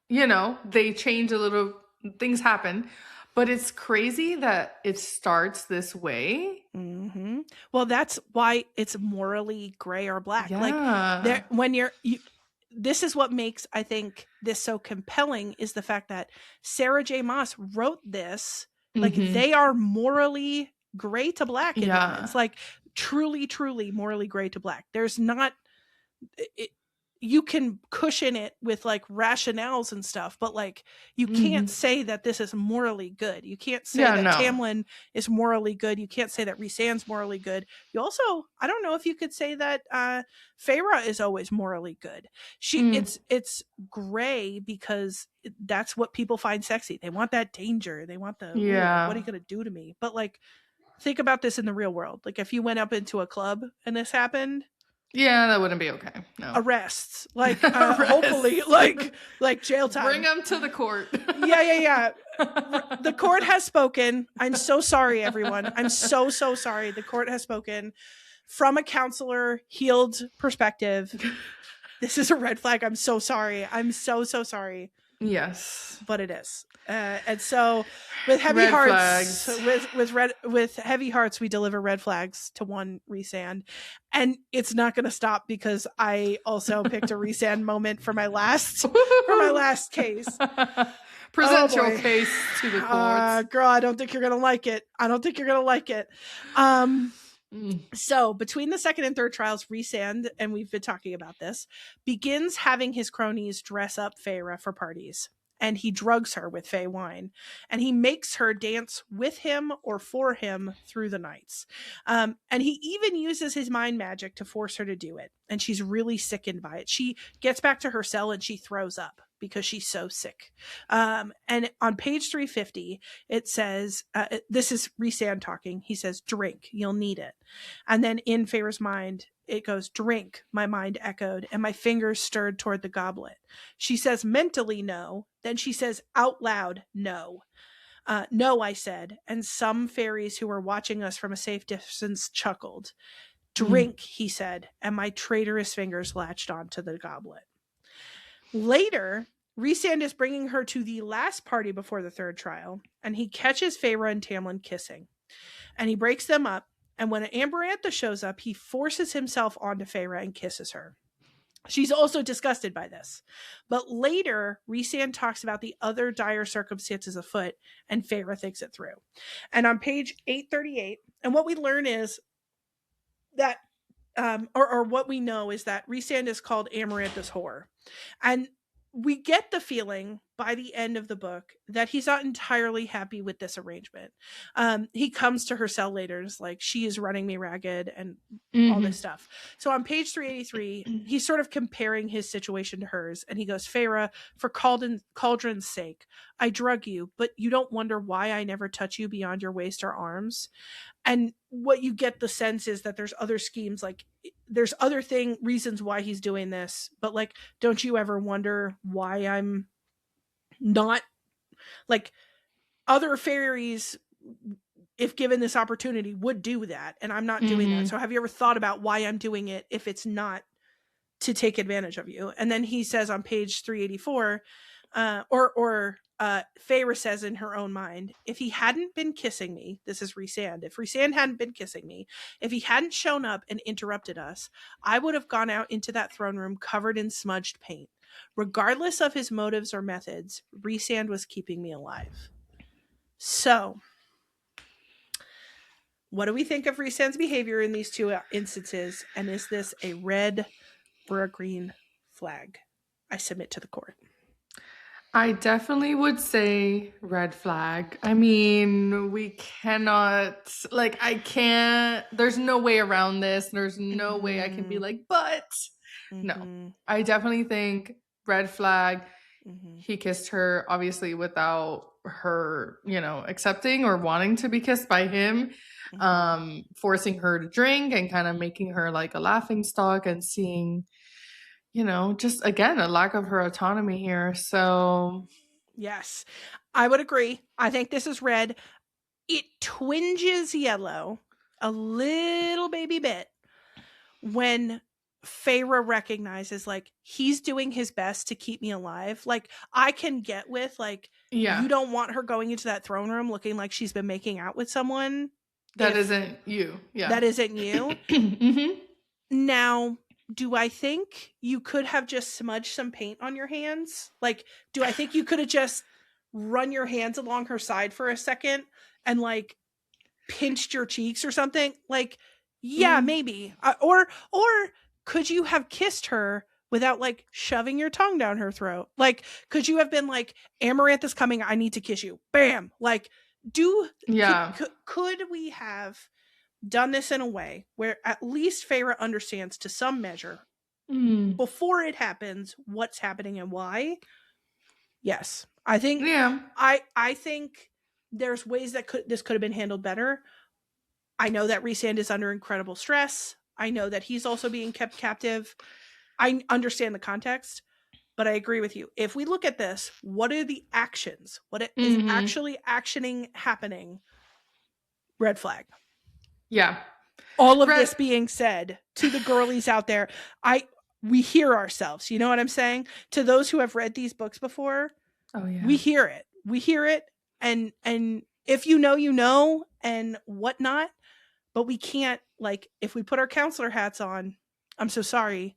you know, they change a little, things happen, but it's crazy that it starts this way. Mm-hmm. Well, that's why it's morally gray or black. Like when this is what makes, I think, this so compelling is the fact that Sarah J Maas wrote this. Like they are morally gray to black. It's like truly, truly morally gray to black. There's not, you can cushion it with like rationales and stuff, but like you can't say that this is morally good. You can't say that Tamlin is morally good. You can't say that Rhysand's morally good. You also, I don't know if you could say that Feyre is always morally good. It's gray because that's what people find sexy. They want that danger. They want the what are you gonna do to me? But like, think about this in the real world. Like if you went up into a club and this happened. Yeah, that wouldn't be okay. No. Arrests, like hopefully, like jail time. Bring them to the court. Yeah. The court has spoken. I'm so sorry, everyone. I'm so sorry. The court has spoken. From a counselor, healed perspective, this is a red flag. I'm so sorry. I'm so sorry. Yes, but it is. And so, with heavy hearts, with heavy hearts, we deliver red flags to one Rhysand, and it's not going to stop because I also picked a Rhysand moment for my last case. Present your case to the courts, girl. I don't think you're going to like it. So between the second and third trials, Rhysand, and we've been talking about this, begins having his cronies dress up Feyre for parties. And he drugs her with Fey wine. And he makes her dance with him or for him through the nights. And he even uses his mind magic to force her to do it. And she's really sickened by it. She gets back to her cell and she throws up because she's so sick. And on page 350, it says, this is Rhysand talking. He says, drink, you'll need it. And then in Feyre's mind, it goes, drink, my mind echoed, and my fingers stirred toward the goblet. She says mentally no. Then she says out loud, no. No, I said, and some fairies who were watching us from a safe distance chuckled. Drink, he said, and my traitorous fingers latched onto the goblet. Later, Rhysand is bringing her to the last party before the third trial, and he catches Feyre and Tamlin kissing. And he breaks them up, and when Amarantha shows up, he forces himself onto Feyre and kisses her. She's also disgusted by this. But later, Rhysand talks about the other dire circumstances afoot, and Feyre thinks it through. And on page 838, and what we learn is that, or what we know is that Rhysand is called Amarantha's whore. And we get the feeling by the end of the book that he's not entirely happy with this arrangement. He comes to her cell later and is like, she is running me ragged and all this stuff. So on page 383, he's sort of comparing his situation to hers. And he goes, Feyre, for Cauldron's sake, I drug you, but you don't wonder why I never touch you beyond your waist or arms. And what you get the sense is that there's other schemes, like there's other reasons why he's doing this, but like, don't you ever wonder why I'm not, like, other fairies, if given this opportunity, would do that, and I'm not doing that. So have you ever thought about why I'm doing it if it's not to take advantage of you? And then he says on page 384, Feyre says in her own mind, if he hadn't been kissing me, this is Rhysand, if Rhysand hadn't been kissing me, if he hadn't shown up and interrupted us, I would have gone out into that throne room covered in smudged paint. Regardless of his motives or methods, Rhysand was keeping me alive. So, what do we think of Rhysand's behavior in these two instances? And is this a red or a green flag? I submit to the court. I definitely would say red flag. I mean, we cannot, like, I can't, there's no way around this. There's no way I can be like, but no, I definitely think red flag. He kissed her, obviously, without her, accepting or wanting to be kissed by him, forcing her to drink and kind of making her like a laughing stock and seeing, just again, a lack of her autonomy here. So, yes, I would agree. I think this is red. It twinges yellow a little baby bit when Feyre recognizes, like, he's doing his best to keep me alive. Like, I can get with, like, you don't want her going into that throne room looking like she's been making out with someone. That isn't you. Yeah. That isn't you. Mm-hmm. Now, do I think you could have just smudged some paint on your hands? Like, do I think you could have just run your hands along her side for a second and, like, pinched your cheeks or something? Like, yeah, maybe. Or could you have kissed her without, like, shoving your tongue down her throat? Like, could you have been like, Amaranth is coming, I need to kiss you. Bam. Like, could we have done this in a way where at least Feyre understands to some measure before it happens what's happening and why? Yes. I think I think there's ways that this could have been handled better. I know that Rhysand is under incredible stress. I know that he's also being kept captive. I understand the context, but I agree with you. If we look at this, what are the actions? What is actually happening? Red flag. Yeah. All of this being said, to the girlies out there, we hear ourselves. You know what I'm saying? To those who have read these books before, we hear it. We hear it, and if you know, and whatnot. But we can't, like, if we put our counselor hats on, I'm so sorry.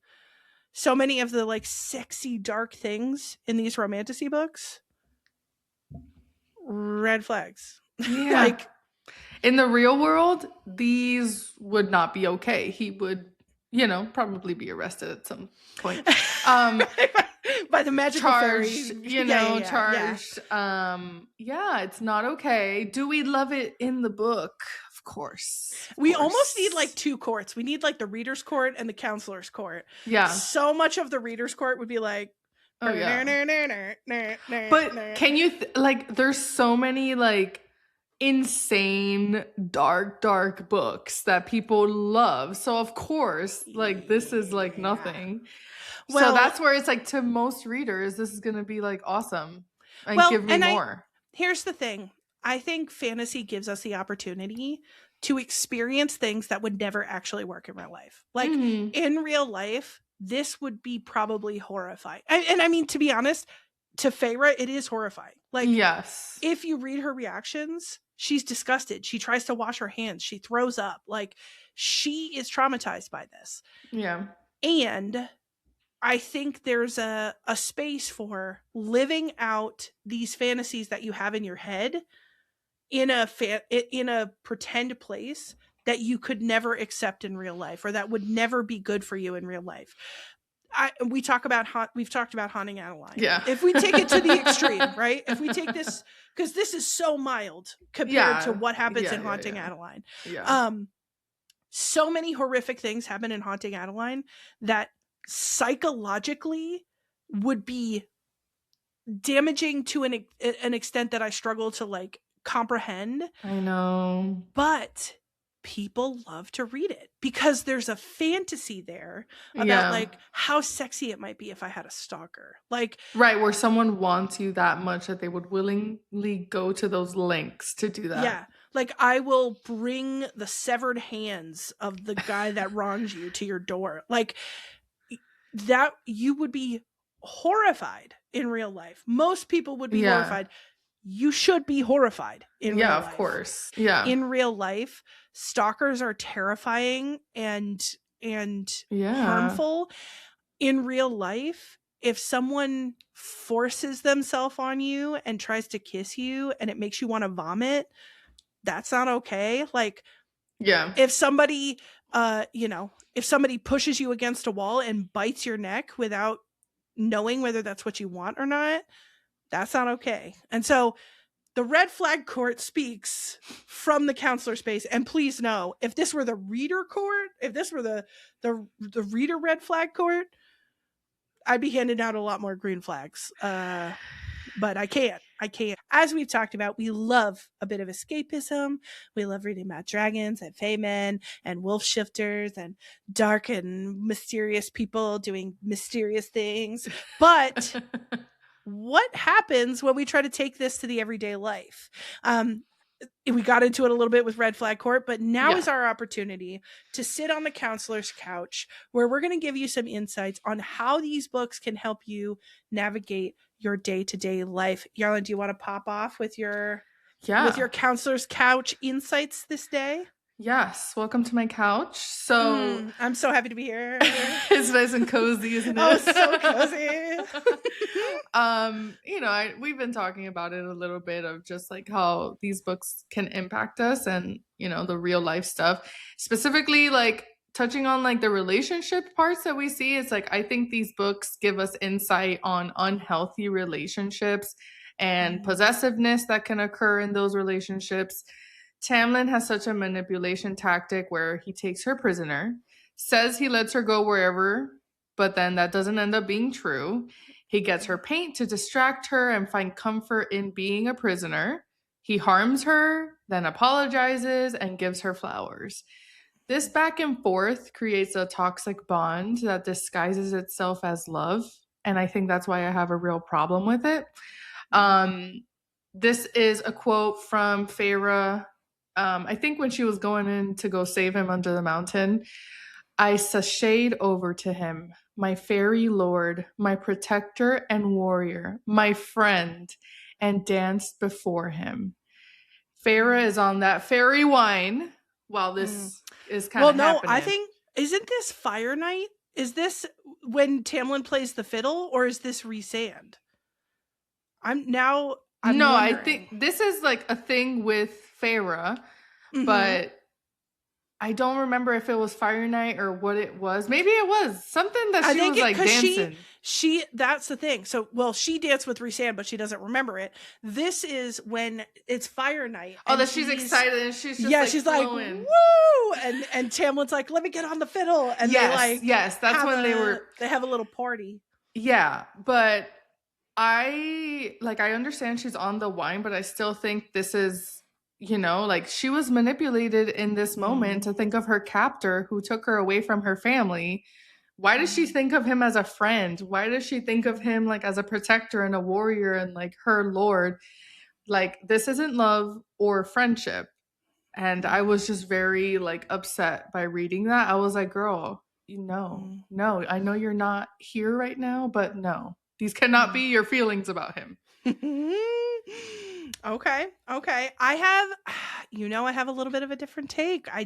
So many of the, like, sexy, dark things in these romantasy books, red flags. Yeah. Like, in the real world, these would not be okay. He would, probably be arrested at some point. By the magical fairy. Charged. Yeah. It's not okay. Do we love it in the book? Of course. We almost need, like, two courts. We need, like, the reader's court and the counselor's court. Yeah. So much of the reader's court would be like, but can you, there's so many, like, insane dark books that people love, so of course, like, this is like nothing. Well, so that's where it's like, to most readers, this is gonna be like awesome and give me more. Here's the thing. I think fantasy gives us the opportunity to experience things that would never actually work in real life. Like, in real life, this would be probably horrifying. And I mean, to be honest, to Feyre, it is horrifying. Like, yes, if you read her reactions, she's disgusted. She tries to wash her hands. She throws up. Like, she is traumatized by this. Yeah. And I think there's a space for living out these fantasies that you have in your head in a pretend place that you could never accept in real life, or that would never be good for you in real life. We've talked about Haunting Adeline. Yeah. If we take it to the extreme, right? If we take this, because this is so mild compared to what happens in Haunting Adeline. Yeah. So many horrific things happen in Haunting Adeline that psychologically would be damaging to an extent that I struggle to, like, comprehend. I know. But people love to read it because there's a fantasy there about like how sexy it might be if I had a stalker. Like, right, where someone wants you that much that they would willingly go to those lengths to do that. Yeah. Like, I will bring the severed hands of the guy that wronged you to your door. Like, that you would be horrified in real life. Most people would be horrified. You should be horrified in real life. Yeah, of course. Yeah. In real life, stalkers are terrifying and harmful. In real life, if someone forces themselves on you and tries to kiss you and it makes you want to vomit, that's not okay. Like, if somebody if somebody pushes you against a wall and bites your neck without knowing whether that's what you want or not, that's not okay. And so the red flag court speaks from the counselor space. And please know, if this were the reader court, if this were the reader red flag court, I'd be handing out a lot more green flags. But I can't. As we've talked about, we love a bit of escapism. We love reading about dragons and fae men and wolf shifters and dark and mysterious people doing mysterious things. But what happens when we try to take this to the everyday life? We got into it a little bit with Red Flag Court, but now is our opportunity to sit on the counselor's couch where we're going to give you some insights on how these books can help you navigate your day-to-day life. Yarlin, do you want to pop off with your counselor's couch insights this day? Yes, welcome to my couch. So I'm so happy to be here. It's nice and cozy, isn't it? Oh, so cozy. We've been talking about it a little bit of just like how these books can impact us and, the real life stuff. Specifically, like touching on like the relationship parts that we see. It's like, I think these books give us insight on unhealthy relationships and possessiveness that can occur in those relationships. Tamlin has such a manipulation tactic where he takes her prisoner, says he lets her go wherever, but then that doesn't end up being true. He gets her paint to distract her and find comfort in being a prisoner. He harms her, then apologizes and gives her flowers. This back and forth creates a toxic bond that disguises itself as love. And I think that's why I have a real problem with it. This is a quote from Feyre. I think when she was going in to go save him under the mountain, I sashayed over to him, my fairy lord, my protector and warrior, my friend, and danced before him. Feyre is on that fairy wine while this is kind of happening. I think, isn't this Fire Night? Is this when Tamlin plays the fiddle, or is this Rhysand? I'm wondering. I think this is like a thing with Feyre, but I don't remember if it was Fire Night or what it was. Maybe it was something that she was like dancing. She that's the thing. So, she danced with Rhysand, but she doesn't remember it. This is when it's Fire Night. Oh, that she's excited and she's just she's flowing. Like, woo! And Tamlin's like, let me get on the fiddle. And that's when they have a little party. Yeah, but I understand she's on the wine, but I still think this is, she was manipulated in this moment to think of her captor who took her away from her family. Why does she think of him as a friend? Why does she think of him like as a protector and a warrior and like her lord? Like, this isn't love or friendship. And I was just very like upset by reading that. I was like, girl, no, I know you're not here right now, but no, these cannot be your feelings about him. Okay. I have a little bit of a different take. I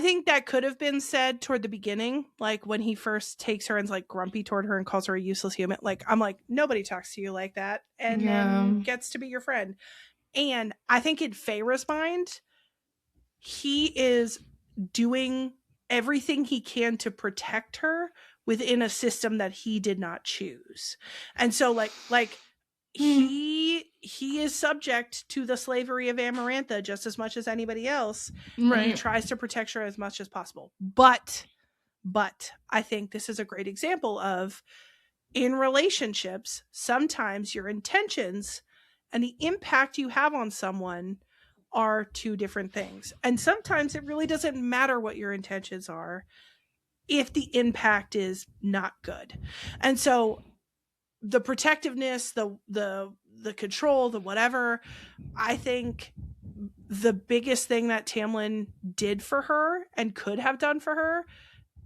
think that could have been said toward the beginning, like when he first takes her and's like grumpy toward her and calls her a useless human. Like, I'm like, nobody talks to you like that, and then gets to be your friend. And I think in Feyre's mind, he is doing everything he can to protect her within a system that he did not choose. And so he is subject to the slavery of Amarantha just as much as anybody else. Right. And he tries to protect her as much as possible. But I think this is a great example of, in relationships, sometimes your intentions and the impact you have on someone are two different things. And sometimes it really doesn't matter what your intentions are if the impact is not good. And so the protectiveness, the control, the whatever, I think the biggest thing that Tamlin did for her and could have done for her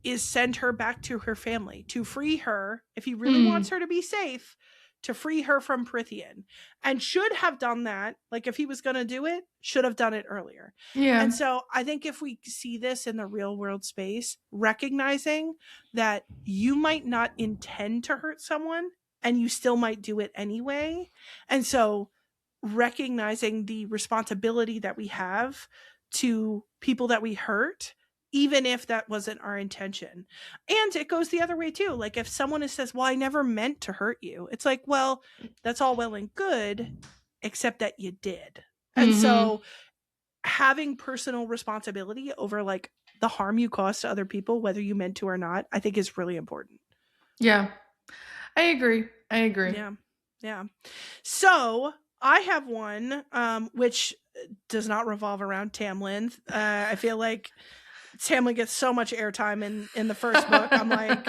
is send her back to her family, to free her, if he really wants her to be safe, to free her from Prythian, and should have done that. Like, if he was going to do it, should have done it earlier. Yeah. And so I think if we see this in the real world space, recognizing that you might not intend to hurt someone and you still might do it anyway. And so recognizing the responsibility that we have to people that we hurt, even if that wasn't our intention. And it goes the other way too. Like, if someone says, well, I never meant to hurt you, it's like, well, that's all well and good, except that you did. And so having personal responsibility over like the harm you cause to other people, whether you meant to or not, I think is really important. Yeah, I agree. Yeah. So I have one, which does not revolve around Tamlin. I feel like Tamlin gets so much airtime in the first book. I'm like,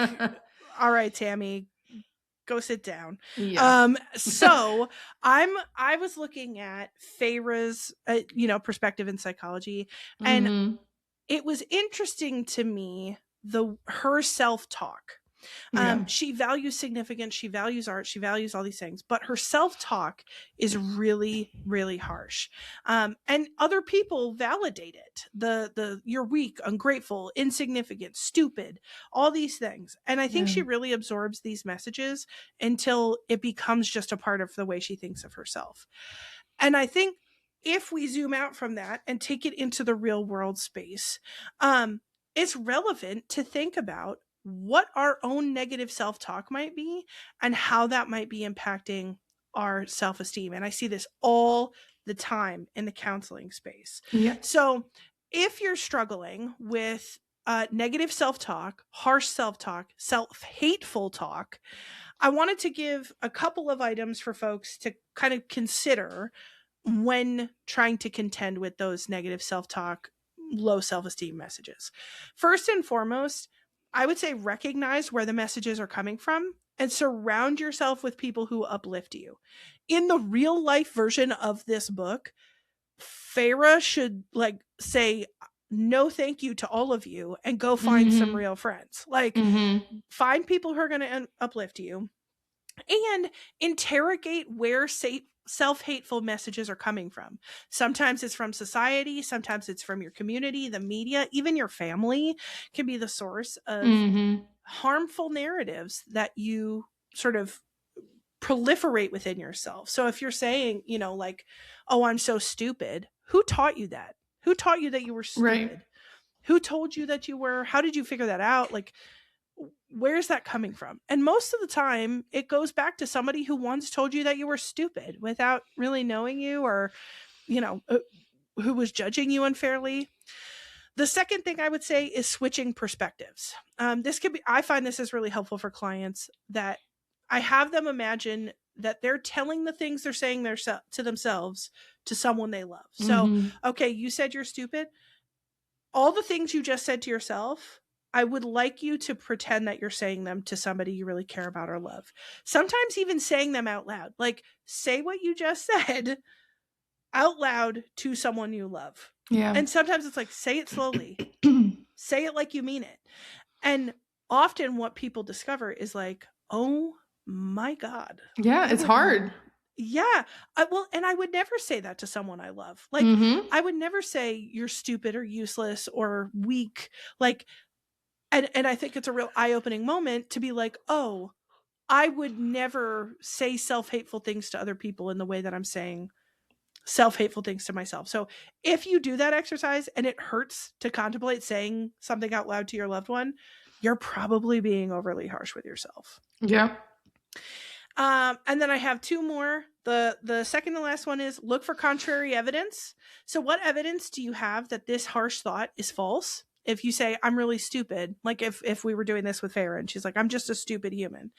all right, Tammy, go sit down. Yeah. So I was looking at Feyre's, perspective in psychology, and it was interesting to me her self-talk. She values significance, she values art, she values all these things, but her self-talk is really, really harsh. And other people validate it. The you're weak, ungrateful, insignificant, stupid, all these things. And I think she really absorbs these messages until it becomes just a part of the way she thinks of herself. And I think if we zoom out from that and take it into the real world space, it's relevant to think about what our own negative self-talk might be and how that might be impacting our self-esteem. And I see this all the time in the counseling space. Yeah. So if you're struggling with negative self-talk, harsh self-talk, self-hateful talk, I wanted to give a couple of items for folks to kind of consider when trying to contend with those negative self-talk, low self-esteem messages. First and foremost, I would say recognize where the messages are coming from and surround yourself with people who uplift you. In the real life version of this book, Feyre should say no thank you to all of you and go find some real friends. Find people who are going to uplift you and interrogate where self-hateful messages are coming from. Sometimes it's from society, sometimes it's from your community, the media, even your family can be the source of harmful narratives that you sort of proliferate within yourself. So if you're saying, oh, I'm so stupid, who taught you that? Who taught you that you were stupid? Right. Who told you that you were? How did you figure that out? Where's that coming from? And most of the time it goes back to somebody who once told you that you were stupid without really knowing you, or who was judging you unfairly. The second thing I would say is switching perspectives. I find this is really helpful for clients, that I have them imagine that they're telling the things they're saying to themselves to someone they love. So, okay, you said you're stupid. All the things you just said to yourself, I would like you to pretend that you're saying them to somebody you really care about or love. Sometimes even saying them out loud. Say what you just said out loud to someone you love. Yeah. And sometimes it's say it slowly. Say it like you mean it. And often what people discover is oh my God. Yeah, it's hard. Yeah. And I would never say that to someone I love. I would never say you're stupid or useless or weak. And I think it's a real eye-opening moment to be oh, I would never say self-hateful things to other people in the way that I'm saying self-hateful things to myself. So if you do that exercise and it hurts to contemplate saying something out loud to your loved one, you're probably being overly harsh with yourself. Yeah. And then I have two more. The second and last one is look for contrary evidence. So what evidence do you have that this harsh thought is false? If you say, I'm really stupid, if we were doing this with Feyre and she's I'm just a stupid human,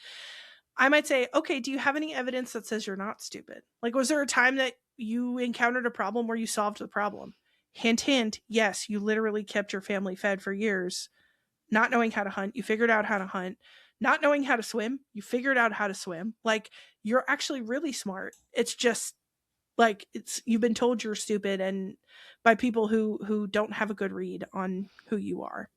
I might say, okay, do you have any evidence that says you're not stupid? Was there a time that you encountered a problem where you solved the problem? Hint, hint, yes, you literally kept your family fed for years. Not knowing how to hunt, you figured out how to hunt. Not knowing how to swim, you figured out how to swim. You're actually really smart. It's just you've been told you're stupid, and by people who don't have a good read on who you are.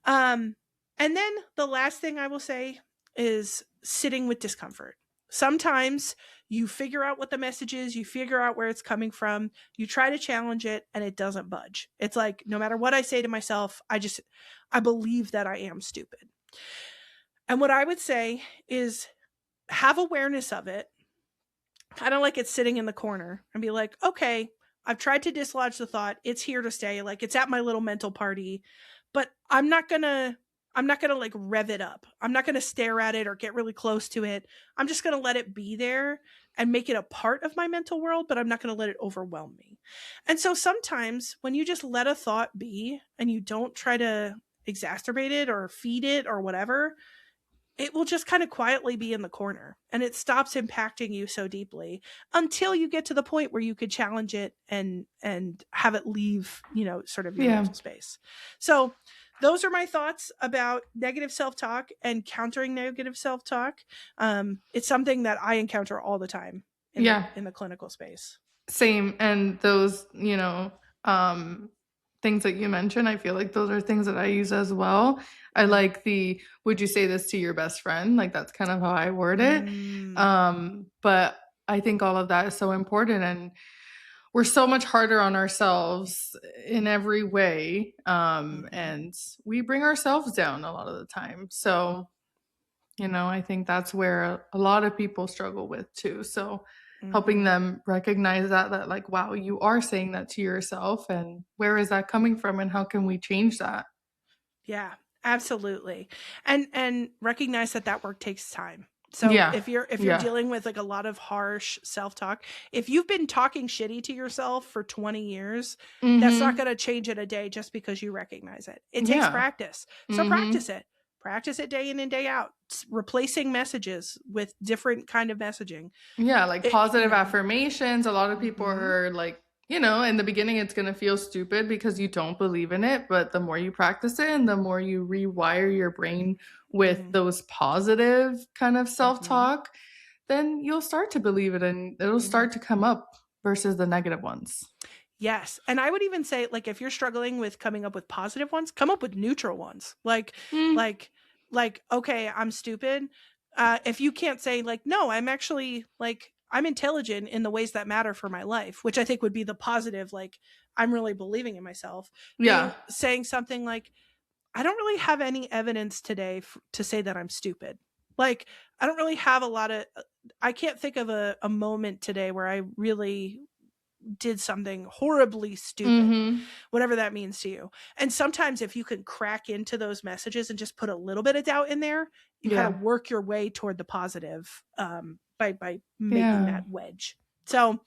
And then the last thing I will say is sitting with discomfort. Sometimes you figure out what the message is, you figure out where it's coming from, you try to challenge it, and it doesn't budge. It's no matter what I say to myself, I believe that I am stupid. And what I would say is have awareness of it, kind of it's sitting in the corner, and be okay, I've tried to dislodge the thought. It's here to stay. It's at my little mental party, but I'm not going to I'm not going to like rev it up. I'm not going to stare at it or get really close to it. I'm just going to let it be there and make it a part of my mental world, but I'm not going to let it overwhelm me. And so sometimes when you just let a thought be and you don't try to exacerbate it or feed it or whatever, it will just kind of quietly be in the corner and it stops impacting you so deeply until you get to the point where you could challenge it and have it leave, sort of your mental space. So those are my thoughts about negative self-talk and countering negative self-talk. It's something that I encounter all the time in the clinical space. Same. And those, things that you mentioned, I feel like those are things that I use as well. I like would you say this to your best friend? Like that's kind of how I word it. But I think all of that is so important, and we're so much harder on ourselves in every way. And we bring ourselves down a lot of the time. So, I think that's where a lot of people struggle with too. So helping them recognize that like, wow, you are saying that to yourself, and where is that coming from, and how can we change that? Yeah, absolutely. And recognize that work takes time. So if you're dealing with like a lot of harsh self-talk, if you've been talking shitty to yourself for 20 years, that's not going to change in a day just because you recognize it. It takes practice. So practice it. Practice it day in and day out, replacing messages with different kind of messaging. Yeah, like positive affirmations. A lot of people are like, in the beginning, it's going to feel stupid because you don't believe in it. But the more you practice it and the more you rewire your brain with those positive kind of self-talk, then you'll start to believe it and it'll start to come up versus the negative ones. Yes. And I would even say, like, if you're struggling with coming up with positive ones, come up with neutral ones. Like, okay, I'm stupid. If you can't say like, no, I'm actually like, I'm intelligent in the ways that matter for my life, which I think would be the positive. Like, I'm really believing in myself. Yeah. Saying something like, I don't really have any evidence today to say that I'm stupid. Like, I don't really have I can't think of a moment today where I really did something horribly stupid, whatever that means to you. And sometimes if you can crack into those messages and just put a little bit of doubt in there, you kind of work your way toward the positive by making that wedge. So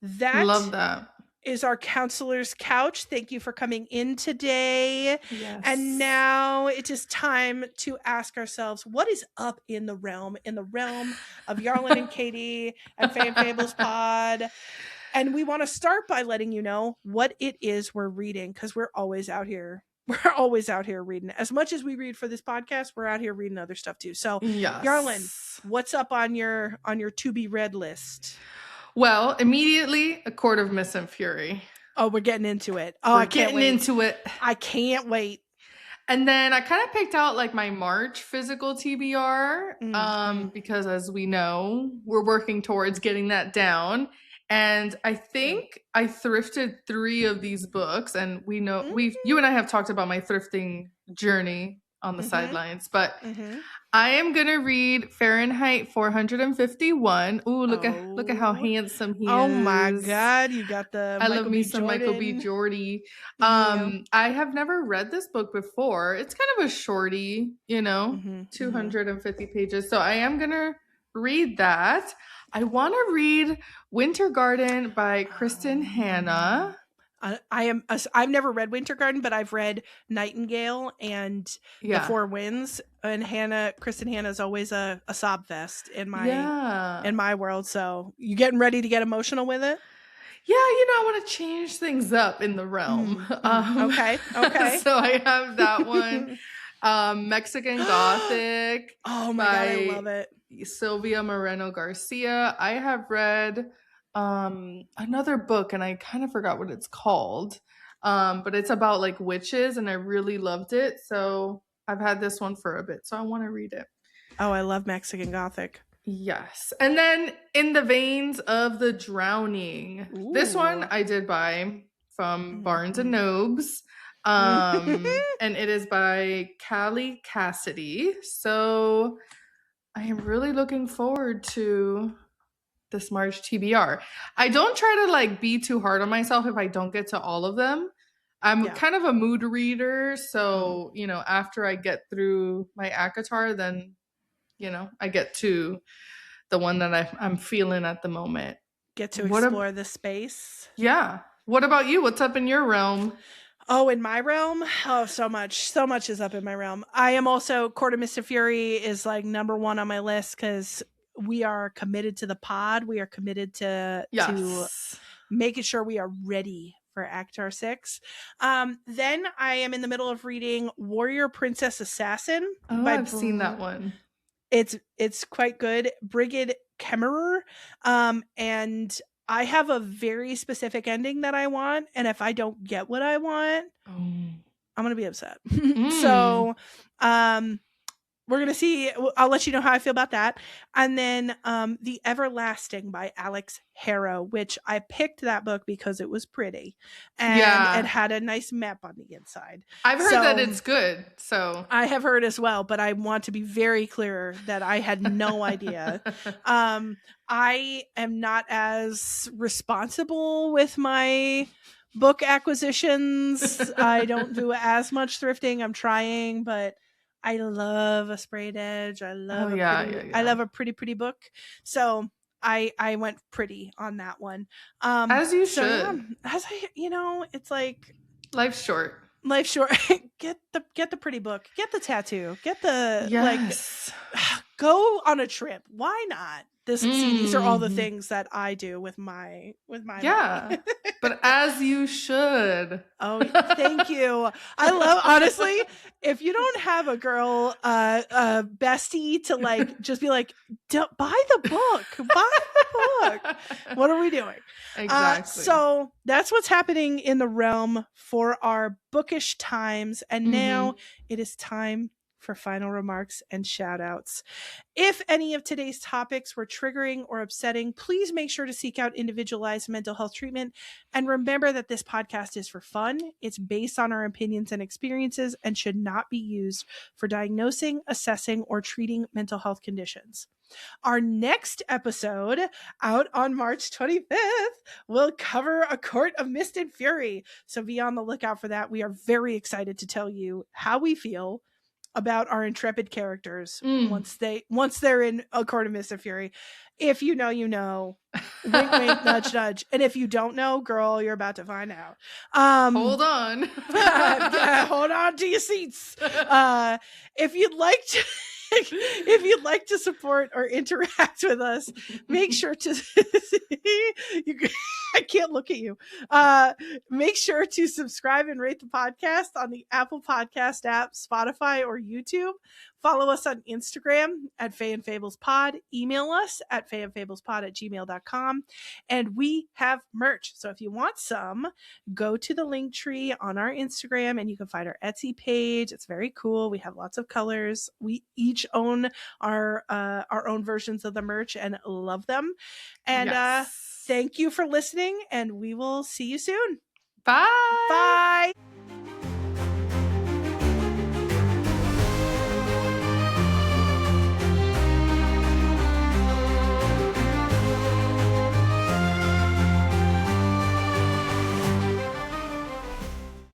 love that is our counselor's couch. Thank you for coming in today. Yes. And now it is time to ask ourselves, what is up in the realm of Yarlin and Katie and Fae and Fables pod? And we want to start by letting you know what it is we're reading, because we're always out here. We're always out here reading. As much as we read for this podcast, we're out here reading other stuff too. So, Yarlin, what's up on your to be read list? Well, immediately, A Court of Mist and Fury. Oh, we're getting into it. Oh, I can't wait. Into it. I can't wait. And then I kind of picked out like my March physical TBR because, as we know, we're working towards getting that down. And I think I thrifted 3 of these books, and we know you and I have talked about my thrifting journey on the sidelines, but I am gonna read Fahrenheit 451. Ooh, look at how handsome he is. Oh my God, you got the I love me some Michael B. Jordan. I have never read this book before. It's kind of a shorty, 250 pages. So I am gonna read that. I want to read Winter Garden by Kristen Hanna. I've never read Winter Garden, but I've read Nightingale and The Four Winds. And Kristen Hanna is always a sob fest in my world. So you getting ready to get emotional with it? Yeah, I want to change things up in the realm. Okay. So I have that one. Mexican Gothic. Oh my God, I love it. Sylvia Moreno Garcia. I have read another book, and I kind of forgot what it's called, but it's about like witches, and I really loved it. So I've had this one for a bit, so I want to read it. Oh, I love Mexican Gothic. Yes. And then In the Veins of the Drowning. Ooh. This one I did buy from Barnes and Nobles. And it is by Callie Cassidy. So I am really looking forward to this March TBR. I don't try to like be too hard on myself if I don't get to all of them. I'm kind of a mood reader. So, you know, after I get through my ACOTAR, then, you know, I get to the one that I'm feeling at the moment. Get to explore the space. Yeah. What about you? What's up in your realm? Oh, in my realm? Oh, so much is up in my realm. I am also Court of Mist and Fury is like number one on my list because we are committed to the pod. We are committed to making sure we are ready for ACOTAR 6. Then I am in the middle of reading Warrior Princess Assassin. Oh, I've seen that one. It's quite good. Brigid Kemmerer. And I have a very specific ending that I want, and if I don't get what I want, I'm gonna be upset. So we're gonna see. I'll let you know how I feel about that. And then The Everlasting by Alex Harrow, which I picked that book because it was pretty and it had a nice map on the inside. I've heard that it's good. So I have heard as well, but I want to be very clear that I had no idea. I am not as responsible with my book acquisitions. I don't do as much thrifting. I'm trying, but I love a sprayed edge. I love I love a pretty book. So I went pretty on that one. As you should. As I, you know, it's like life's short. Life's short. Get the pretty book. Get the tattoo. Get the go on a trip. Why not? These are all the things that I do with my money. But as you should. Oh, thank you. I love, honestly, if you don't have a girl bestie to like just be like, buy the book. What are we doing? Exactly. So that's what's happening in the realm for our bookish times, and now it is time for final remarks and shout outs. If any of today's topics were triggering or upsetting, please make sure to seek out individualized mental health treatment. And remember that this podcast is for fun. It's based on our opinions and experiences and should not be used for diagnosing, assessing, or treating mental health conditions. Our next episode, out on March 25th, will cover A Court of Mist and Fury. So be on the lookout for that. We are very excited to tell you how we feel about our intrepid characters once they're in A Court of Mist and Fury. If you know, you know. Wink, wink, nudge, nudge. And if you don't know, girl, you're about to find out. Hold on. Hold on to your seats. If you'd like to support or interact with us, make sure to I can't look at you. Make sure to subscribe and rate the podcast on the Apple Podcast app, Spotify, or YouTube. Follow us on Instagram at Fae and Fables Pod. Email us at faeandfablespod@gmail.com. And we have merch. So if you want some, go to the link tree on our Instagram and you can find our Etsy page. It's very cool. We have lots of colors. We each own our own versions of the merch and love them. And thank you for listening, and we will see you soon. Bye.